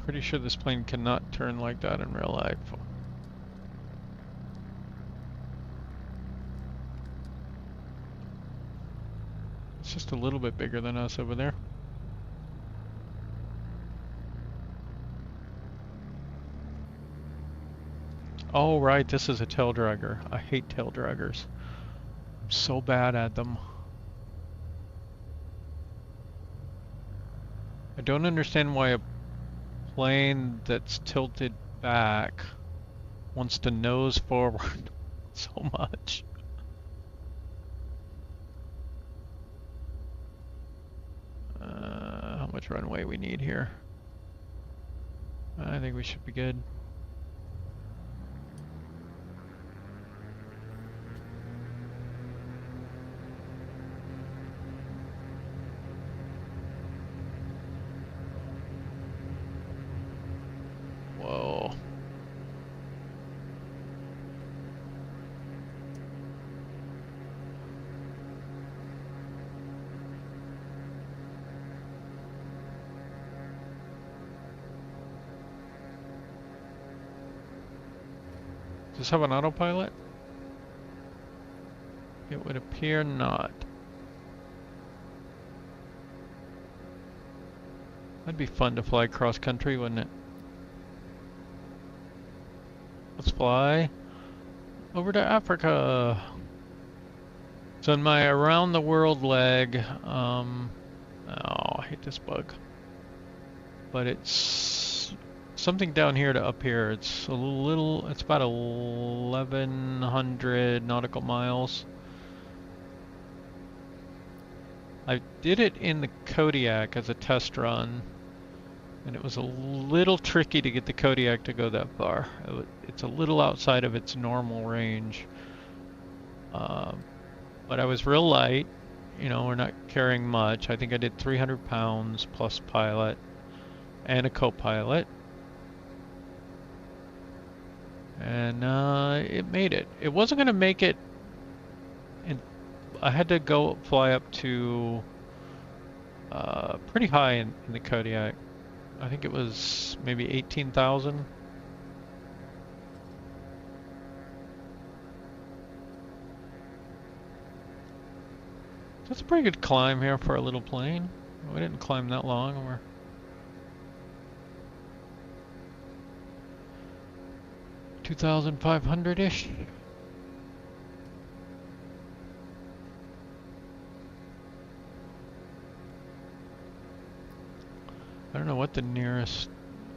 Pretty sure this plane cannot turn like that in real life. It's just a little bit bigger than us over there. Oh, right, this is a tail dragger. I hate tail draggers. I'm so bad at them. I don't understand why a plane that's tilted back wants to nose forward so much. How much runway we need here? I think we should be good. Whoa. Does this have an autopilot? It would appear not. That'd be fun to fly cross country, wouldn't it? Let's fly over to Africa. So in my around the world leg, oh, I hate this bug. But it's something down here to up here. It's a little, it's about 1,100 nautical miles. I did it in the Kodiak as a test run, and it was a little tricky to get the Kodiak to go that far. It's a little outside of its normal range. But I was real light, you know, we're not carrying much. I think I did 300 pounds plus pilot and a co-pilot. And it made it. It wasn't going to make it. I had to go fly up to pretty high in the Kodiak. I think it was maybe 18,000. That's a pretty good climb here for a little plane. We didn't climb that long. We're 2,500-ish. I don't know what the nearest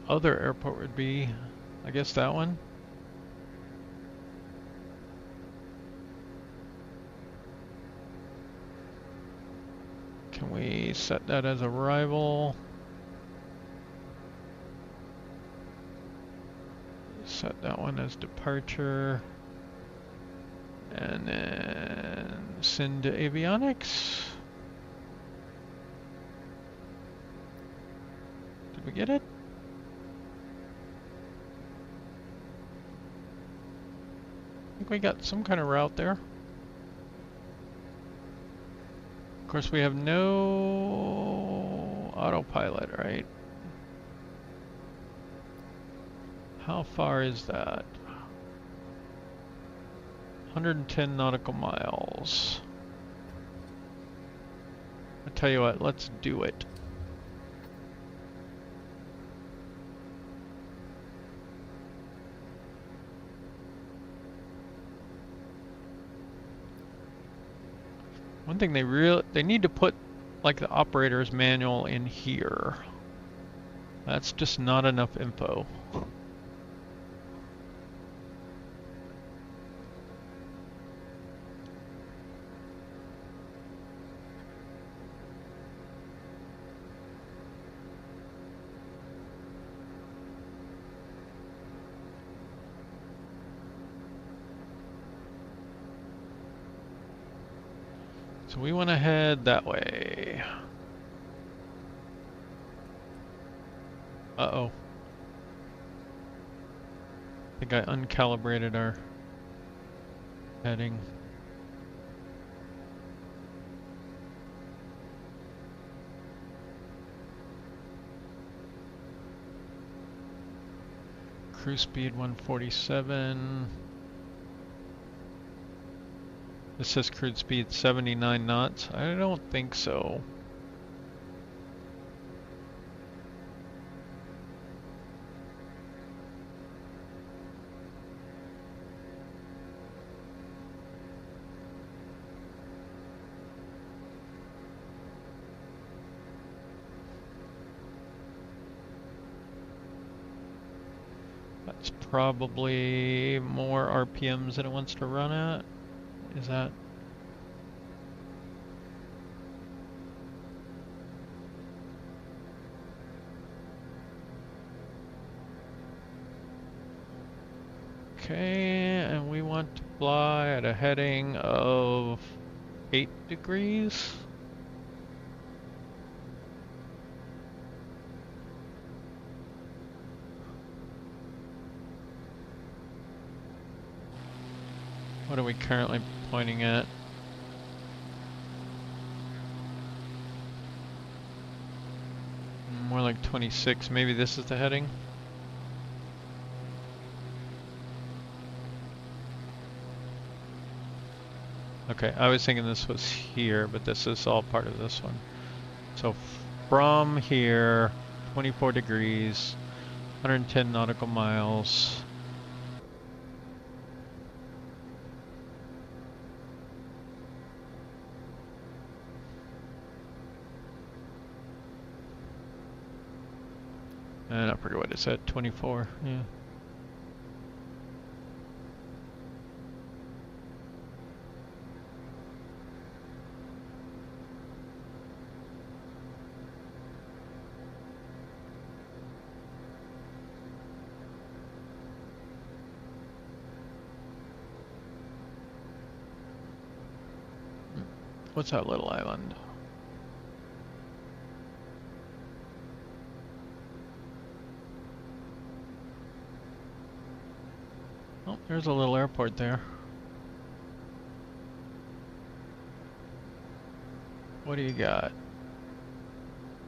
other airport would be. I guess that one. Can we set that as arrival? Set that one as departure. And then send to avionics. Did we get it? I think we got some kind of route there. Of course, we have no autopilot, right? How far is that? 110 nautical miles. I tell you what, let's do it. One thing they need to put like the operator's manual in here. That's just not enough info. So we want to head that way. Uh-oh. I think I uncalibrated our heading. Cruise speed 147. This says cruise speed 79 knots. I don't think so. probably more RPMs than it wants to run at. Is that? Okay, and we want to fly at a heading of 8 degrees. What are we currently pointing at? More like 26. Maybe this is the heading? Okay, I was thinking this was here, but this is all part of this one. So from here, 24 degrees, 110 nautical miles. And I forget what it said, 24, yeah. What's that little island? Oh, there's a little airport there. What do you got?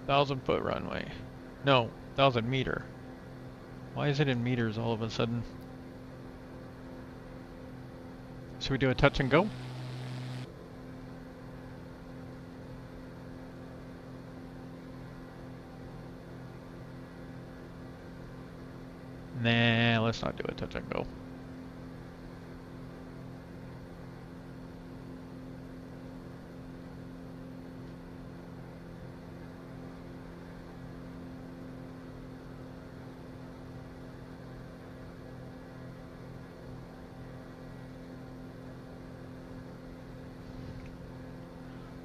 1,000-foot runway. No, 1,000-meter. Why is it in meters all of a sudden? Should we do a touch and go? Nah, let's not do a touch and go.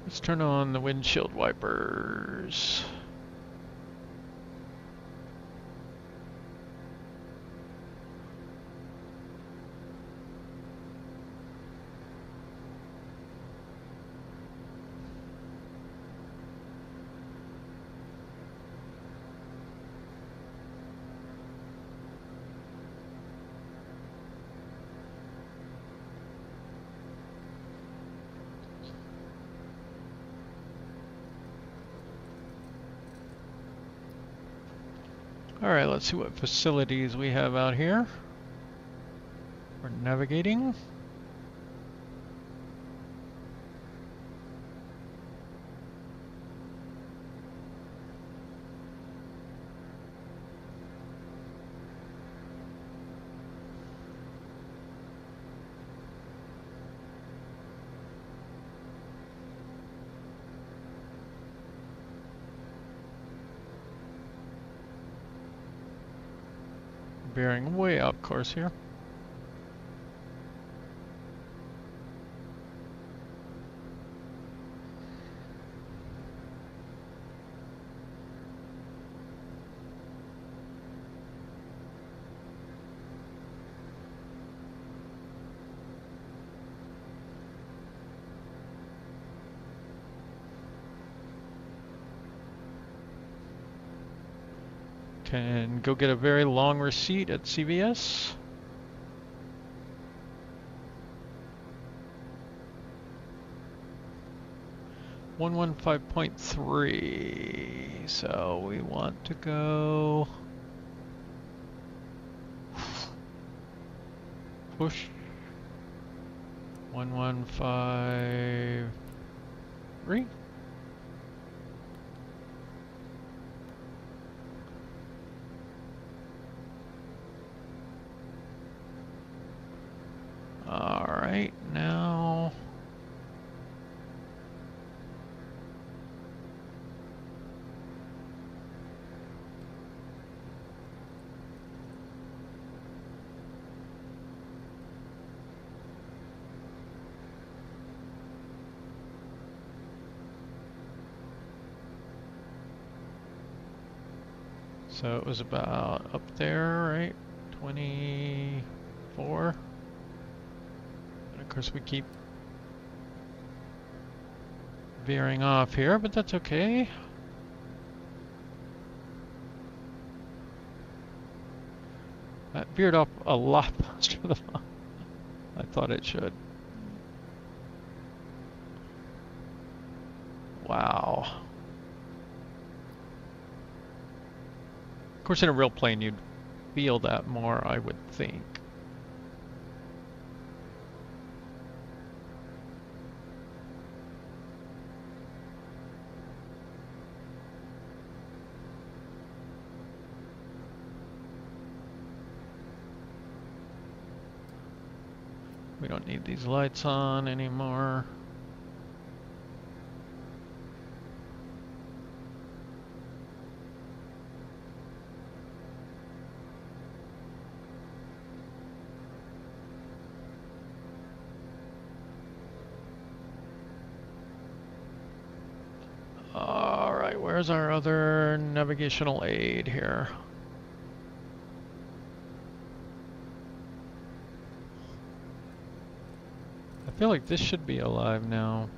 Let's turn on the windshield wipers. Alright, let's see what facilities we have out here. We're navigating. Bearing way off course here. Can go get a very long receipt at CVS. .3. So we want to go push 1153. All right, now So it was about up there, right? 24. And of course we keep veering off here, but that's okay. That veered up a lot faster than I thought it should. Wow. Of course, in a real plane, you'd feel that more, I would think. We don't need these lights on anymore. All right, where's our other navigational aid here? I feel like this should be alive now.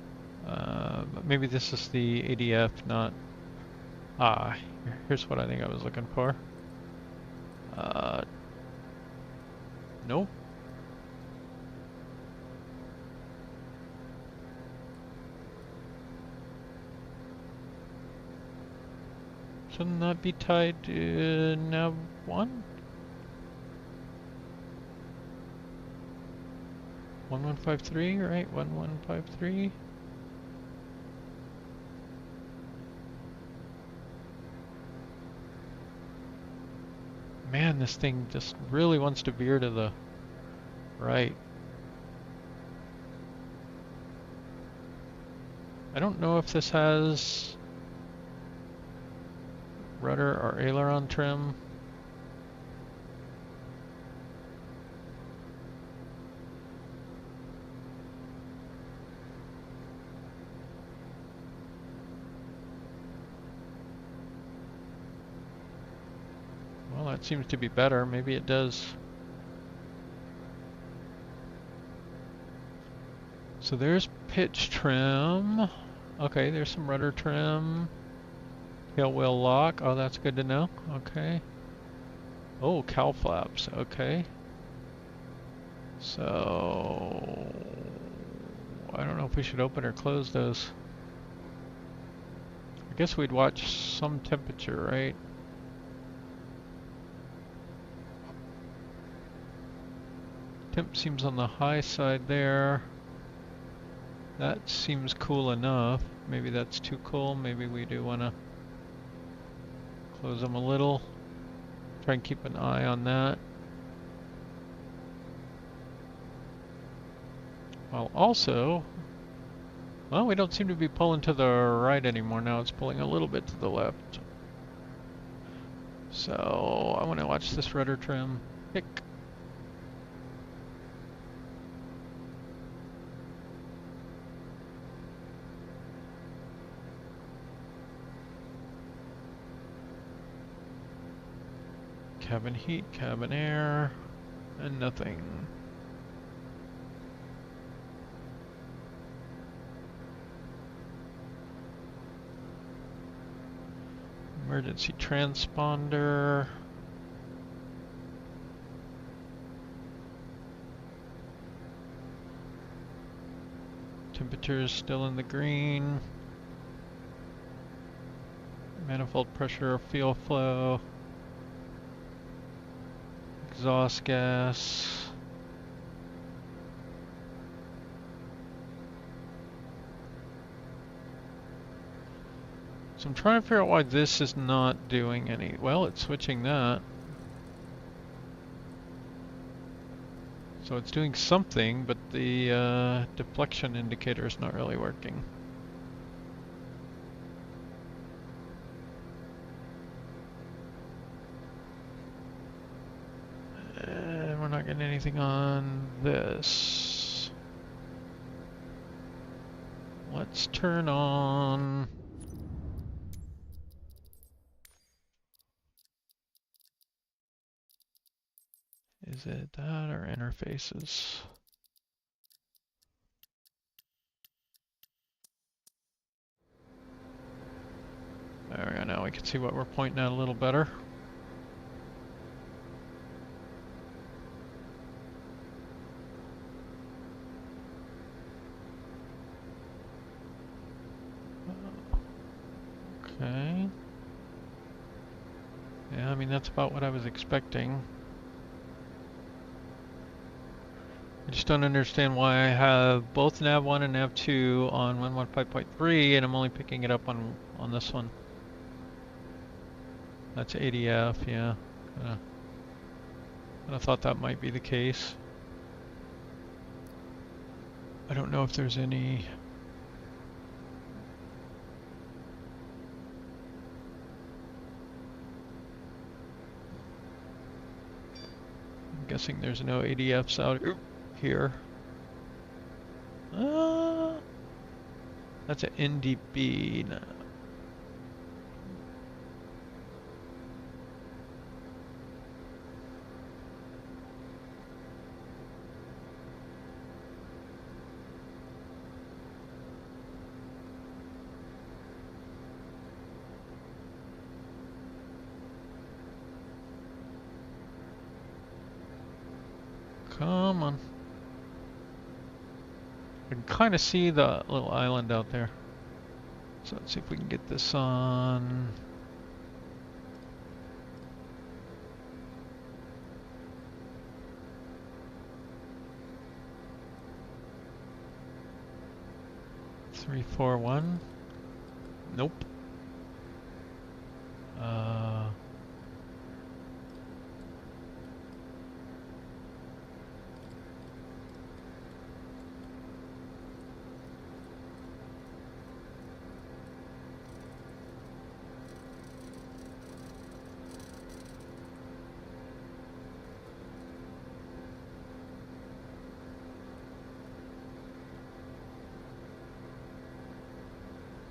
But maybe this is the ADF, not... Ah, here's what I think I was looking for. No. Shouldn't that be tied to nav 1? 1153, right? 1153. Man, this thing just really wants to veer to the right. I don't know if this has rudder or aileron trim. Well, that seems to be better. Maybe it does. So there's pitch trim. Okay, there's some rudder trim. Tail wheel lock. Oh, that's good to know. Okay. Oh, cowl flaps. Okay. So I don't know if we should open or close those. I guess we'd watch some temperature, right? Temp seems on the high side there. That seems cool enough. Maybe that's too cool. Maybe we do want to close them a little. Try and keep an eye on that. While also, well, we don't seem to be pulling to the right anymore now. It's pulling a little bit to the left. So I want to watch this rudder trim. Hick. Cabin heat, cabin air, and nothing. Emergency transponder. Temperature is still in the green. Manifold pressure, fuel flow. Exhaust gas. So I'm trying to figure out why this is not doing any. Well, it's switching that. So it's doing something, but the deflection indicator is not really working. We're not getting anything on this. Let's turn on Is it that or interfaces? There we go, now we can see what we're pointing at a little better. Okay. Yeah, I mean, that's about what I was expecting. I just don't understand why I have both nav1 and nav2 on 115.3 and I'm only picking it up on this one. That's ADF, yeah. I thought that might be the case. I don't know if there's any... I'm guessing there's no ADFs out here. That's an NDB. No. Come on. I can kind of see the little island out there. So let's see if we can get this on. Three, 4, 1. Nope.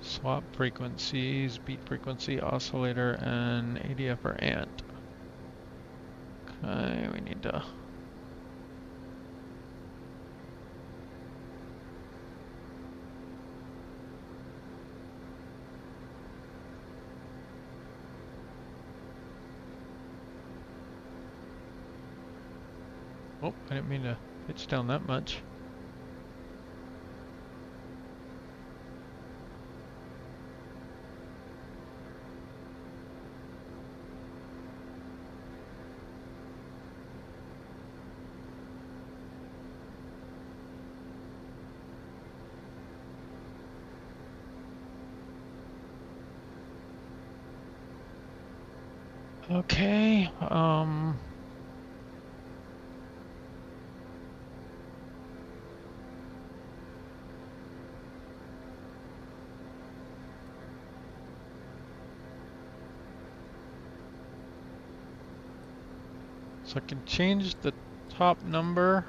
Swap frequencies, beat frequency, oscillator, and ADF or ANT. Okay, we need to... Oh, I didn't mean to pitch down that much. Okay, so I can change the top number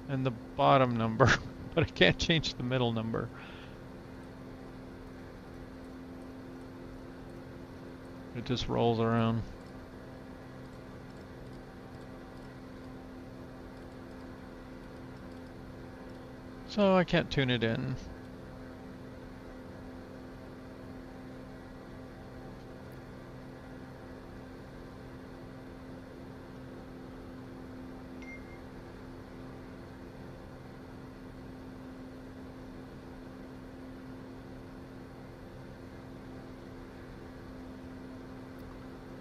and the bottom number, but I can't change the middle number. It just rolls around. So I can't tune it in.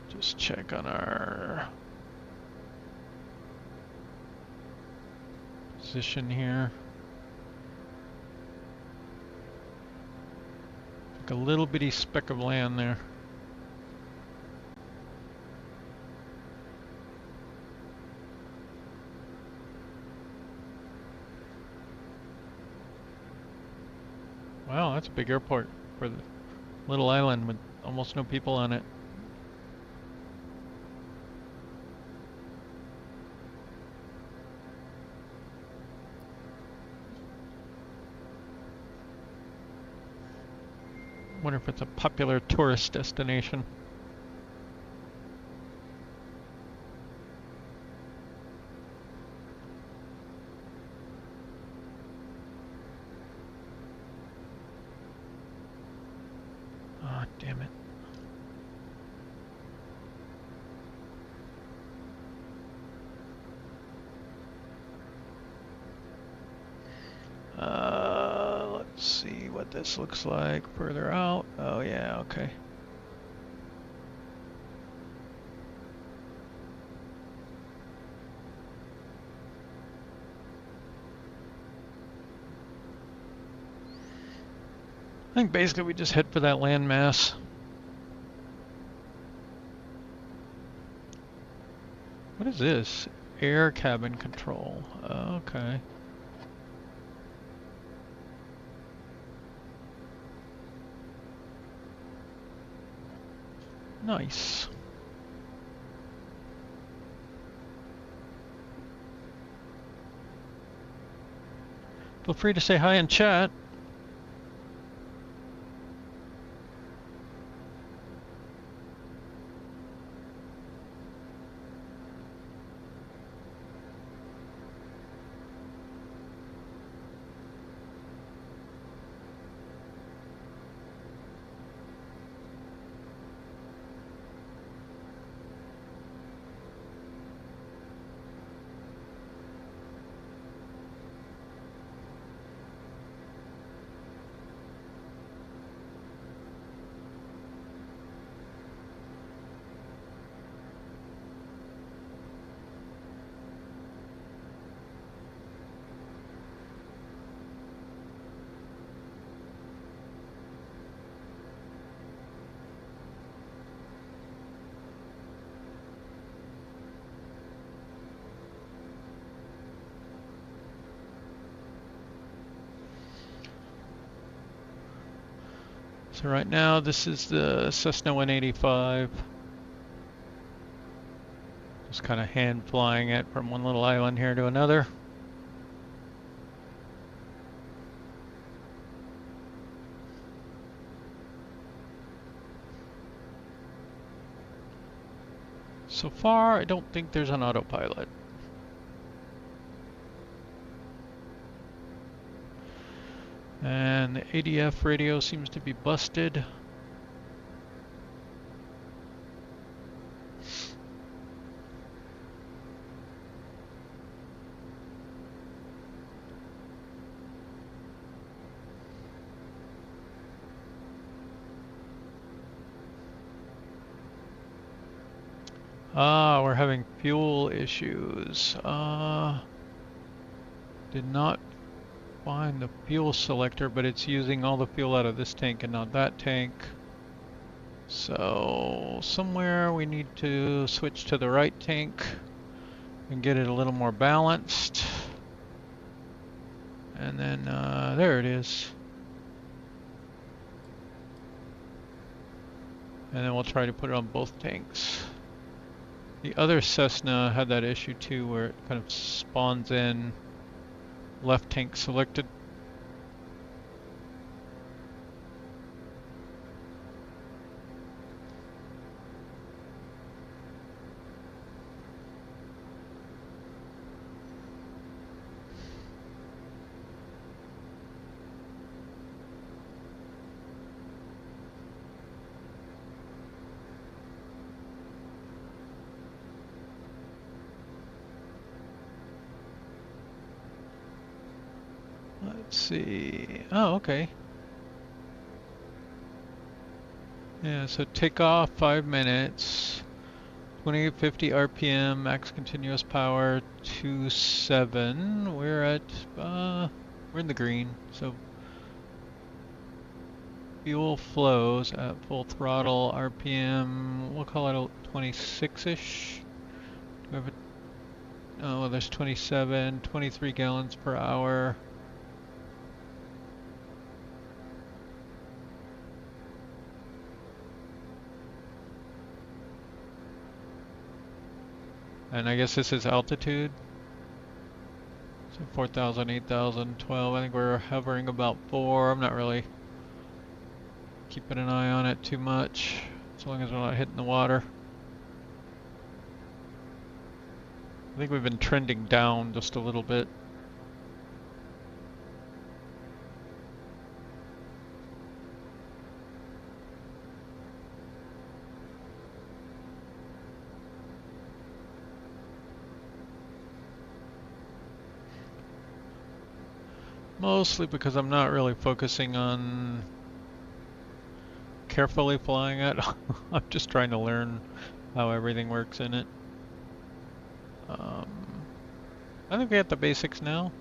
Just check on our position here. Like a little bitty speck of land there. Wow, that's a big airport for the little island with almost no people on it. Wonder if it's a popular tourist destination. Damn it. Let's see what this looks like further out. Oh yeah, okay. I think basically we just head for that landmass. What is this? Air cabin control. Okay. Nice. Feel free to say hi in chat. So right now this is the Cessna 185. Just kind of hand flying it from one little island here to another. So far, I don't think there's an autopilot. And the ADF radio seems to be busted. Ah, we're having fuel issues. Did not find the fuel selector, but it's using all the fuel out of this tank and not that tank. So somewhere we need to switch to the right tank and get it a little more balanced. And then there it is. And then we'll try to put it on both tanks. The other Cessna had that issue too, where it kind of spawns in left tank selected. Let's see. Oh, okay. Yeah, so take off 5 minutes. 2850 RPM, max continuous power 27. We're at we're in the green. So fuel flows at full throttle, RPM, we'll call it 26-ish. Do we have a, oh, well, there's 27, 23 gallons per hour. And I guess this is altitude. So 4,000, 8,000, 12. I think we're hovering about 4. I'm not really keeping an eye on it too much, as long as we're not hitting the water. I think we've been trending down just a little bit. Mostly because I'm not really focusing on carefully flying it. I'm just trying to learn how everything works in it. I think we got the basics now.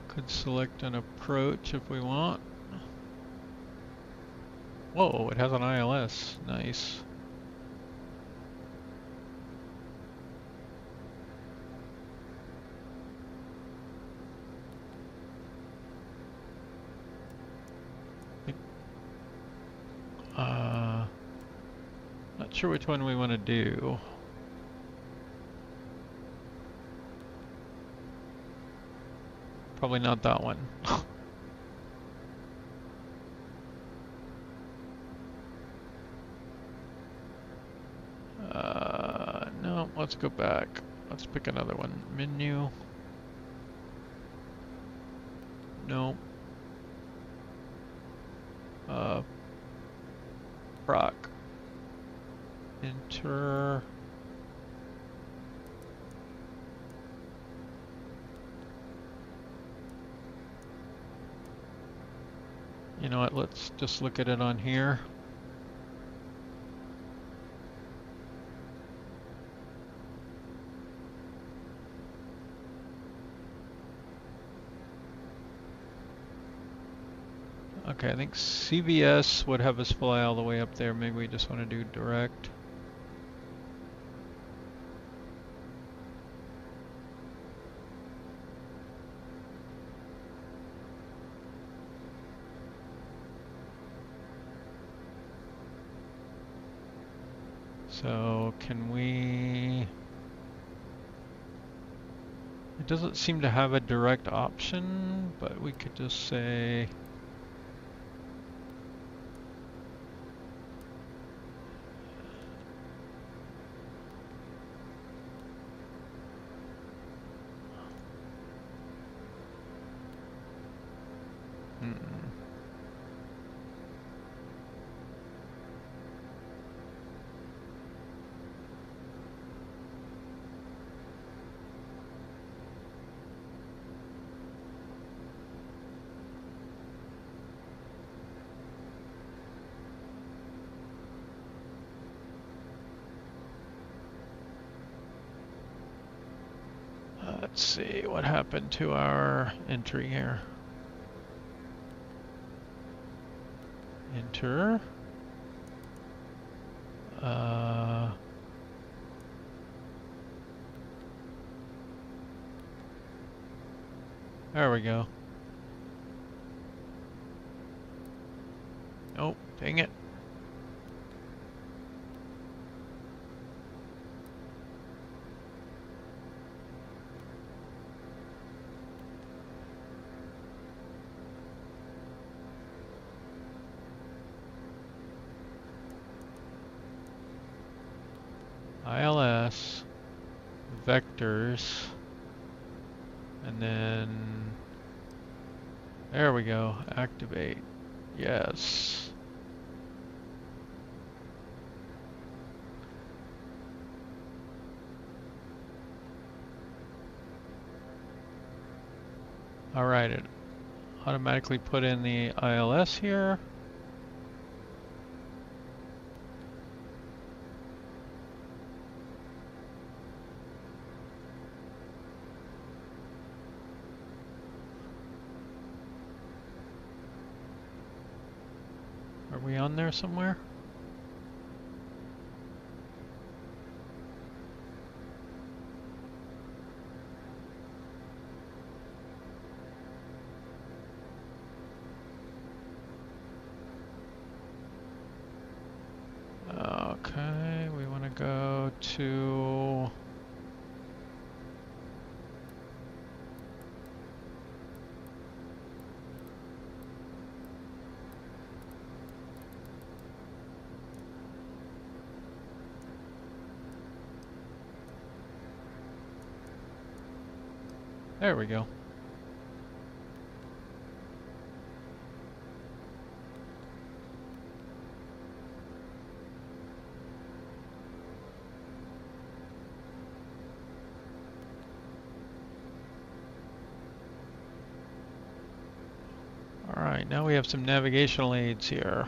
Could select an approach if we want. Whoa, it has an ILS. Nice. Not sure which one we want to do. Probably not that one. No, let's go back. Let's pick another one. Menu. No. Proc. Enter. You know what, let's just look at it on here. Okay, I think CVS would have us fly all the way up there. Maybe we just want to do direct. So can we... It doesn't seem to have a direct option, but we could just say... Let's see what happened to our entry here. Enter. There we go. Oh, dang it. ILS, vectors, and then there we go, activate, yes. All right, it automatically put in the ILS here. Are we on there somewhere? Okay, we want to go to... There we go. Alright, now we have some navigational aids here.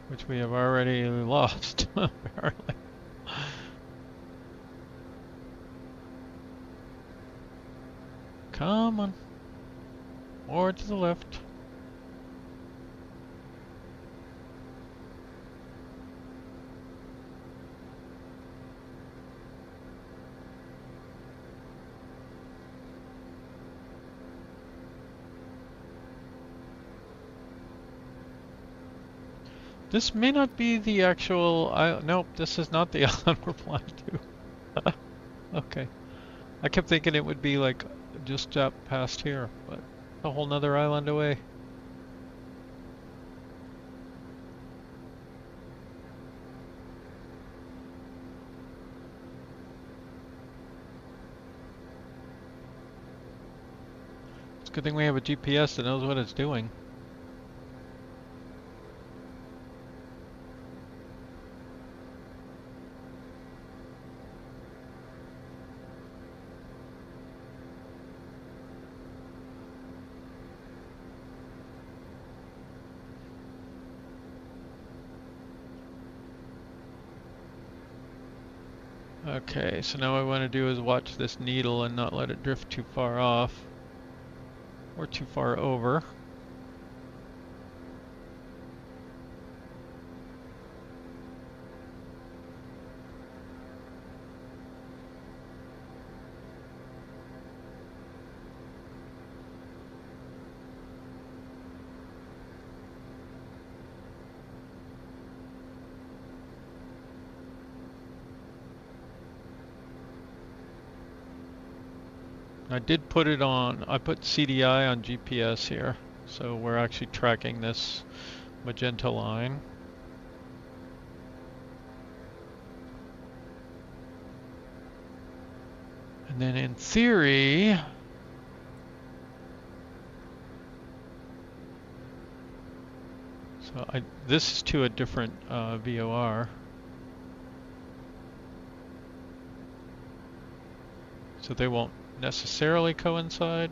Which we have already lost, apparently. Come on. More to the left. This may not be the actual nope, this is not the island we're flying to. Okay. I kept thinking it would be like just up past here, but a whole nother island away. It's a good thing we have a GPS that knows what it's doing. Okay, so now what I want to do is watch this needle and not let it drift too far off or too far over. I did put it on, I put CDI on GPS here, so we're actually tracking this magenta line. And then in theory, so this is to a different VOR. So they won't necessarily coincide.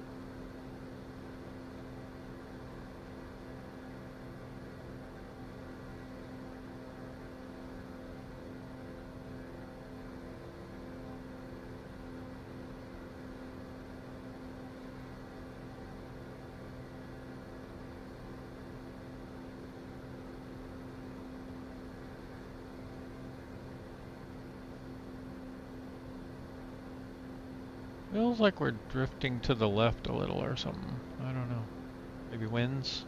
Feels like we're drifting to the left a little or something. I don't know. Maybe winds?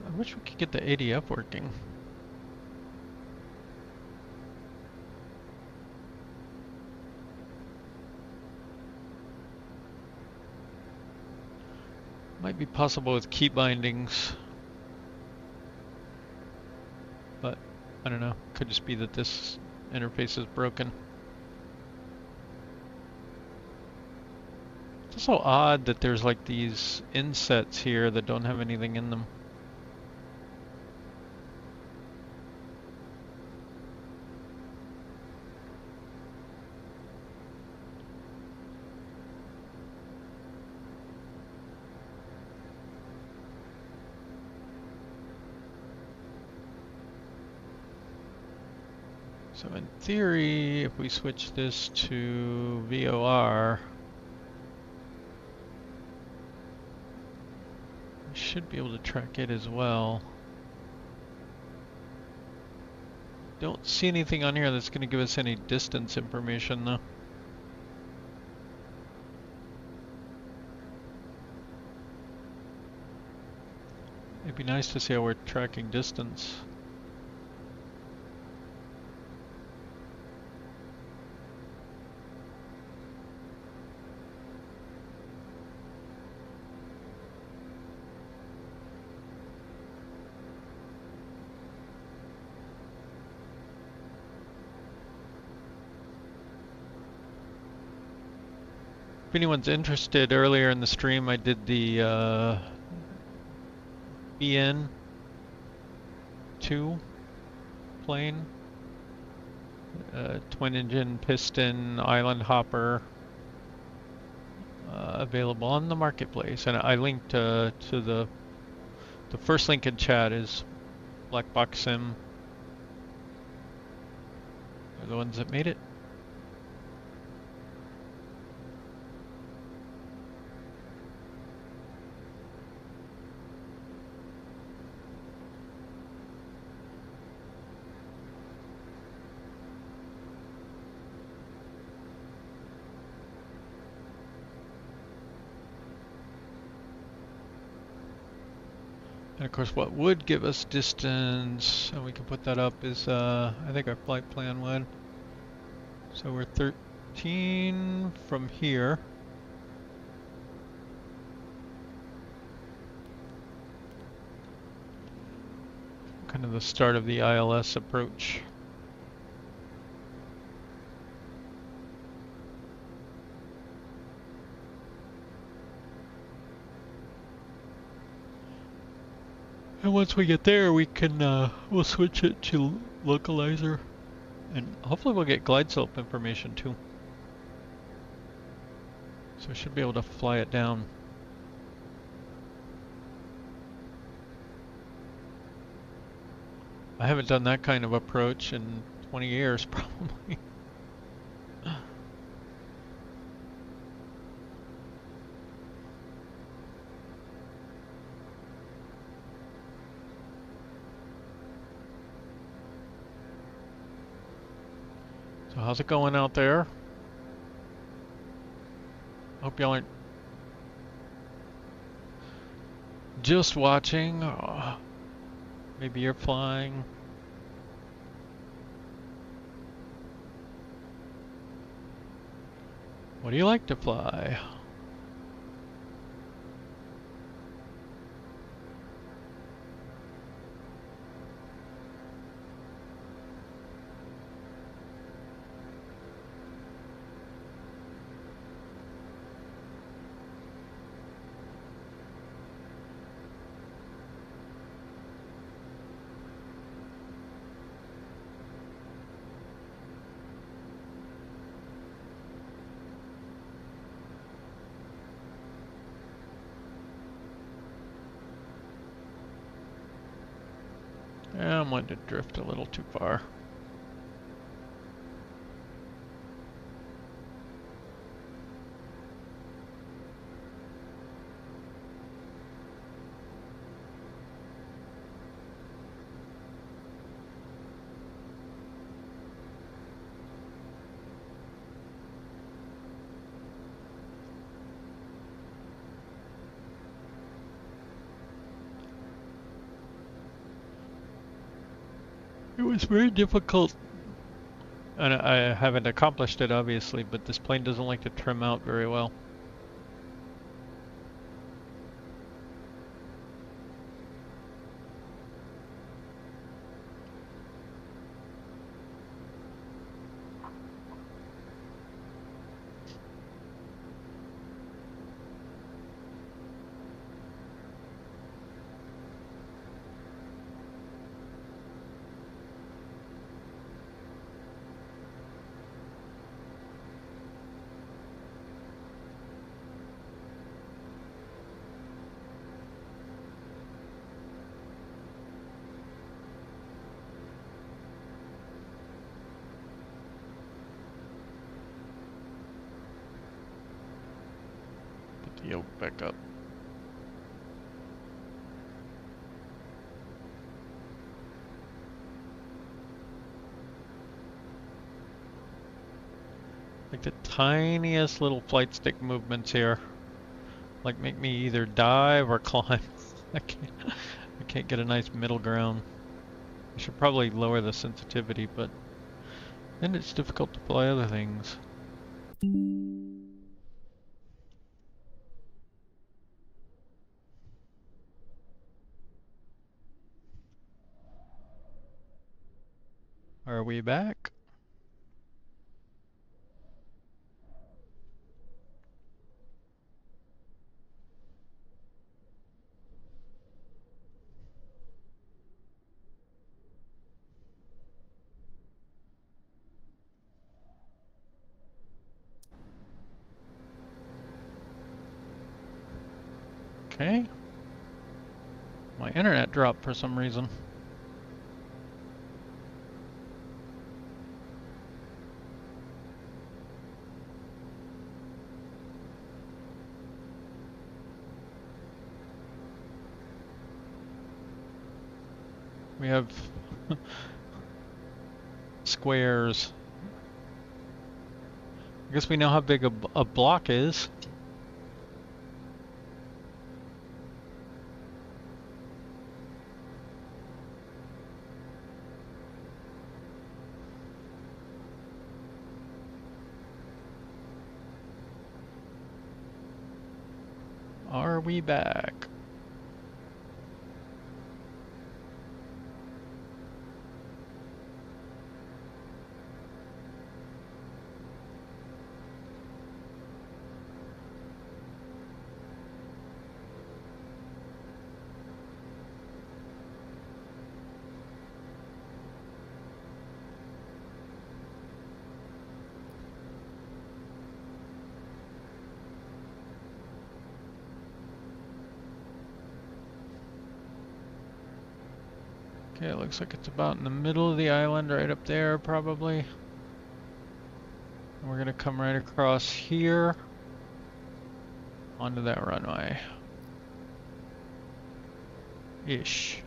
I wish we could get the ADF working. Might be possible with key bindings, but I don't know. Could just be that this interface is broken. It's also odd that there's like these insets here that don't have anything in them. So in theory, if we switch this to VOR, should be able to track it as well. Don't see anything on here that's going to give us any distance information though. It'd be nice to see how we're tracking distance. If anyone's interested, earlier in the stream I did the BN2 plane, twin engine piston island hopper, available on the marketplace, and I linked to the first link in chat is Black Box Sim. They're the ones that made it. And of course what would give us distance, and we can put that up, is I think our flight plan would. So we're 13 from here. Kind of the start of the ILS approach. And once we get there, we can we'll switch it to localizer, and hopefully we'll get glide slope information too. So we should be able to fly it down. I haven't done that kind of approach in 20 years probably. So how's it going out there? Hope y'all aren't just watching. Maybe you're flying. What do you like to fly? I wanted to drift a little too far. It was very difficult, and I haven't accomplished it obviously, but this plane doesn't like to trim out very well. Yoke back up. Like the tiniest little flight stick movements here. Like make me either dive or climb. I can't get a nice middle ground. I should probably lower the sensitivity, but then it's difficult to fly other things. Are we back? Okay. My internet dropped for some reason. We have squares. I guess we know how big a block is. Are we back? Okay, it looks like it's about in the middle of the island, right up there, probably. And we're gonna come right across here onto that runway. Ish.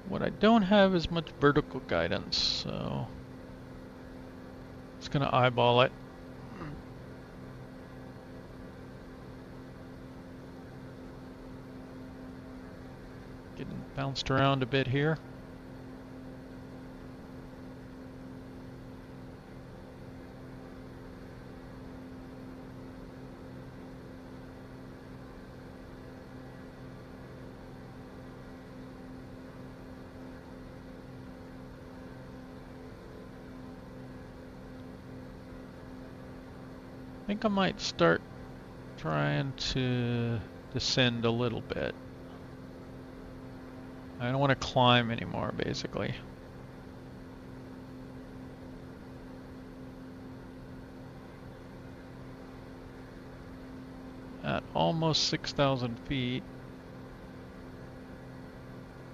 What I don't have is much vertical guidance, so just gonna eyeball it. Getting bounced around a bit here. I think I might start trying to descend a little bit. I don't want to climb anymore, basically. At almost 6,000 feet.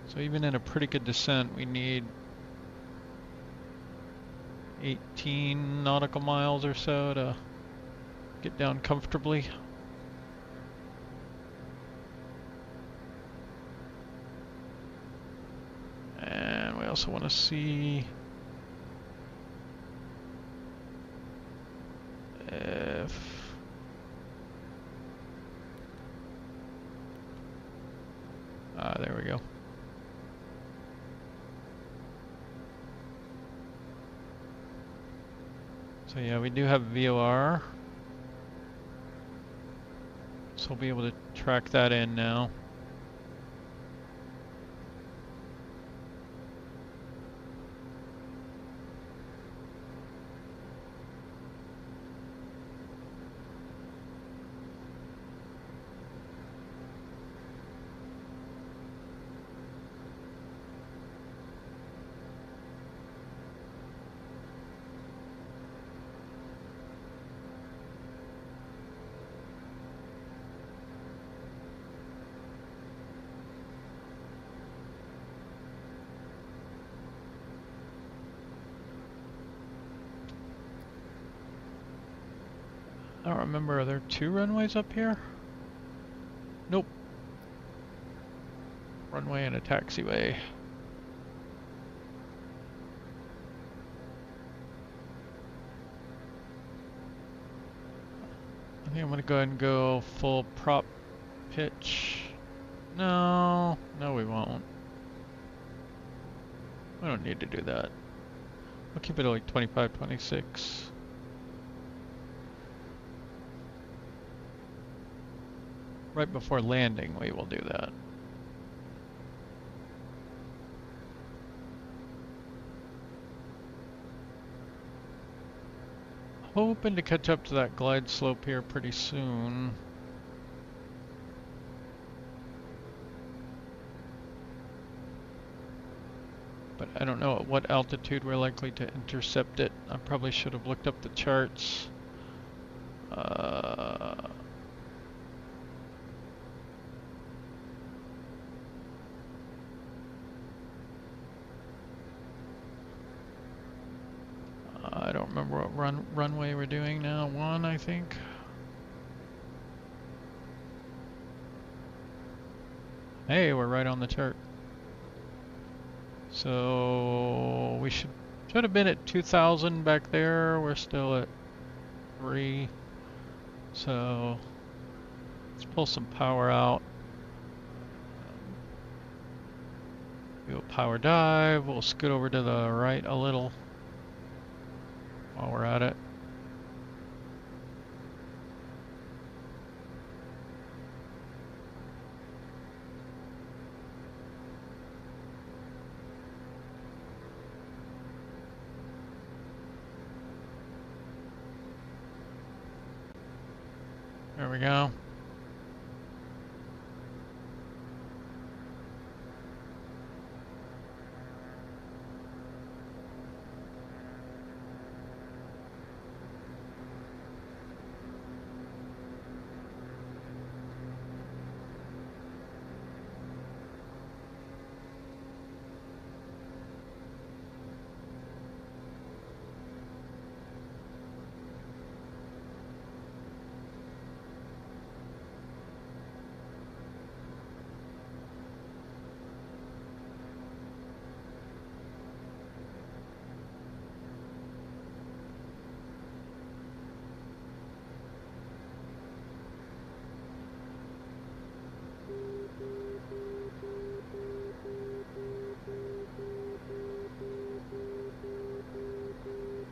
So even in a pretty good descent, we need 18 nautical miles or so to get down comfortably. And we also want to see if there we go. So yeah, we do have VOR. So we'll be able to track that in now. I don't remember, are there 2 runways up here? Nope. Runway and a taxiway. I think I'm gonna go ahead and go full prop pitch. No, we won't. We don't need to do that. I'll keep it at like 25, 26. Right before landing, we will do that. Hoping to catch up to that glide slope here pretty soon. But I don't know at what altitude we're likely to intercept it. I probably should have looked up the charts. I don't remember what runway we're doing now. 1, I think. Hey, we're right on the chart. So we should have been at 2,000 back there. We're still at 3. So let's pull some power out. Do a power dive. We'll scoot over to the right a little while we're at it. There we go.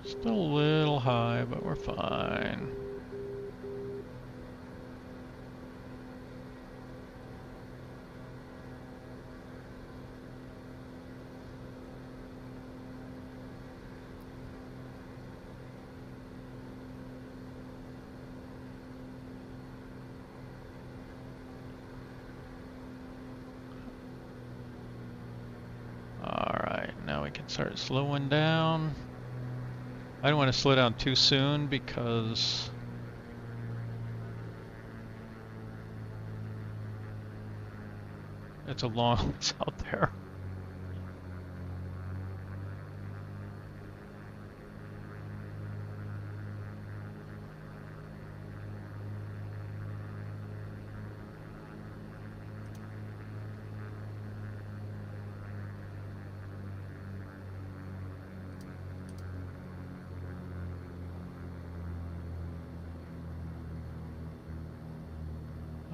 Still a little high, but we're fine. Alright, now we can start slowing down. I don't want to slow down too soon because it's a long ways out there.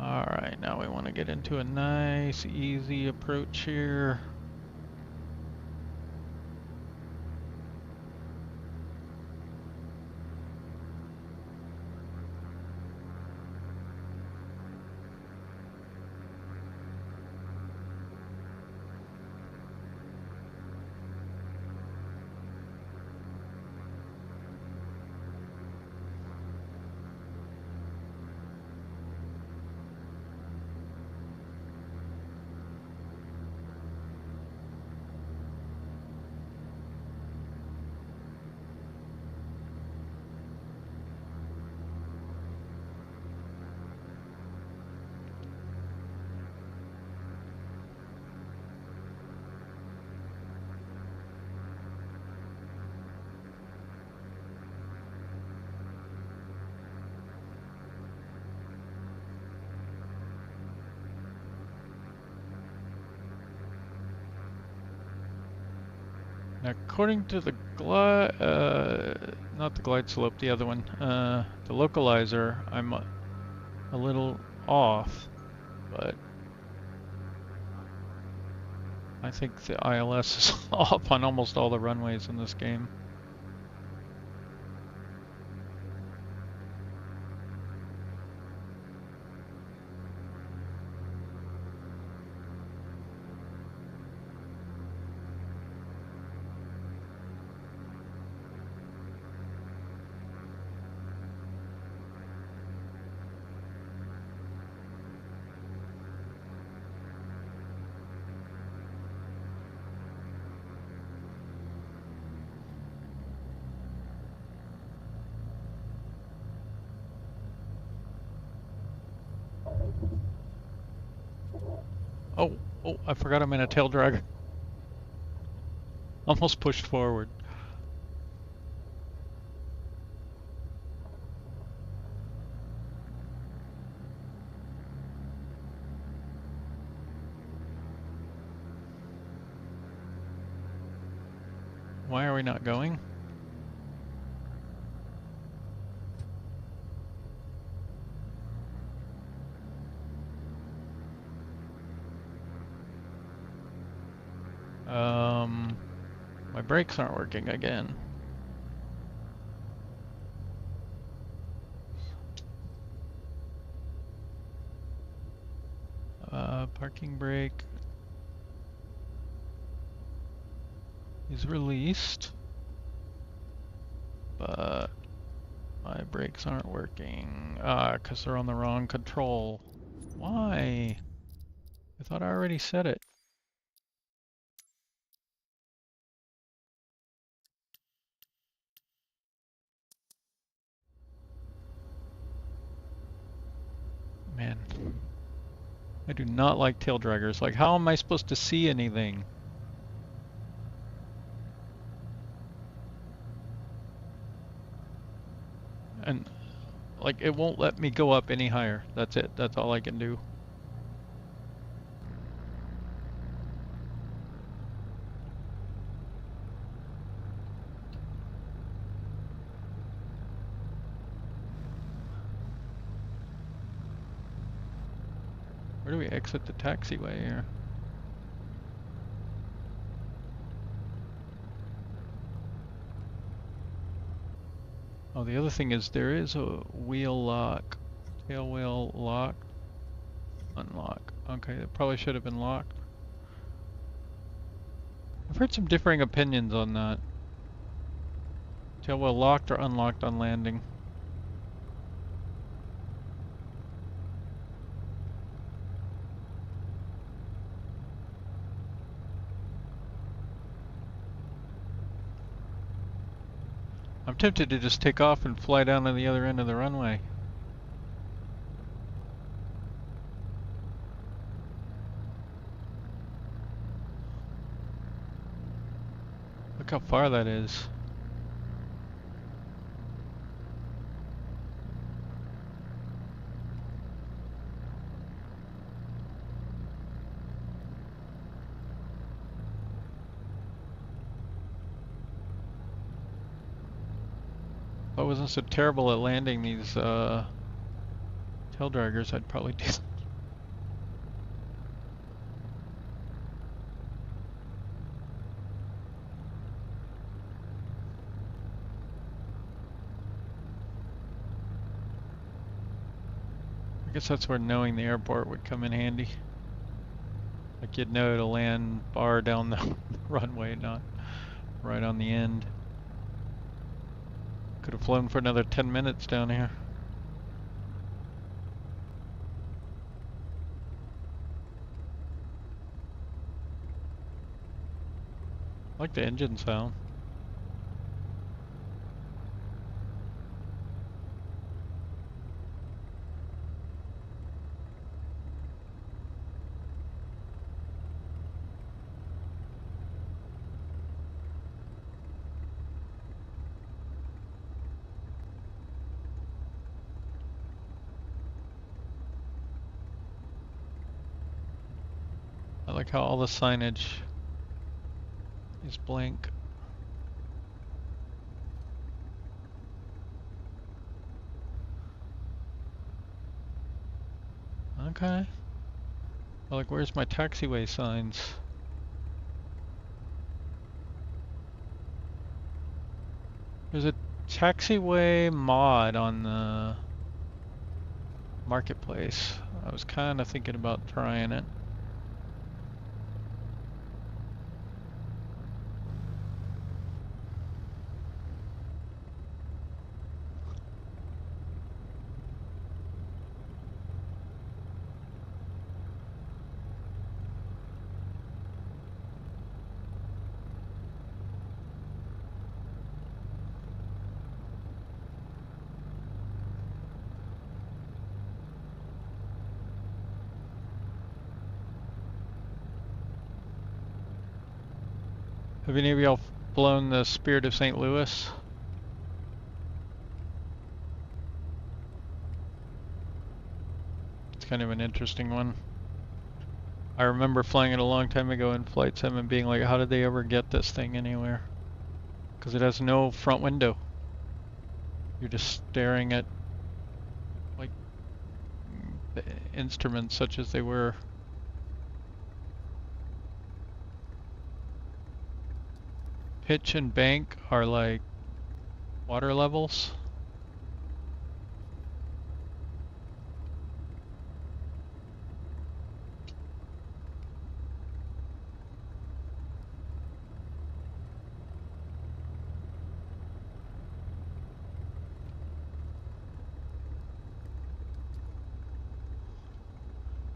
Alright, now we want to get into a nice, easy approach here. Now, according to the glide, not the glide slope, the other one, the localizer, I'm a little off, but I think the ILS is off on almost all the runways in this game. Oh, I forgot I'm in a tail dragger. Almost pushed forward. Why are we not going? My brakes aren't working again. Parking brake is released, but my brakes aren't working. Because they're on the wrong control. Why? I thought I already set it. Man, I do not like tail draggers. Like, how am I supposed to see anything? And, like, it won't let me go up any higher. That's it. That's all I can do. Where do we exit the taxiway here? Oh, the other thing is there is a wheel lock. Tail wheel lock. Unlock. Okay, that probably should have been locked. I've heard some differing opinions on that. Tail wheel locked or unlocked on landing. I'm tempted to just take off and fly down to the other end of the runway. Look how far that is. If I wasn't so terrible at landing these tail draggers, I'd probably do that. I guess that's where knowing the airport would come in handy. Like you'd know to land far down the runway, not right on the end. Could have flown for another 10 minutes down here. I like the engine sound. I like how all the signage is blank. Okay. Well, like, where's my taxiway signs? There's a taxiway mod on the marketplace. I was kind of thinking about trying it. Have any of y'all flown the Spirit of St. Louis? It's kind of an interesting one. I remember flying it a long time ago in flight sim and being like, how did they ever get this thing anywhere? Because it has no front window. You're just staring at like instruments such as they were. Pitch and bank are like water levels.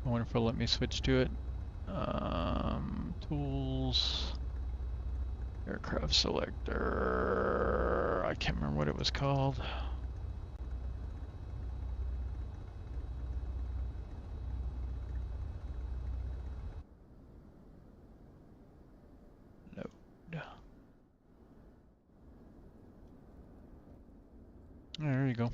I wonder if it'll let me switch to it. Tools, aircraft selector. I can't remember what it was called. Load. There you go.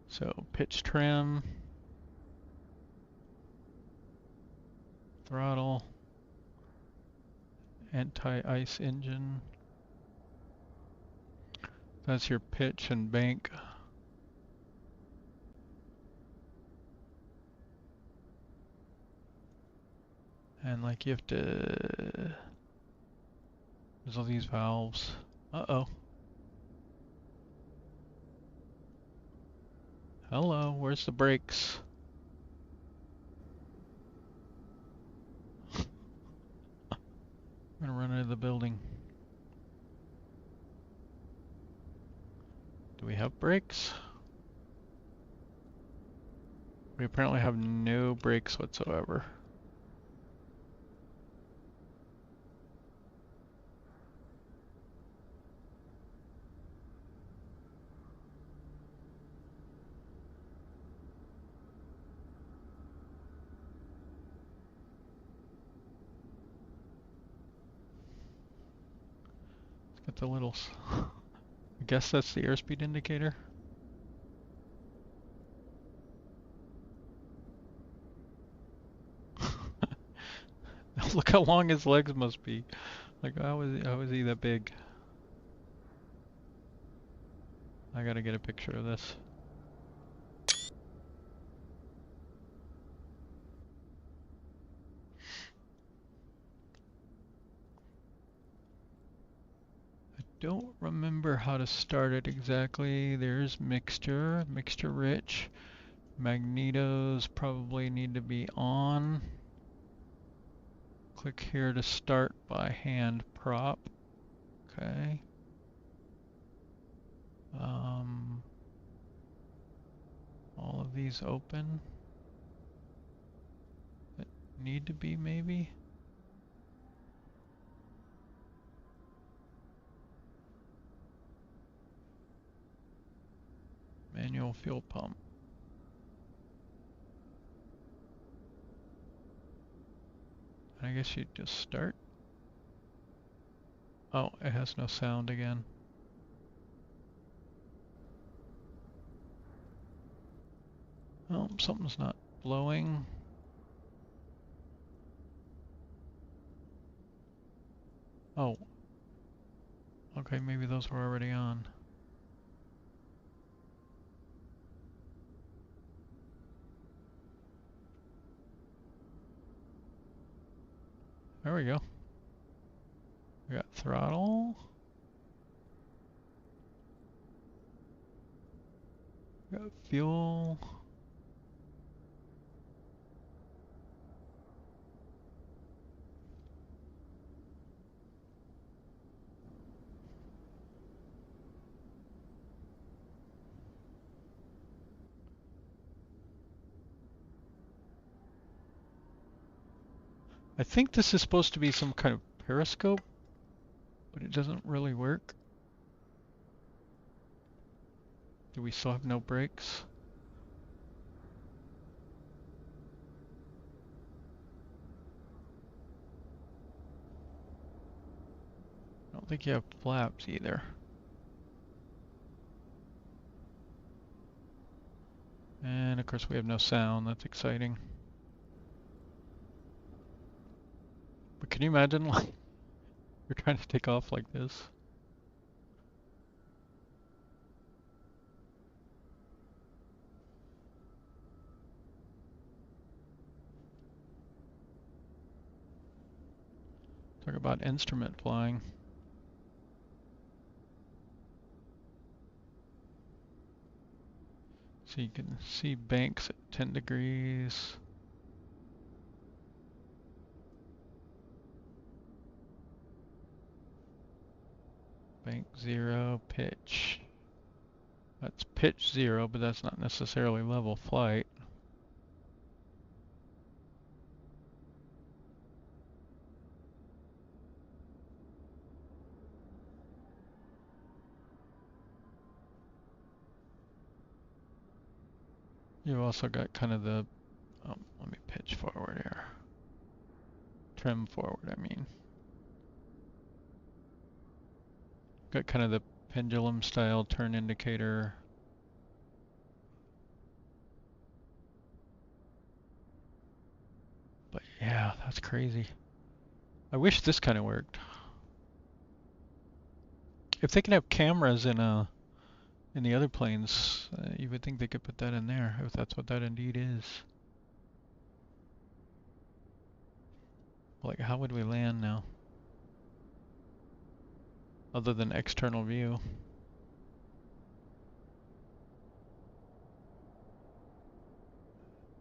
So pitch trim, throttle, anti-ice engine. That's your pitch and bank. And like you have to, there's all these valves. Uh-oh. Hello, where's the brakes? I'm gonna run into the building. Do we have brakes? We apparently have no brakes whatsoever. Let's get the little... I guess that's the airspeed indicator. Look how long his legs must be. Like, how is he that big? I gotta get a picture of this. I don't remember how to start it exactly. There's mixture rich. Magnetos probably need to be on. Click here to start by hand prop. Okay. All of these open. That need to be maybe. Manual fuel pump. I guess you just start. Oh, it has no sound again. Oh, something's not blowing. Oh. Okay, maybe those were already on. There we go. We got throttle. We got fuel. I think this is supposed to be some kind of periscope, but it doesn't really work. Do we still have no brakes? I don't think you have flaps either. And of course we have no sound. That's exciting. But can you imagine, like, you're trying to take off like this? Talk about instrument flying. So you can see banks at 10 degrees. Bank 0, pitch. That's pitch 0, but that's not necessarily level flight. You've also got kind of the, let me pitch forward here. Trim forward, I mean. Got kind of the pendulum style turn indicator. But yeah, that's crazy. I wish this kind of worked. If they can have cameras in the other planes, you would think they could put that in there, if that's what that indeed is. Like, how would we land now? Other than external view.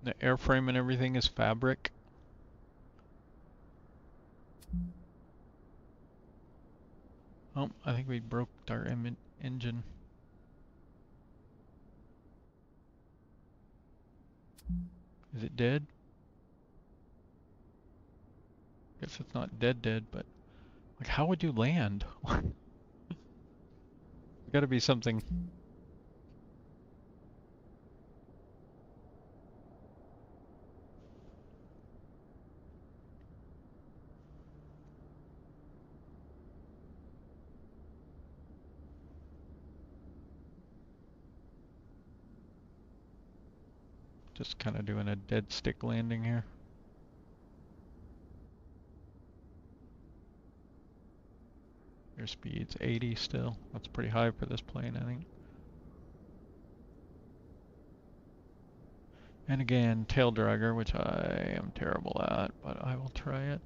The airframe and everything is fabric. Oh, I think we broke our engine. Is it dead? Guess it's not dead, but like, how would you land? Gotta be something. Just kind of doing a dead stick landing here. Your speed's 80 still. That's pretty high for this plane, I think. And again, tail dragger, which I am terrible at, but I will try it.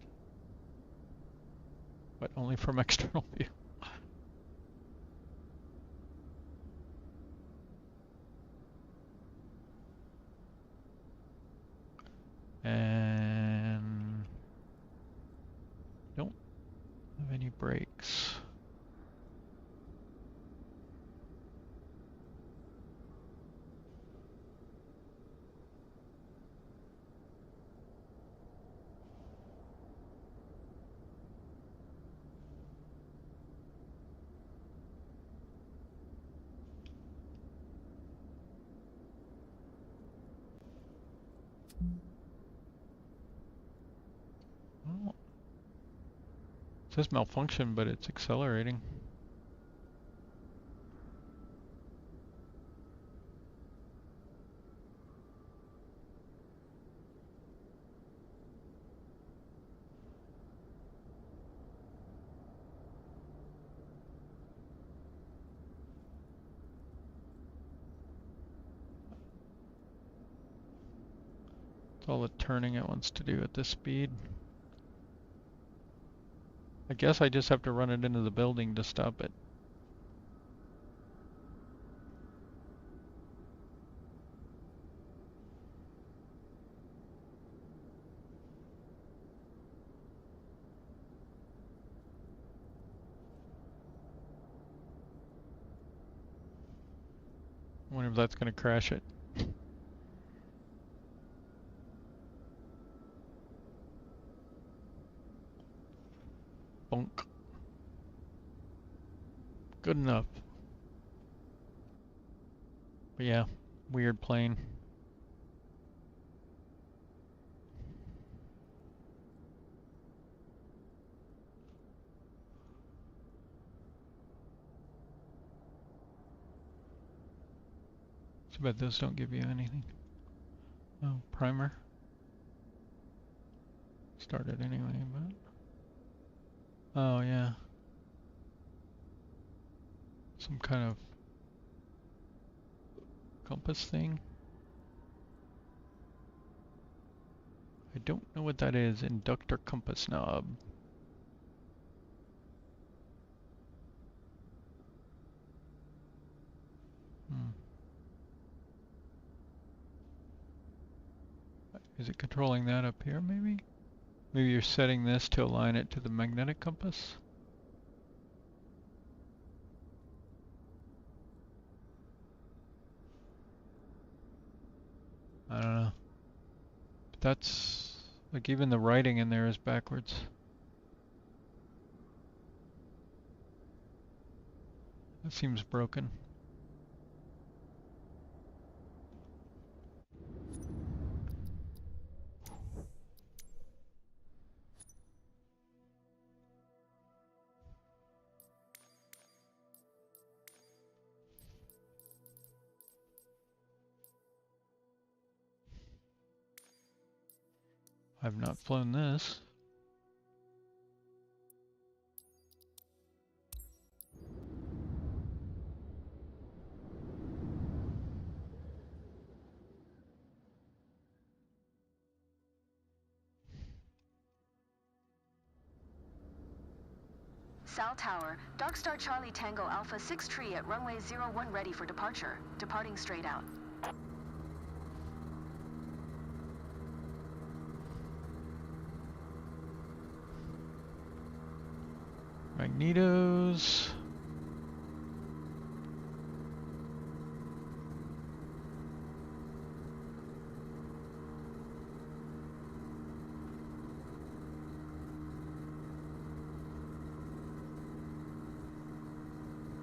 But only from external view. And don't have any brakes. Well, it says malfunction, but it's accelerating. It's all the turning it wants to do at this speed. I guess I just have to run it into the building to stop it. I wonder if that's going to crash it. Bonk. Good enough. But yeah, weird plane. Too bad those don't give you anything. Oh, primer. Started anyway, but... Oh, yeah. Some kind of compass thing. I don't know what that is. Inductor compass knob. Is it controlling that up here, maybe? Maybe you're setting this to align it to the magnetic compass? I don't know. But that's... like even the writing in there is backwards. That seems broken. I've not flown this. Sal Tower, Dark Star Charlie Tango Alpha 6 tree at runway 01 ready for departure. Departing straight out. Magnetos.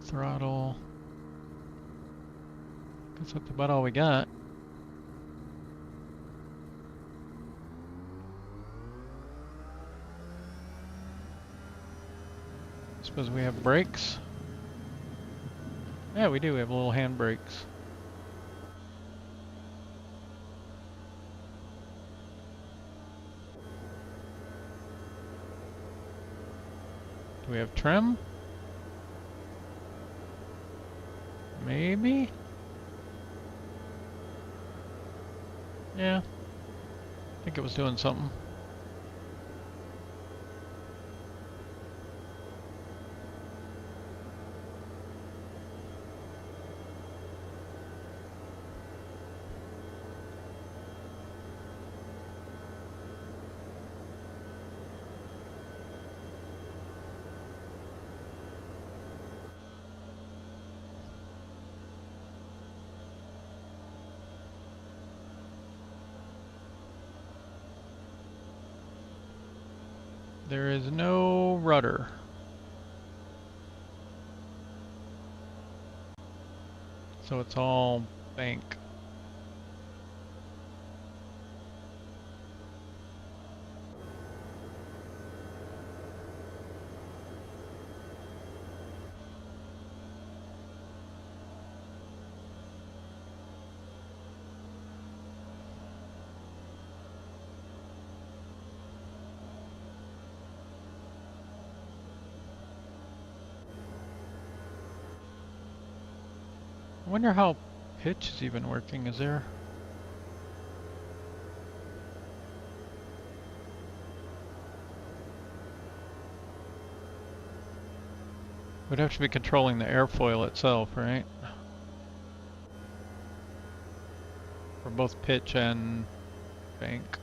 Throttle. Guess that's about all we got. Suppose we have brakes? Yeah, we do. We have little hand brakes. Do we have trim? Maybe? Yeah. I think it was doing something. There is no rudder. So it's all bank. I wonder how pitch is even working. Is there? We'd have to be controlling the airfoil itself, right? For both pitch and bank.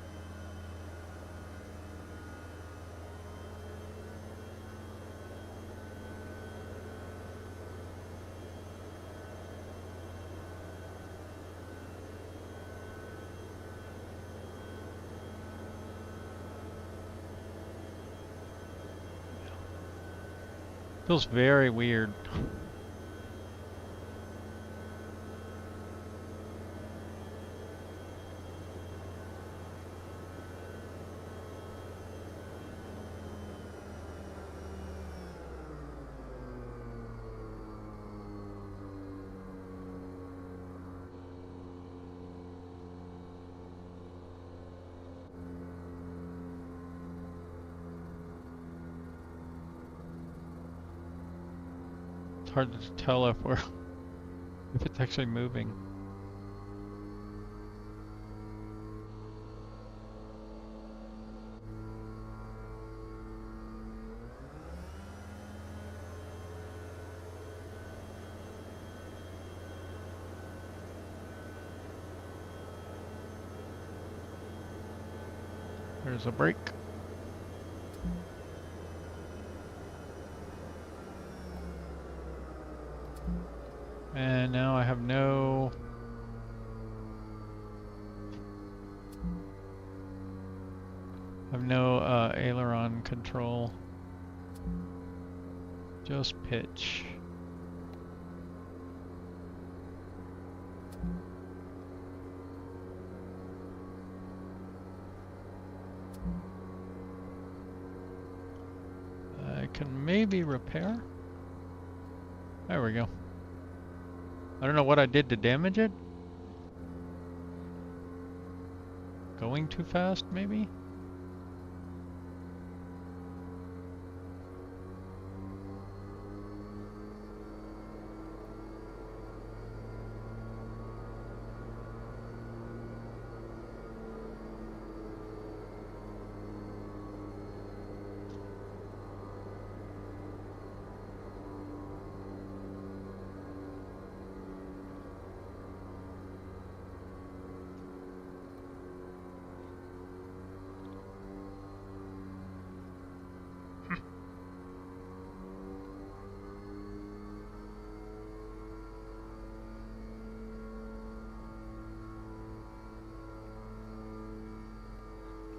Feels very weird. Hard to tell if it's actually moving. There's a brake. And now I have no aileron control. Just pitch. I can maybe repair. There we go. I don't know what I did to damage it. Going too fast, maybe?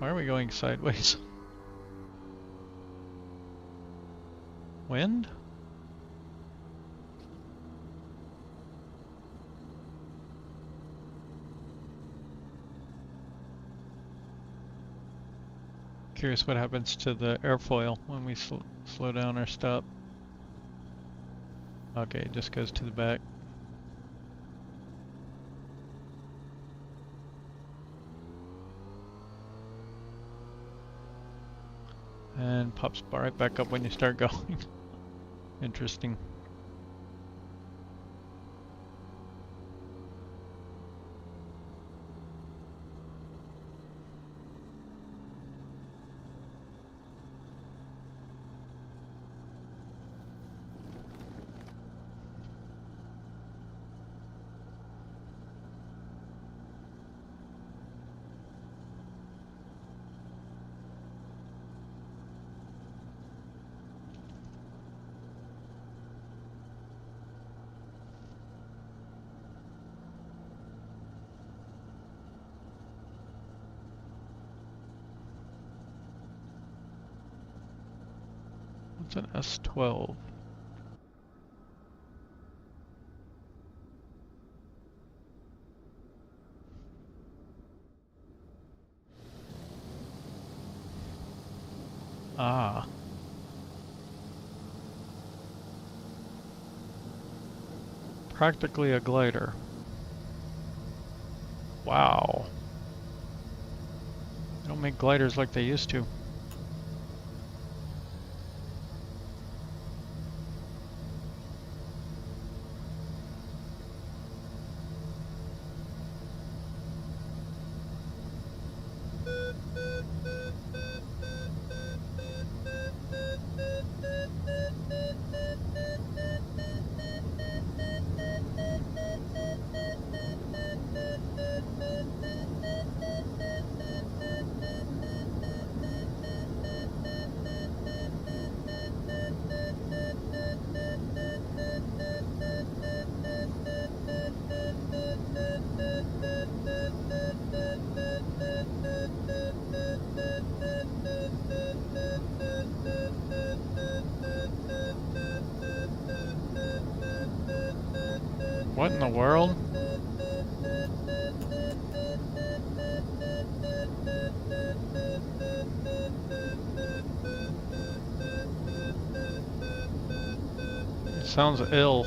Why are we going sideways? Wind? Curious what happens to the airfoil when we slow down or stop. Okay, it just goes to the back. And pops right back up when you start going. Interesting. What's an S12? Ah. Practically a glider. Wow. They don't make gliders like they used to. What in the world? It sounds ill.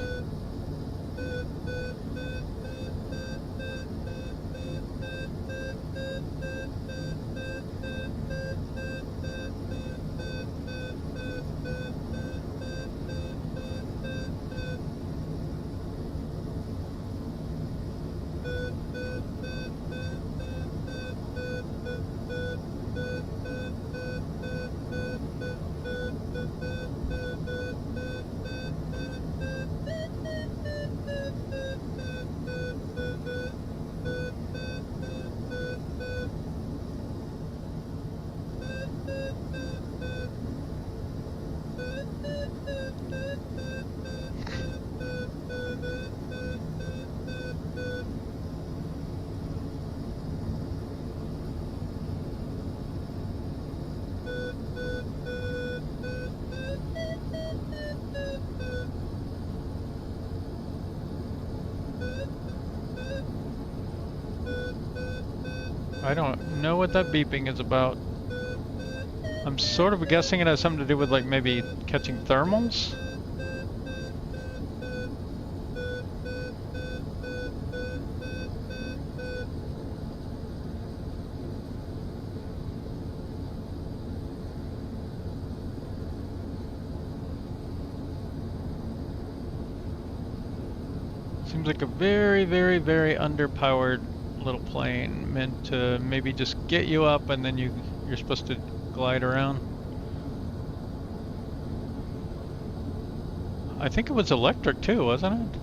I don't know what that beeping is about. I'm sort of guessing it has something to do with like maybe catching thermals. Seems like a very, very, very underpowered little plane meant to maybe just get you up and then you're supposed to glide around. I think it was electric too, wasn't it?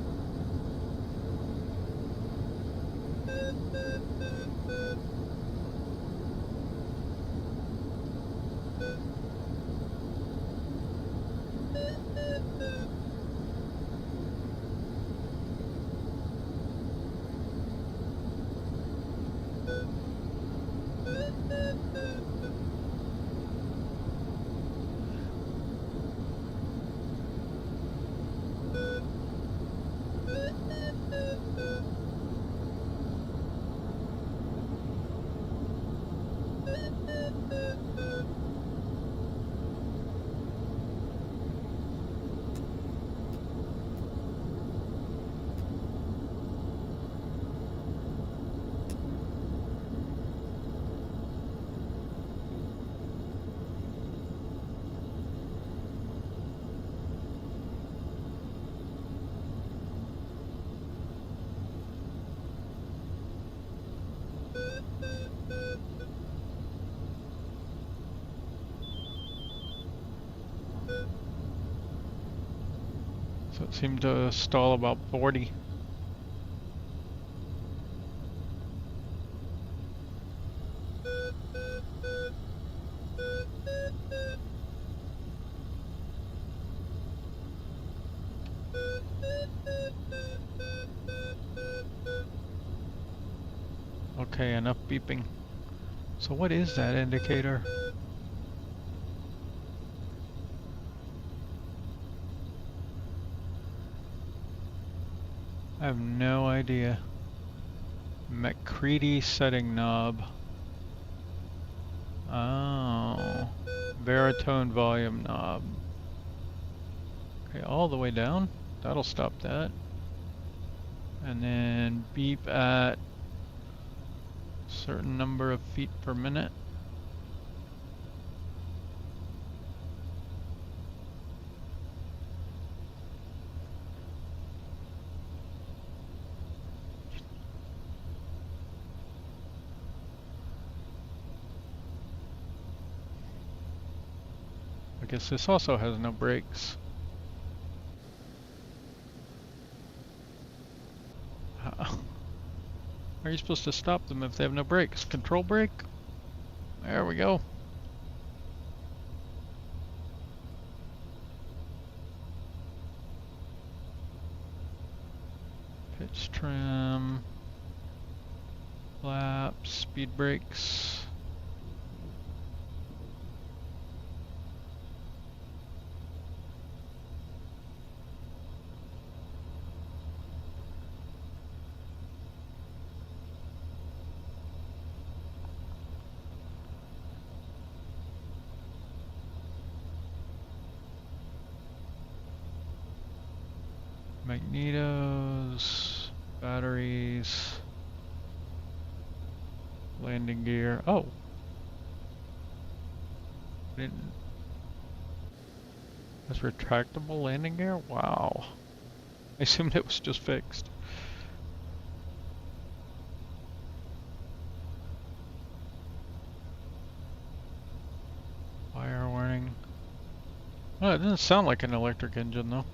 So it seemed to stall about 40. Okay, enough beeping. So what is that indicator? I have no idea. McCready setting knob. Oh, baritone volume knob. Okay, all the way down. That'll stop that. And then beep at a certain number of feet per minute. I guess this also has no brakes. How are you supposed to stop them if they have no brakes? Control brake? There we go. Pitch trim, flaps, speed brakes. Magnetos, batteries, landing gear. Oh! Didn't. That's retractable landing gear? Wow. I assumed it was just fixed. Fire warning. Oh, it doesn't sound like an electric engine though.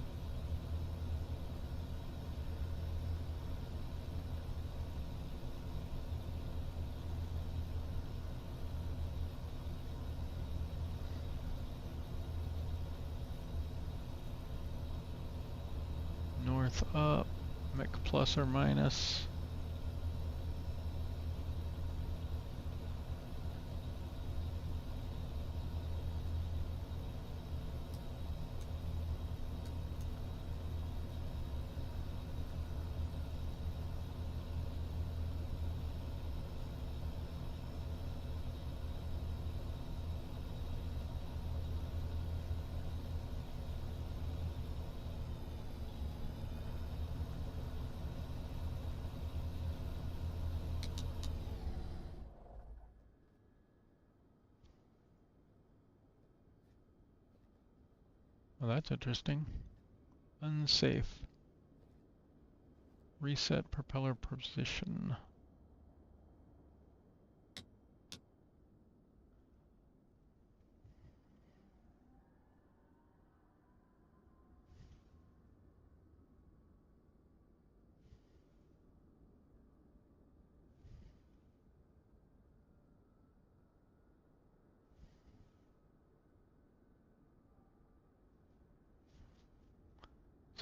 North up, mech plus or minus. Well, that's interesting. Unsafe. Reset propeller position.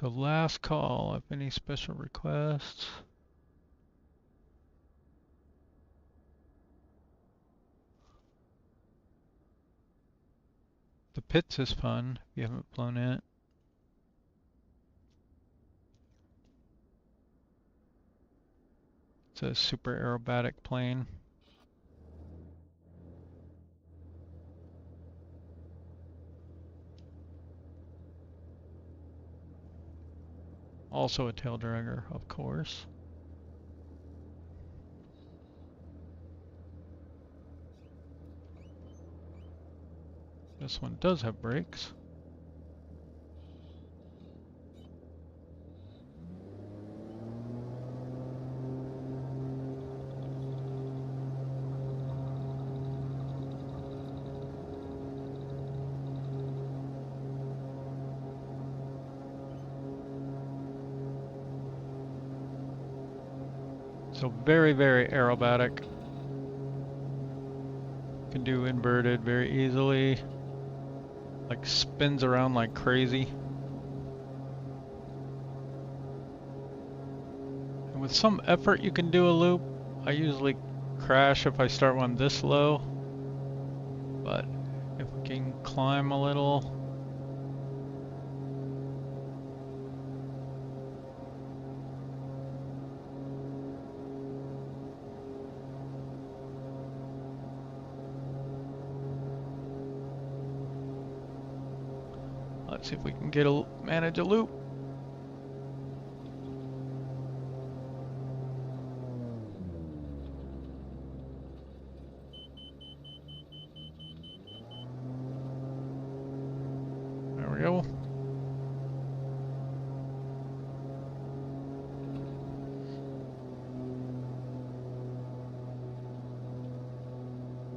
So last call, if any special requests. The Pitts is fun, if you haven't flown it. It's a super aerobatic plane. Also a tail dragger, of course. This one does have brakes. So very, very aerobatic. Can do inverted very easily. Like spins around like crazy. And with some effort you can do a loop. I usually crash if I start one this low. But if we can climb a little. Let's see if we can get manage a loop. There we go.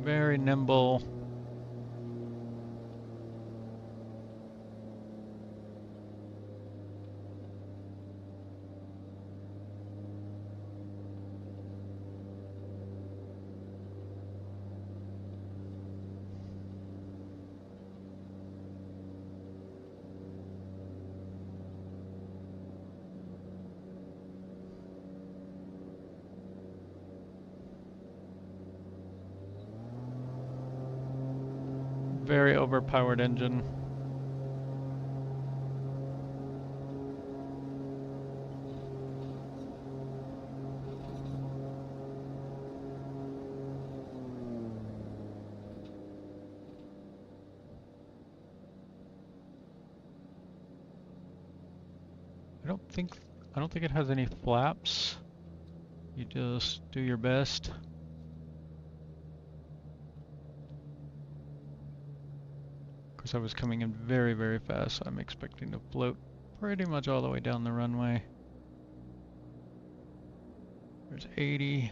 Very nimble. Very overpowered engine. I I don't think it has any flaps. You just do your best. Of course, I was coming in very, very fast, so I'm expecting to float pretty much all the way down the runway. There's 80,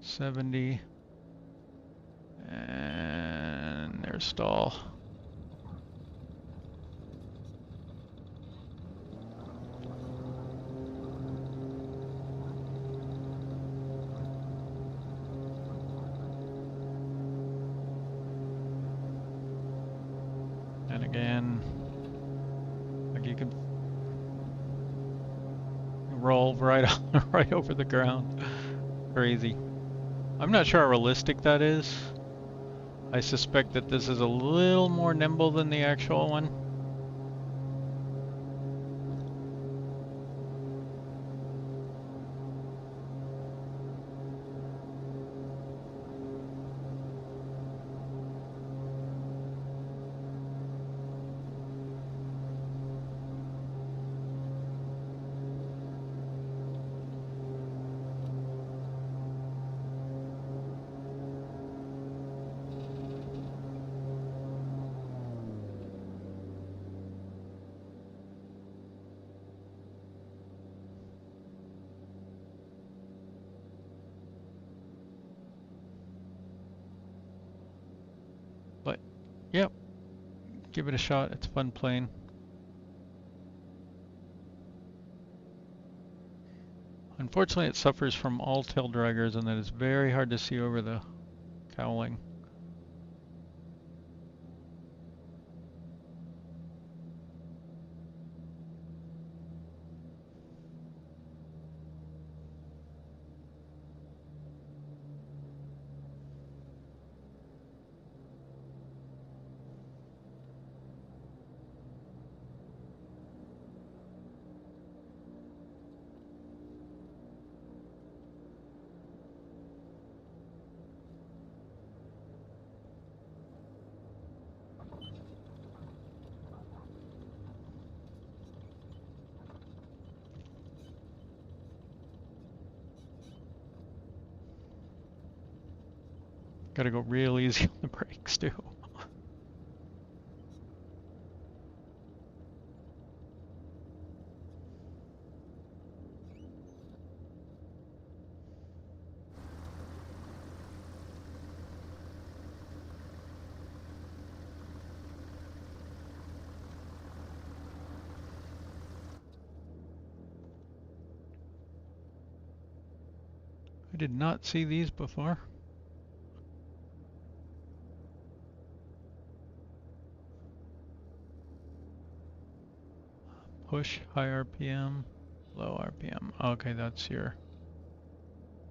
70, and there's stall. And again, like you can roll right right over the ground. Crazy. I'm not sure how realistic that is. I suspect that this is a little more nimble than the actual one. But, yep, give it a shot. It's a fun plane. Unfortunately, it suffers from all tail draggers, and that is very hard to see over the cowling. Gotta go real easy on the brakes too. I did not see these before. Push, high RPM, low RPM. Okay, that's your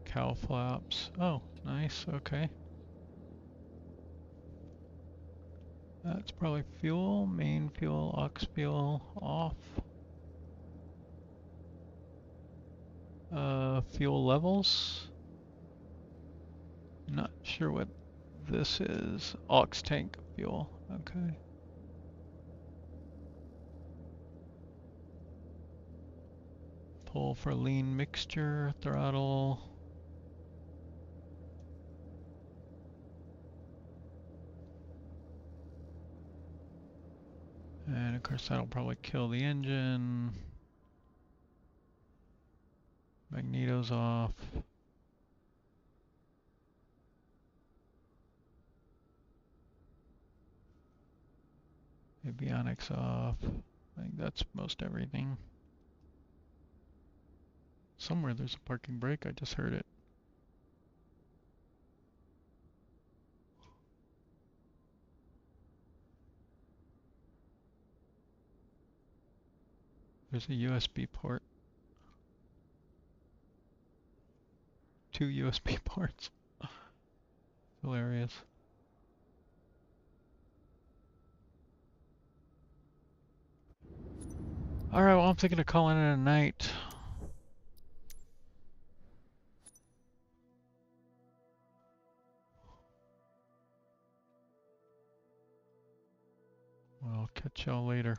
cow flaps. Oh, nice, okay. That's probably fuel, main fuel, aux fuel, off. Fuel levels. Not sure what this is. Aux tank fuel, okay. Pull for lean mixture, throttle. And of course that'll probably kill the engine. Magneto's off. Avionics off. I think that's most everything. Somewhere there's a parking brake, I just heard it. There's a USB port. 2 USB ports. Hilarious. Alright, well I'm thinking of calling it a night. Well, I'll catch y'all later.